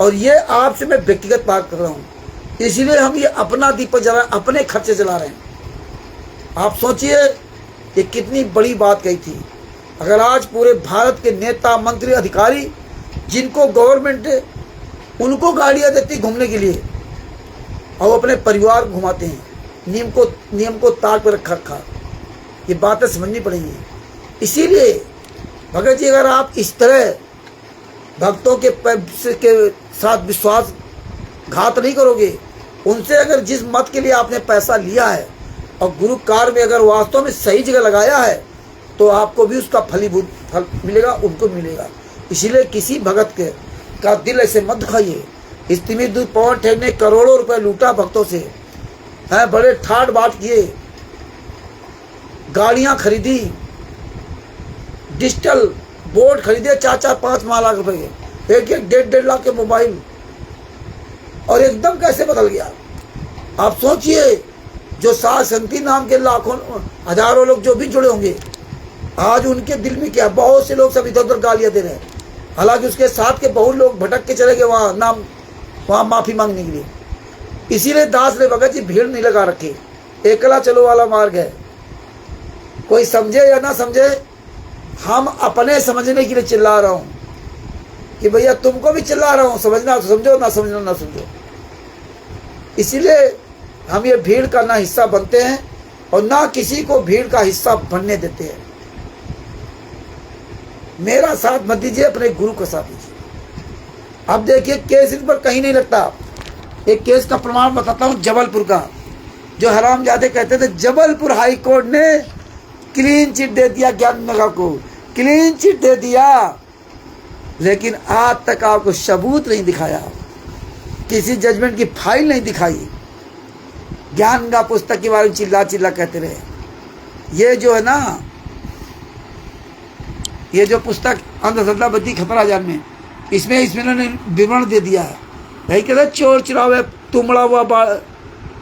और ये आपसे मैं व्यक्तिगत बात कर रहा हूँ। इसलिए हम ये अपना दीपक जला, अपने खर्चे जला रहे हैं। आप सोचिए ये कितनी बड़ी बात कही थी। अगर आज पूरे भारत के नेता, मंत्री, अधिकारी, जिनको गवर्नमेंट उनको गाड़ियाँ देती घूमने के लिए और अपने परिवार को घुमाते हैं, नियम को ताक पर रखा, ये बातें समझनी पड़ेंगी। इसीलिए भगत जी, अगर आप इस तरह भक्तों के साथ विश्वासघात नहीं करोगे, उनसे अगर जिस मत के लिए आपने पैसा लिया है और गुरु कार्य में अगर वास्तव में सही जगह लगाया है, तो आपको भी उसका फलीभूत फल मिलेगा, उनको मिलेगा। इसीलिए किसी भगत का दिल ऐसे मत दुखाइए। इस तिमिर पवन ठेक ने करोड़ों रुपए लूटा भक्तों से, हैं, बड़े ठाट बाट किए, गाड़ियां खरीदी, डिजिटल बोर्ड खरीदे 4-5 लाख रुपए के, 1-1.5 लाख के मोबाइल, और एकदम कैसे बदल गया। आप सोचिए, जो साध संगति नाम के लाखों हजारों लोग जो भी जुड़े होंगे, आज उनके दिल में क्या, बहुत से लोग सब इधर उधर गालियां दे रहे हैं, हालांकि उसके साथ के बहुत लोग भटक के चले गए वहाँ माफी मांगने के लिए। इसीलिए दास ने भगत जी भीड़ नहीं लगा रखी, एकला चलो वाला मार्ग है। कोई समझे या ना समझे, हम अपने समझने के लिए चिल्ला रहा हूं कि भैया तुमको भी चिल्ला रहा हूं, समझना तो समझो, ना समझना ना समझो। इसीलिए हम ये भीड़ का ना हिस्सा बनते हैं और ना किसी को भीड़ का हिस्सा बनने देते हैं। मेरा साथ मत दीजिए, अपने गुरु का साथ दीजिए। अब देखिए केस इन पर कहीं नहीं लगता। एक केस का प्रमाण बताता हूं, जबलपुर का, जो हरामजादे कहते थे जबलपुर हाई कोर्ट ने क्लीन चिट दे दिया ज्ञाननगर को, क्लीन चिट दे दिया, लेकिन आज तक आपको सबूत नहीं दिखाया, किसी जजमेंट की फाइल नहीं दिखाई। ज्ञानगा पुस्तक के बारे में चिल्ला चिल्ला कहते रहे। ये जो है ना, ये जो पुस्तक अंधश्रद्धा बद्दी खतरा जान में, इसमें इन्होंने विवरण दे दिया है। यही कहते चोर चुरावे तुमड़ा हुआ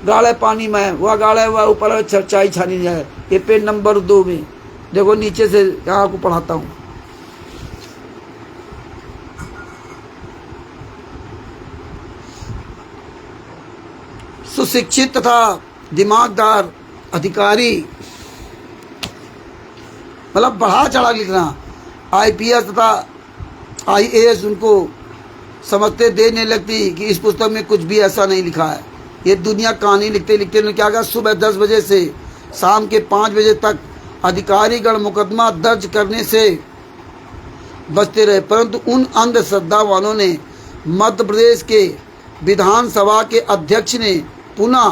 गाड़े पानी में, वह गाड़े हुआ ऊपर चाय छानी जाए। ये पेज नंबर 2 में देखो, नीचे से यहाँ आपको पढ़ाता हूँ। सुशिक्षित तथा दिमागदार अधिकारी, मतलब बढ़ा चढ़ा लिखना, IPS तथा IAS उनको समझते देर नहीं लगती कि इस पुस्तक में कुछ भी ऐसा नहीं लिखा है। ये दुनिया कहानी लिखते लिखते उन्होंने क्या कहा, सुबह 10 बजे से शाम के 5 बजे तक अधिकारीगण मुकदमा दर्ज करने से बचते रहे, परंतु उन अंधश्रद्धावानों ने मध्य प्रदेश के विधानसभा के अध्यक्ष ने पुनः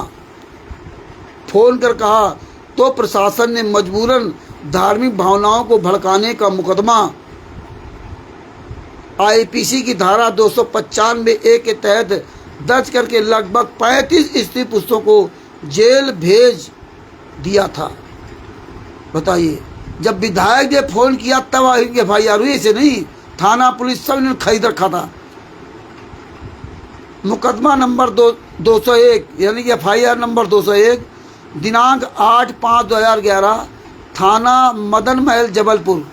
फोन कर कहा तो प्रशासन ने मजबूरन धार्मिक भावनाओं को भड़काने का मुकदमा IPC की धारा 295A के तहत दर्ज करके लगभग 35 स्त्री पुरुषों को जेल भेज दिया था। बताइए, जब विधायक ने फोन किया तब FIR हुई, ऐसे नहीं। थाना पुलिस सब ने खरीद रखा था। मुकदमा नंबर 201 यानी कि FIR नंबर 201 दिनांक 8/5/2011 थाना मदन महल जबलपुर।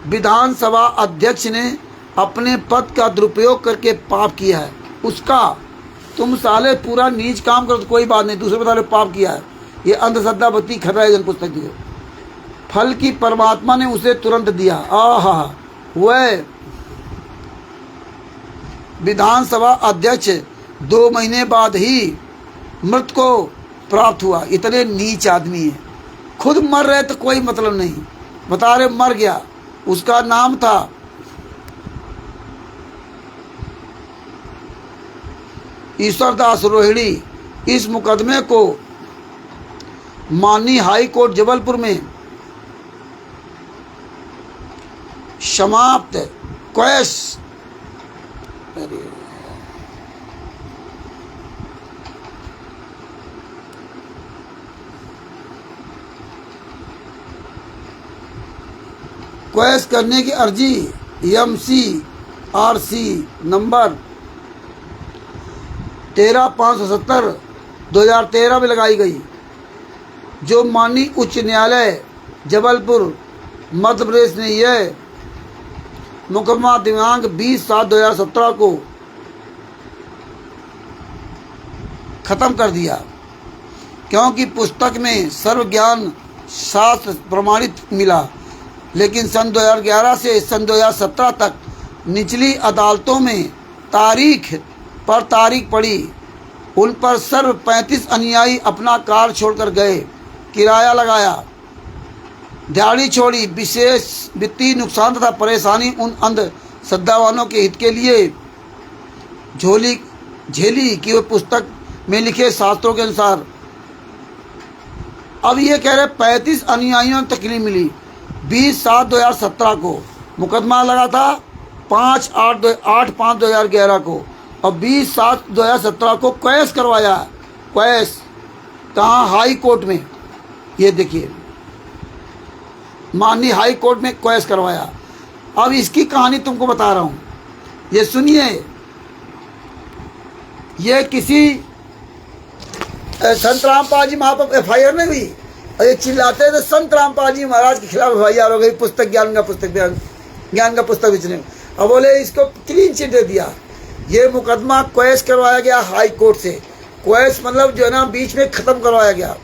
विधानसभा अध्यक्ष ने अपने पद का दुरुपयोग करके पाप किया है। उसका तुम साले पूरा नीच काम करो तो कोई बात नहीं, दूसरे बता रहे पाप किया है। ये अंधश्रद्धा बत्ती खतरा जन पुस्तक दी। फल की परमात्मा ने उसे तुरंत दिया। आहा, वह विधानसभा अध्यक्ष 2 महीने बाद ही मृत को प्राप्त हुआ। इतने नीच आदमी है, खुद मर रहे तो कोई मतलब नहीं, बता रहे मर गया। उसका नाम था ईश्वरदास रोहिणी। इस मुकदमे को माननीय हाई कोर्ट जबलपुर में समाप्त क्वेश करने की अर्जी MCRC नंबर 13/570/2013 में लगाई गई, जो माननीय उच्च न्यायालय जबलपुर मध्य प्रदेश ने यह मुकदमा दिनांक 20/7/2017 को खत्म कर दिया, क्योंकि पुस्तक में सर्वज्ञान शास्त्र प्रमाणित मिला। लेकिन सन 2011 से सन 2017 तक निचली अदालतों में तारीख पर तारीख पड़ी। उन पर सर्व 35 अनुयायी अपना कार छोड़कर गए, किराया लगाया, दिहाड़ी छोड़ी। विशेष वित्तीय नुकसान तथा परेशानी उन अंधश्रद्धावानों के हित के लिए झेली कि वे पुस्तक में लिखे शास्त्रों के अनुसार। अब ये कह रहे 35 अनुयायियों को तकलीफ मिली। 20/7/2017 को मुकदमा लगा था, 8/5/2011 को, और 20/7/2017 को क्वेश करवाया। क्वेश कहाँ? हाई कोर्ट में। ये देखिए, माननीय हाई कोर्ट में क्वेश करवाया। अब इसकी कहानी तुमको बता रहा हूँ, ये सुनिए। ये किसी संत रामपाल जी महाराज FIR नहीं हुई, और ये चिल्लाते थे संत रामपाल जी महाराज के खिलाफ FIR हो गई, पुस्तक ज्ञान का पुस्तक बेचने। अब बोले इसको क्लीन चिट दे दिया। ये मुकदमा क्वेश करवाया गया हाई कोर्ट से। क्वेश मतलब जो है ना बीच में ख़त्म करवाया गया,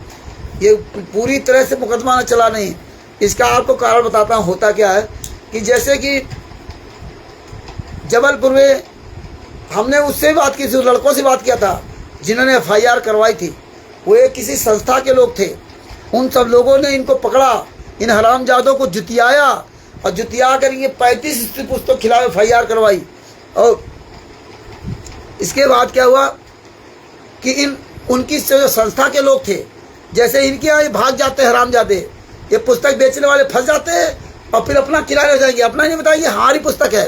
ये पूरी तरह से मुकदमा न चला नहीं। इसका आपको कारण बताता हूँ होता क्या है कि जैसे कि जबलपुर में हमने उससे बात की थी, उस लड़कों से बात किया था जिन्होंने FIR करवाई थी। वो एक किसी संस्था के लोग थे। उन सब लोगों ने इनको पकड़ा, इन हरामजादों को जुतियाया और जुतिया कर ये 35 पुस्तक खिलाफ FIR करवाई। और इसके बाद क्या हुआ कि उनकी जो संस्था के लोग थे, जैसे इनके यहाँ ये भाग जाते हैं हरामजादे, ये पुस्तक बेचने वाले फंस जाते हैं और फिर अपना किराया हो जाएंगे। अपना नहीं बताएंगे हमारी पुस्तक है,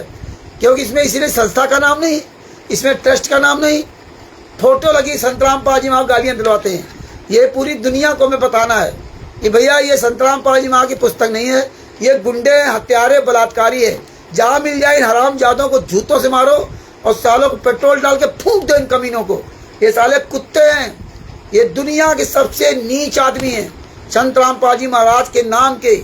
क्योंकि इसमें इसीलिए संस्था का नाम नहीं, इसमें ट्रस्ट का नाम नहीं, फोटो लगी संतराम पाजी माँ गालियाँ दिलवाते हैं। ये पूरी दुनिया को हमें बताना है कि भैया ये संतराम पाजी माँ की पुस्तक नहीं है, ये गुंडे हत्यारे बलात्कारी है। जहाँ मिल जाए इन हरामजादों को जूतों से मारो और सालों को पेट्रोल डाल के फूंक दो इन कमीनों को। ये साले कुत्ते हैं, ये दुनिया के सबसे नीच आदमी हैं। संतराम पाजी महाराज के नाम के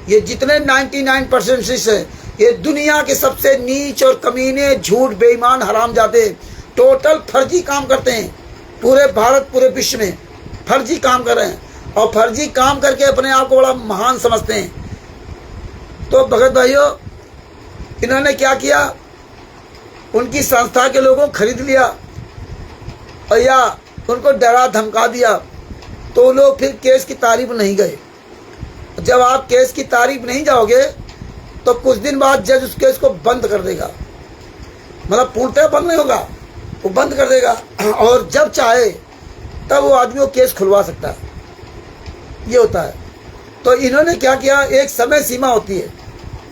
ये जितने 99% शिष्य हैं, ये दुनिया के सबसे नीच और कमीने झूठ बेईमान हरामजादे टोटल फर्जी काम करते हैं। पूरे भारत पूरे विश्व में फर्जी काम कर रहे हैं और फर्जी काम करके अपने आप को बड़ा महान समझते हैं। तो भगत भाइयों, इन्होंने क्या किया, उनकी संस्था के लोगों को खरीद लिया और या उनको डरा धमका दिया, तो लोग फिर केस की तारीफ नहीं गए। जब आप केस की तारीफ नहीं जाओगे तो कुछ दिन बाद जज उस केस को बंद कर देगा, मतलब पूर्णतः बंद नहीं होगा, वो बंद कर देगा और जब चाहे तब वो आदमी को केस खुलवा सकता है। ये होता है। तो इन्होंने क्या किया, एक समय सीमा होती है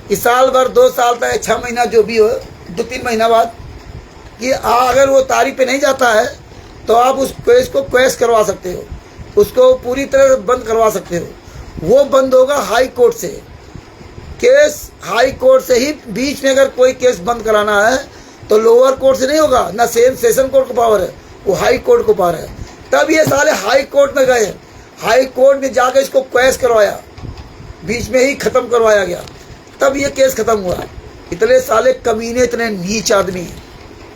कि साल भर 2 साल तक 6 महीना जो भी हो, 2-3 महीना बाद कि अगर वो तारीख पे नहीं जाता है तो आप उस केस को क्वेश करवा सकते हो, उसको पूरी तरह से बंद करवा सकते हो। वो बंद होगा हाई कोर्ट से। केस हाई कोर्ट से ही, बीच में अगर कोई केस बंद कराना है तो लोअर कोर्ट से नहीं होगा, ना सेशन कोर्ट को पावर है, वो हाई कोर्ट को पावर है। तब ये साले हाई कोर्ट में गए, हाई कोर्ट में जाकर इसको क्वेश करवाया, बीच में ही ख़त्म करवाया गया, तब ये केस ख़त्म हुआ। इतने साले कमीने, इतने नीच आदमी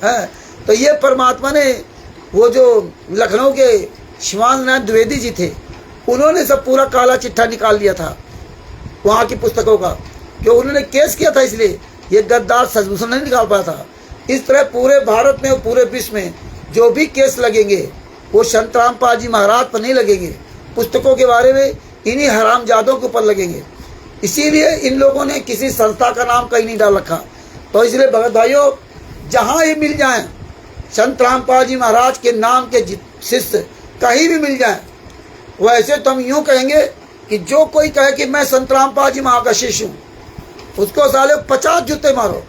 हैं। तो ये परमात्मा ने, वो जो लखनऊ के शिवानंद नाथ द्विवेदी जी थे, उन्होंने सब पूरा काला चिट्ठा निकाल लिया था वहाँ की पुस्तकों का, क्यों उन्होंने केस किया था, इसलिए ये गद्दार सजभूषण नहीं निकाल पाया था। इस तरह पूरे भारत में और पूरे विश्व में जो भी केस लगेंगे वो संतराम पाजी महाराज पर नहीं लगेंगे, पुस्तकों के बारे में इन्हीं हरामजादों के ऊपर लगेंगे। इसीलिए इन लोगों ने किसी संस्था का नाम कहीं नहीं डाल रखा। तो इसलिए भगत भाइयों, जहाँ ही मिल जाएं संतराम पाजी महाराज के नाम के शिष्य कहीं भी मिल जाएं, वैसे तो हम यूँ कहेंगे कि जो कोई कहे कि मैं संतराम पाजी महा का शिष्य हूँ, उसको साले 50 जूते मारो।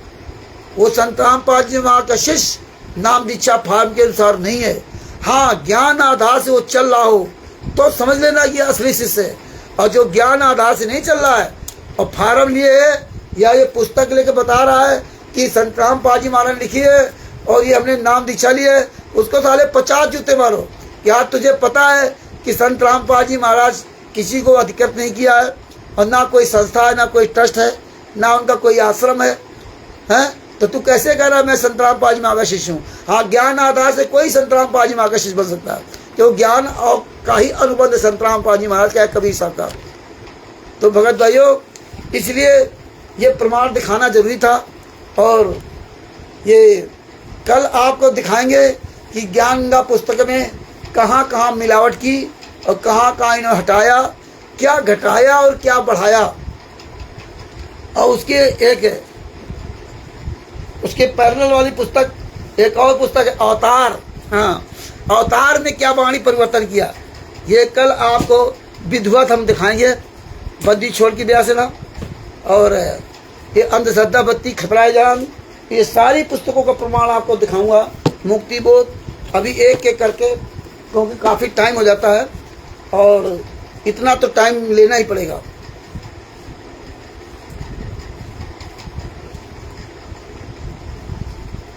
वो संतराम पाजी महा का शिष्य नाम दीक्षा फार्म के अनुसार नहीं है। हाँ, ज्ञान आधार से वो चल रहा हो तो समझ लेना ये असली शिष्य है। और जो ज्ञान आधार से नहीं चल रहा है और फार्म लिए है या ये पुस्तक लेके बता रहा है कि संतराम पाजी महाराज ने लिखी है और ये हमने नाम दीक्षा ली है, उसको साले 50 जूते मारो। क्या तुझे पता है कि संतराम पाजी महाराज किसी को अधिकृत नहीं किया है और ना कोई संस्था है, ना कोई ट्रस्ट है, ना उनका कोई आश्रम है, हैं? तो तू कैसे कह रहा है मैं संतराम पाजी महाराज का शिष्य हूँ? हाँ, ज्ञान आधार से कोई संतराम पाजी महाराज का शिष्य बन सकता है, क्यों ज्ञान और का ही अनुबंध संतराम पाजी महाराज का है, कबीर साहब का। तो भगत भाइयों, इसलिए ये प्रमाण दिखाना जरूरी था। और ये कल आपको दिखाएंगे कि ज्ञान गंगा पुस्तक में कहाँ कहाँ मिलावट की और कहाँ कहाँ इन्होंने हटाया, क्या घटाया और क्या बढ़ाया। और उसके पैरेलल वाली पुस्तक, एक और पुस्तक है अवतार। हाँ, अवतार में क्या वाणी परिवर्तन किया, ये कल आपको विधिवत हम दिखाएंगे बंदी छोड़ की दया से ना। और ये अंधश्रद्धा बत्ती खतराए जान, ये सारी पुस्तकों का प्रमाण आपको दिखाऊंगा। मुक्ति बोध अभी एक एक करके, क्योंकि काफ़ी टाइम हो जाता है और इतना तो टाइम लेना ही पड़ेगा।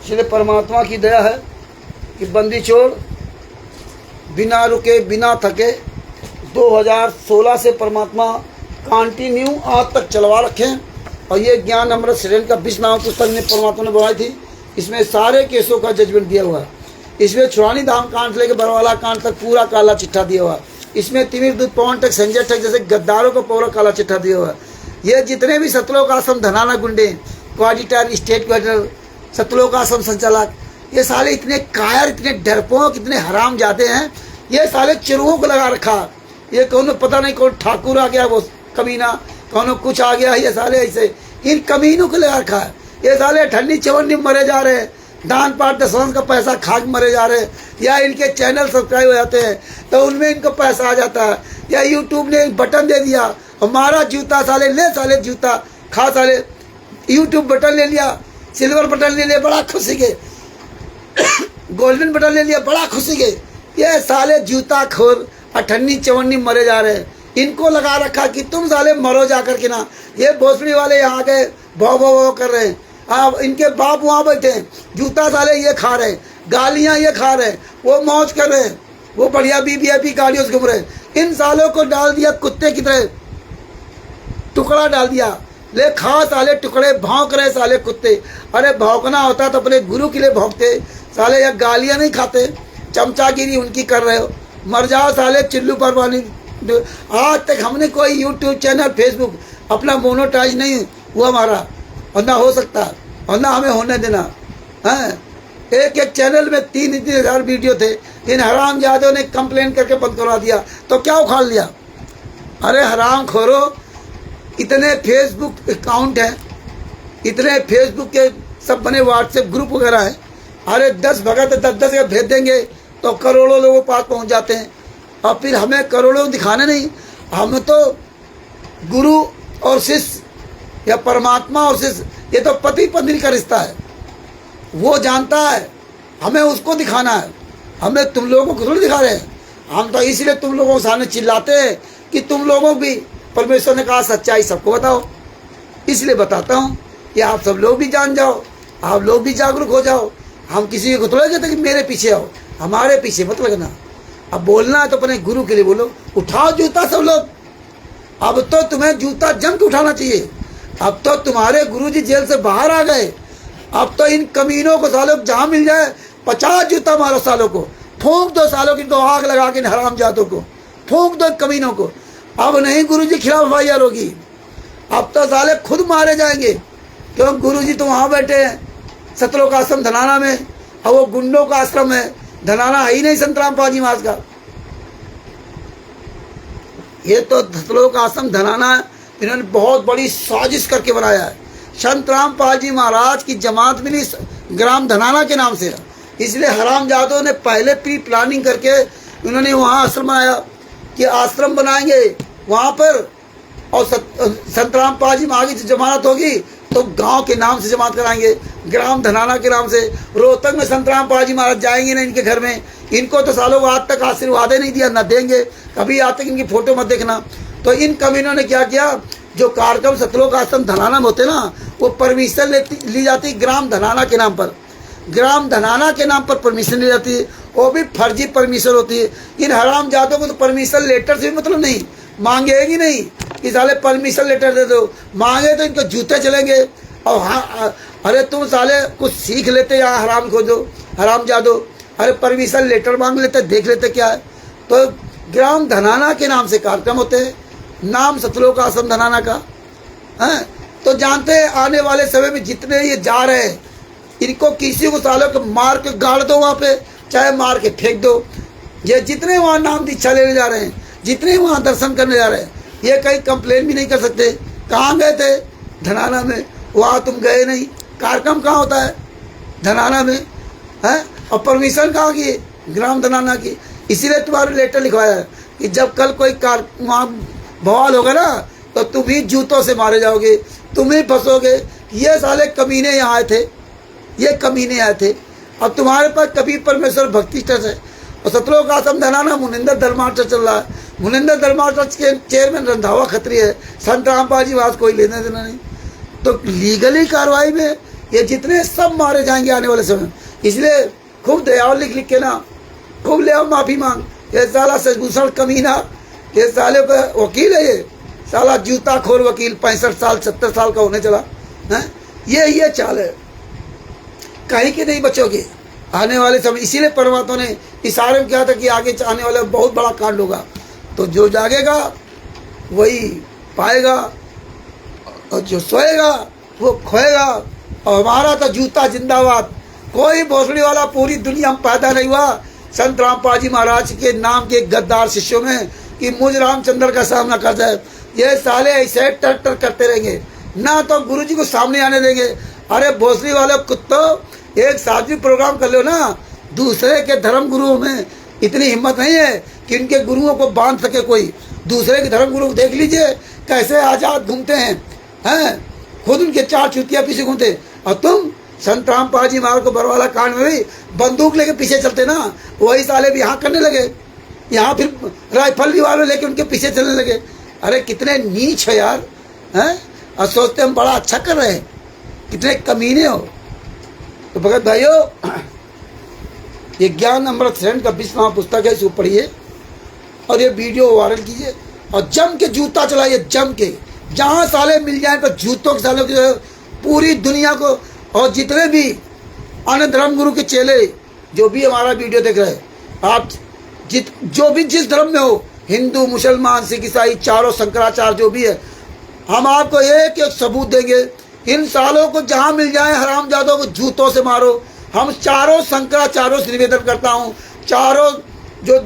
इसलिए परमात्मा की दया है कि बंदी छोड़ बिना रुके बिना थके 2016 से परमात्मा कंटिन्यू आज तक चलवा रखें और ये ज्ञान अमृत श्रेण का 20 नाम पुस्तक ने परमात्मा ने बनाई थी। इसमें सारे केसों का जजमेंट दिया हुआ है। इसमें छुड़ानी धाम कांड से लेकर बरवाला कांड तक पूरा काला चिट्ठा दिया हुआ है। इसमें तिमिर दूध पवन तक संजय तक जैसे गद्दारों को पूरा काला चिट्ठा दिया हुआ है। ये जितने भी सतलोक आश्रम धनाना गुंडे, क्वाडिटर, स्टेट क्वाडिटर, सतलोक आश्रम संचालक, ये साले इतने कायर, इतने डरपोक, इतने हराम जाते हैं। ये साले चिरुओं को लगा रखा। ये कौन पता नहीं कौन ठाकुर आ गया, वो कमीना, कौन कुछ आ गया। ये साले ऐसे इन कमीनों को लगा रखा है। ये साले ठंडी चवन्नी मरे जा रहे हैं, दान पाठ दशवंश का पैसा खा के मरे जा रहे हैं, या इनके चैनल सब्सक्राइब हो जाते हैं तो उनमें इनको पैसा आ जाता है, या यूट्यूब ने बटन दे दिया, हमारा जूता साले ले, साले जूता खा, साले यूट्यूब बटन ले लिया, सिल्वर बटन ले लिया, बड़ा खुशी के गोल्डन बटन ले लिया, बड़ा खुशी के। ये साले जूता खोर अठन्नी चवन्नी मरे जा रहे हैं। इनको लगा रखा कि तुम साले मरो जा कर के ना। ये भोसड़ी वाले यहाँ के भौ भौ भौ कर रहे हैं। अब इनके बाप वहाँ बैठे हैं, जूता साले ये खा रहे हैं, गालियाँ ये खा रहे हैं, वो मौज कर रहे हैं, वो बढ़िया VIP गाड़ियों से घूम रहे हैं। इन सालों को डाल दिया कुत्ते की तरह, टुकड़ा डाल दिया, ले खा साले टुकड़े, भौंक रहे साले कुत्ते। अरे भौंकना होता तो अपने गुरु के लिए भौंकते साले, या गालियाँ नहीं खाते, चमचागिरी उनकी कर रहे हो। मर जाओ साले चिल्लू परवानी। आज तक हमने कोई यूट्यूब चैनल, फेसबुक अपना मोनोटाइज नहीं हुआ हमारा, और ना हो सकता, और ना हमें होने देना है। एक एक चैनल में 3-3 हज़ार वीडियो थे। इन हराम जादों ने कंप्लेन करके बंद करवा दिया, तो क्या उखाड़ लिया। अरे हराम खोरो, इतने फेसबुक अकाउंट हैं, इतने फेसबुक के सब बने, व्हाट्सएप ग्रुप वगैरह है। अरे 10 भगत 10-10 का भेज देंगे तो करोड़ों लोगों के पास पहुंच जाते हैं। और फिर हमें करोड़ों दिखाने नहीं, हम तो गुरु और शिष्य या परमात्मा और शिष्य, ये तो पति पत्नी का रिश्ता है, वो जानता है, हमें उसको दिखाना है। हमें तुम लोगों को थोड़ी दिखा रहे हैं। हम तो इसलिए तुम लोगों के सामने चिल्लाते हैं कि तुम लोगों भी, परमेश्वर ने कहा सच्चाई सबको बताओ, इसलिए बताता हूँ कि आप सब लोग भी जान जाओ, आप लोग भी जागरूक हो जाओ। हम किसी को थोड़ा कहते कि मेरे पीछे आओ, हमारे पीछे मत लगना। अब बोलना है तो अपने गुरु के लिए बोलो। उठाओ जूता सब लोग, अब तो तुम्हें जूता जम के उठाना चाहिए। अब तो तुम्हारे गुरुजी जेल से बाहर आ गए। अब तो इन कमीनों को सालों जहाँ मिल जाए 50 जूता मारो, सालों को फूंक दो, सालों की इनको आग लगा के, हराम जातों को फूंक दो, कमीनों को। अब नहीं गुरुजी खिलाफ FIR होगी, अब तो साले खुद मारे जाएंगे। क्यों गुरुजी तो वहाँ बैठे हैं सतलोक आश्रम धनाना में, और वो गुंडों का आश्रम है। धनाना है ही नहीं संत रामपाल जी महाराज का, ये तो सतलोक आश्रम धनाना इन्होंने बहुत बड़ी साजिश करके बनाया है। संत रामपाल जी महाराज की जमात मिली ग्राम धनाना के नाम से, इसलिए हराम जादों ने पहले प्री प्लानिंग करके उन्होंने वहाँ आश्रम बनाया कि आश्रम बनाएंगे वहाँ पर, और संत रामपाल जी महाराज की जमानत होगी तो गांव के नाम से जमात कराएंगे, ग्राम धनाना के नाम से। रोहतक में संत रामपाल जी महाराज जाएंगे ना इनके घर में, इनको तो सालों को आज तक आशीर्वाद नहीं दिया, न देंगे कभी, आज तक इनकी फोटो मत देखना। तो इन कमीनों ने क्या किया, जो कार्यक्रम सतलोक आश्रम धनाना में होते ना, वो परमिशन ली जाती ग्राम धनाना के नाम पर, ग्राम धनाना के नाम पर परमिशन ली जाती है, वो भी फर्जी परमिशन होती है। इन हराम जातों को तो परमिशन लेटर से भी मतलब नहीं, मांगेगी नहीं कि साले परमिशन लेटर दे दो, मांगे तो इनको जूते चलेंगे। और हाँ, अरे तुम साले कुछ सीख लेते यहाँ हराम खोजो, हराम जादो, अरे परमिशन लेटर मांग लेते, देख लेते क्या है। तो ग्राम धनाना के नाम से कार्यक्रम होते हैं, नाम सतलोक आश्रम धनाना का है। तो जानते हैं आने वाले समय में जितने ये जा रहे हैं, इनको किसी को सालों को मार के गाड़ दो वहाँ पे, चाहे मार के फेंक दो। ये जितने वहाँ नाम दीक्षा लेने जा रहे हैं, जितने वहाँ दर्शन करने जा रहे हैं, ये कहीं कंप्लेन भी नहीं कर सकते। कहाँ गए थे? धनाना में, वहाँ तुम गए नहीं। कार्यक्रम कहाँ होता है? धनाना में है। और परमिशन कहाँ की? ग्राम धनाना की। इसीलिए तुम्हारे लेटर लिखवाया है कि जब कल कोई वहाँ बवाल होगा ना, तो तुम ही जूतों से मारे जाओगे, तुम ही फंसोगे। ये साले कमीने यहाँ आए थे, ये कमीने आए थे। अब तुम्हारे पास कभी परमेश्वर भक्ति ट्रस्ट है, और सतलोक आश्रम धनाना मुनिंदर धर्मा ट्रस्ट चल रहा है। मुनिंदर धर्मा ट्रस्ट के चेयरमैन रंधावा खत्री है, संत रामपाल जी महाराज कोई लेना देना नहीं। तो लीगली कार्रवाई में ये जितने सब मारे जाएंगे आने वाले समय। इसलिए खूब दयाल लिख के ना, खूब ले आओ माफ़ी मांग। ये साला सजभूषण कमीना, ये साले का वकील है, साला जूता खोर वकील 65 साल 70 साल का होने चला है। ये चाल है, कहीं के नहीं बचोगे आने वाले समय। इसीलिए परमात्मा ने इशारे में कहा था कि आगे आने वाला बहुत बड़ा कांड होगा, तो जो जागेगा वही पाएगा और जो सोएगा वो खोएगा। और हमारा तो जूता जिंदाबाद, कोई भोसड़ी वाला पूरी दुनिया में पैदा नहीं हुआ संत रामपाल जी महाराज के नाम के गद्दार शिष्यों में कि मुझ रामचंद्र का सामना कर जाए। ये साले ऐसे टर टर करते रहेंगे, ना तो गुरु जी को सामने आने देंगे। अरे भोसड़ी वाले कुत्तों, एक सार्वजनिक प्रोग्राम कर लो ना। दूसरे के धर्म गुरुओं में इतनी हिम्मत नहीं है कि उनके गुरुओं को बांध सके कोई। दूसरे के धर्म गुरु देख लीजिए कैसे आजाद घूमते हैं, खुद उनके 4 चुतियाँ पीछे घूमते। और तुम संत रामपाल जी महाराज को बरवाला कांड में भी बंदूक लेके पीछे चलते ना, वही साले भी यहाँ करने लगे। यहाँ फिर राइफल भी वाले लेके उनके पीछे चलने लगे। अरे कितने नीच है यार, हैं? और सोचते हम बड़ा अच्छा कर रहे हैं, कितने कमीने हो। तो भगत भाइयों, ये ज्ञान अमृत श्रेण का 20वां पुस्तक है, इसको पढ़िए और ये वीडियो वायरल कीजिए और जम के जूता चलाइए, जम के। जहाँ साले मिल जाए तो जूतों के सालों की पूरी दुनिया को। और जितने भी अन्य धर्म गुरु के चेले जो भी हमारा वीडियो देख रहे हैं, आप जो भी जिस धर्म में हो, हिंदू मुसलमान सिख ईसाई चारों शंकराचार्य जो भी है, हम आपको एक एक सबूत देंगे। इन सालों को जहाँ मिल जाए हरामजादों को जूतों से मारो। हम चारों शंकराचार्यों से निवेदन करता हूँ, चारों जो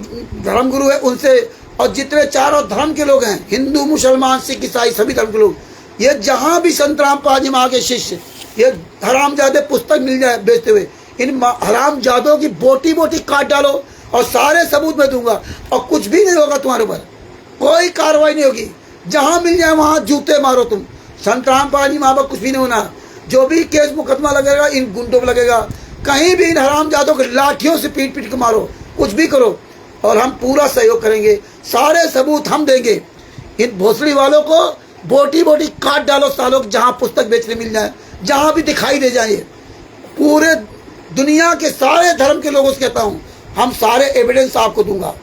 धर्मगुरु है उनसे, और जितने चारों धर्म के लोग हैं, हिंदू मुसलमान सिख ईसाई सभी धर्म के लोग, ये जहाँ भी संत रामपाल जी महाराज के शिष्य ये हरामजादे पुस्तक मिल जाए बेचते हुए, इन हरामजादों की बोटी बोटी काट डालो और सारे सबूत मैं दूंगा। और कुछ भी नहीं होगा तुम्हारे ऊपर, कोई कार्रवाई नहीं होगी। जहाँ मिल जाए वहाँ जूते मारो तुम। संत रामपाल जी महाराज कुछ भी नहीं होना। जो भी केस मुकदमा लगेगा इन गुंडों पर लगेगा। कहीं भी इन हरामजादों को लाठियों से पीट पीट के मारो, कुछ भी करो, और हम पूरा सहयोग करेंगे। सारे सबूत हम देंगे। इन भोसड़ी वालों को बोटी बोटी काट डालो सालों, जहाँ पुस्तक बेचने मिल जाए, जहाँ भी दिखाई दे जाए। पूरे दुनिया के सारे धर्म के लोगों से कहता हूँ, हम सारे एविडेंस आपको दूंगा।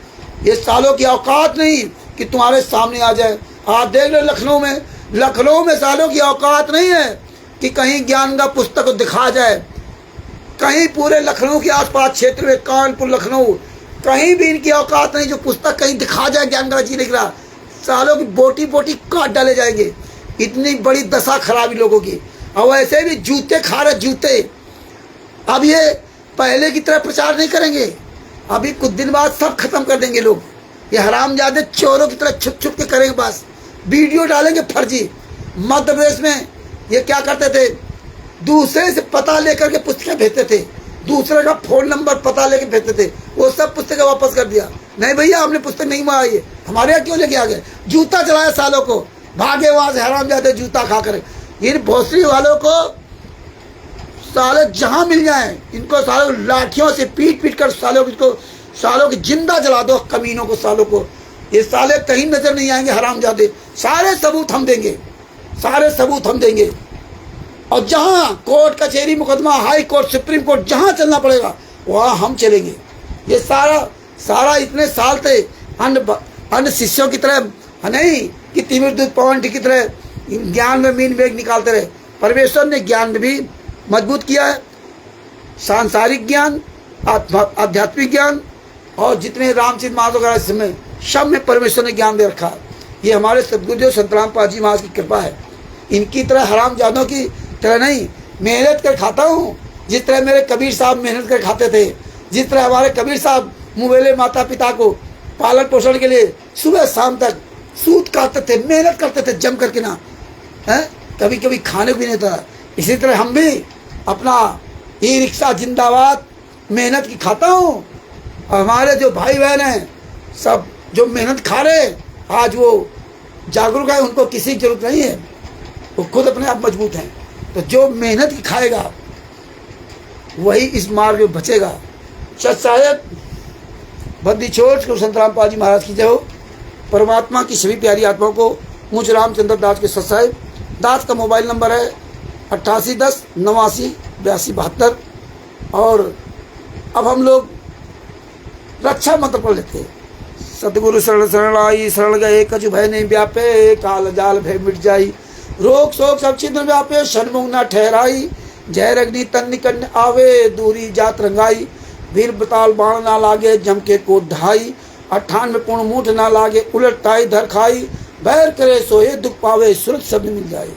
ये सालों की औकात नहीं कि तुम्हारे सामने आ जाए। आप देख लो लखनऊ में सालों की औकात नहीं है कि कहीं ज्ञान का पुस्तक को दिखा जाए। कहीं पूरे लखनऊ के आसपास क्षेत्र में, कानपुर लखनऊ, कहीं भी इनकी औकात नहीं जो पुस्तक कहीं दिखा जाए ज्ञान का जी लिख रहा। सालों की बोटी बोटी काट डाले जाएंगे। इतनी बड़ी दशा खराबी लोगों की। और वैसे भी जूते खा रहे जूते। अब ये पहले की तरह प्रचार नहीं करेंगे, अभी कुछ दिन बाद सब खत्म कर देंगे लोग। ये हरामजादे चोरों की तरह छुप छुप के करेंगे, बस वीडियो डालेंगे फर्जी। मध्य प्रदेश में ये क्या करते थे, दूसरे से पता लेकर के पुस्तकें भेजते थे, दूसरे का फोन नंबर पता लेके भेजते थे। वो सब पुस्तकें वापस कर दिया। नहीं भैया, हमने पुस्तक नहीं मंगाई है, हमारे यहाँ क्यों लेके आ गए। जूता चलाया सालों को, भागे वहां से हरामजादे जूता खा कर। इन भोसड़ी वालों को साले जहां मिल जाए इनको सालों लाठियों से पीट पीट कर सालों की जिंदा जला दो। कमीनों को, सालों को, ये साले कहीं नजर नहीं आएंगे हरामजादे। सारे सबूत हम देंगे, सारे सबूत हम देंगे। और जहां कोर्ट कचहरी मुकदमा, हाई कोर्ट, सुप्रीम कोर्ट, जहां चलना पड़ेगा वहां हम चलेंगे। ये सारा इतने साल थे अन्य शिष्यों की तरह नहीं कि तिमिर दूध पवन की तरह ज्ञान में मीन वेग निकालते रहे। परमेश्वर ने ज्ञान में भी मजबूत किया है। सांसारिक ज्ञान, आध्यात्मिक ज्ञान, और जितने रामचंद्र महाराज वगैरह समय सब में परमेश्वर ने ज्ञान दे रखा है। ये हमारे सदगुरुदेव संत रामपाल जी महाराज की कृपा है। इनकी तरह हरामजादों की तरह नहीं मेहनत कर खाता हूँ, जिस तरह मेरे कबीर साहब मेहनत कर खाते थे, जिस तरह हमारे कबीर साहब मुँह माता पिता को पालन पोषण के लिए सुबह शाम तक सूत काटते थे, मेहनत करते थे जम करके ना, है कभी कभी खाने को भी नहीं था। इसी तरह हम भी अपना ई रिक्शा जिंदाबाद मेहनत की खाता हूँ। और हमारे जो भाई बहन हैं सब जो मेहनत खा रहे आज वो जागरूक है, उनको किसी की जरूरत नहीं है, वो खुद अपने आप मजबूत हैं। तो जो मेहनत की खाएगा वही इस मार्ग में बचेगा। सच साहेब बद्दी छोड़ को संत रामपाल जी महाराज की जय हो। परमात्मा की सभी प्यारी आत्माओं को मुझ रामचंद्र दास के सत साहेब दास का मोबाइल नंबर है 8810 89 82 72। और अब हम लोग रक्षा मंत्र पढ़ लेते हैं। सतगुरु शरण शरण आई, शरण गए कछु भय नहीं व्यापे, काल जाल भय मिट जाई, रोग शोक सब छिद्र व्यापे, षणमुख न ठहराई, जय अग्नि तन निकट आवे, दूरी जात रंगाई, वीर बताल बाण ना लागे, जम के कोट ढाई, 98 पूर्ण मूठ ना लागे, उलट ताई धर खाई, बैर करे सोए दुख पावे, सुरत शब्द मिल जाए,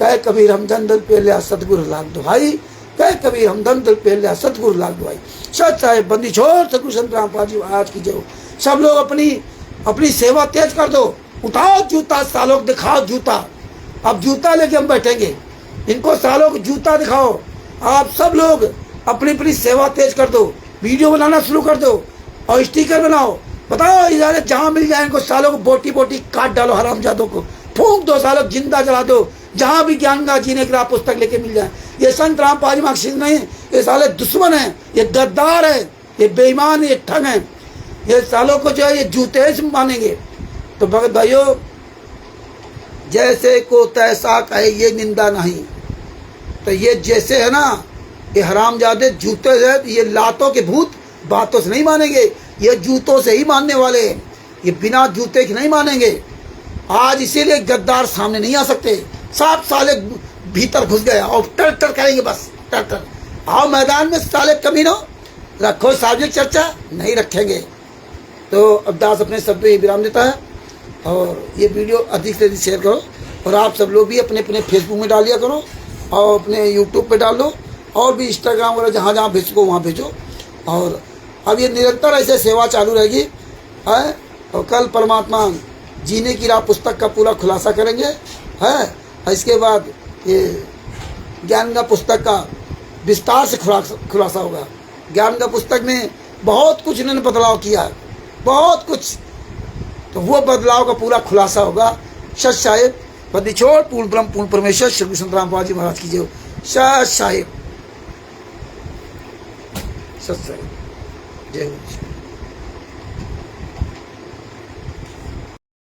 कह कबीर हम दल पे लिया सतगुरु लाख दुहाई, कह कबीर हम दल पे लिया सतगुरु लाख दुहाई। सच साहेब बंदी छोड़ सतगुरु संत रामपाल जी महाराज की जय। सब लोग अपनी सेवा तेज कर दो, उठाओ जूता, सालों को दिखाओ जूता। अब जूता लेके हम बैठेंगे, इनको सालों को जूता दिखाओ। आप सब लोग अपनी अपनी सेवा तेज कर दो, वीडियो बनाना शुरू कर दो और स्टिकर बनाओ, बताओ इधर जहाँ मिल जाए इनको सालों को बोटी बोटी काट डालो, हरामजादों को फूंक दो, सालों जिंदा जला दो, जहाँ भी ज्ञान का जीने की पुस्तक लेके मिल जाए। ये संत रामपाल जी महाराज नहीं, ये साले दुश्मन है, ये गद्दार है, ये बेईमान, ये ठग है, ये सालों को जो है ये जूते से मानेंगे। तो भगत भाइयों, जैसे को तैसा कहे ये निंदा नहीं, तो ये जैसे है ना, ये हरामजादे जूते से, ये लातों के भूत बातों से नहीं मानेंगे, ये जूतों से ही मानने वाले हैं, ये बिना जूते के नहीं मानेंगे। आज इसीलिए गद्दार सामने नहीं आ सकते, सब साले भीतर घुस गए और टर करेंगे, बस टर। आओ मैदान में साले कमीनों, रखो सार्वजनिक चर्चा, नहीं रखेंगे। तो अब्दास अपने शब्दों में विराम देता है और ये वीडियो अधिक से अधिक शेयर करो और आप सब लोग भी अपने अपने फेसबुक में डालिया करो और अपने यूट्यूब पे डाल दो और भी इंस्टाग्राम वगैरह जहाँ जहाँ भेज सको वहाँ भेजो। और अब ये निरंतर ऐसे सेवा चालू रहेगी है। और कल परमात्मा जीने की राह पुस्तक का पूरा खुलासा करेंगे है। इसके बाद ये ज्ञान का पुस्तक का विस्तार से खुलासा होगा। ज्ञान का पुस्तक में बहुत कुछ इन्होंने बदलाव किया है, बहुत कुछ, तो वो बदलाव का पूरा खुलासा होगा। सच साहेब बंदी छोड़, पूर्ण ब्रह्म पूर्ण परमेश्वर श्री संत रामपाल जी महाराज की जय। सच साहेब, सच साहेब, जय हो।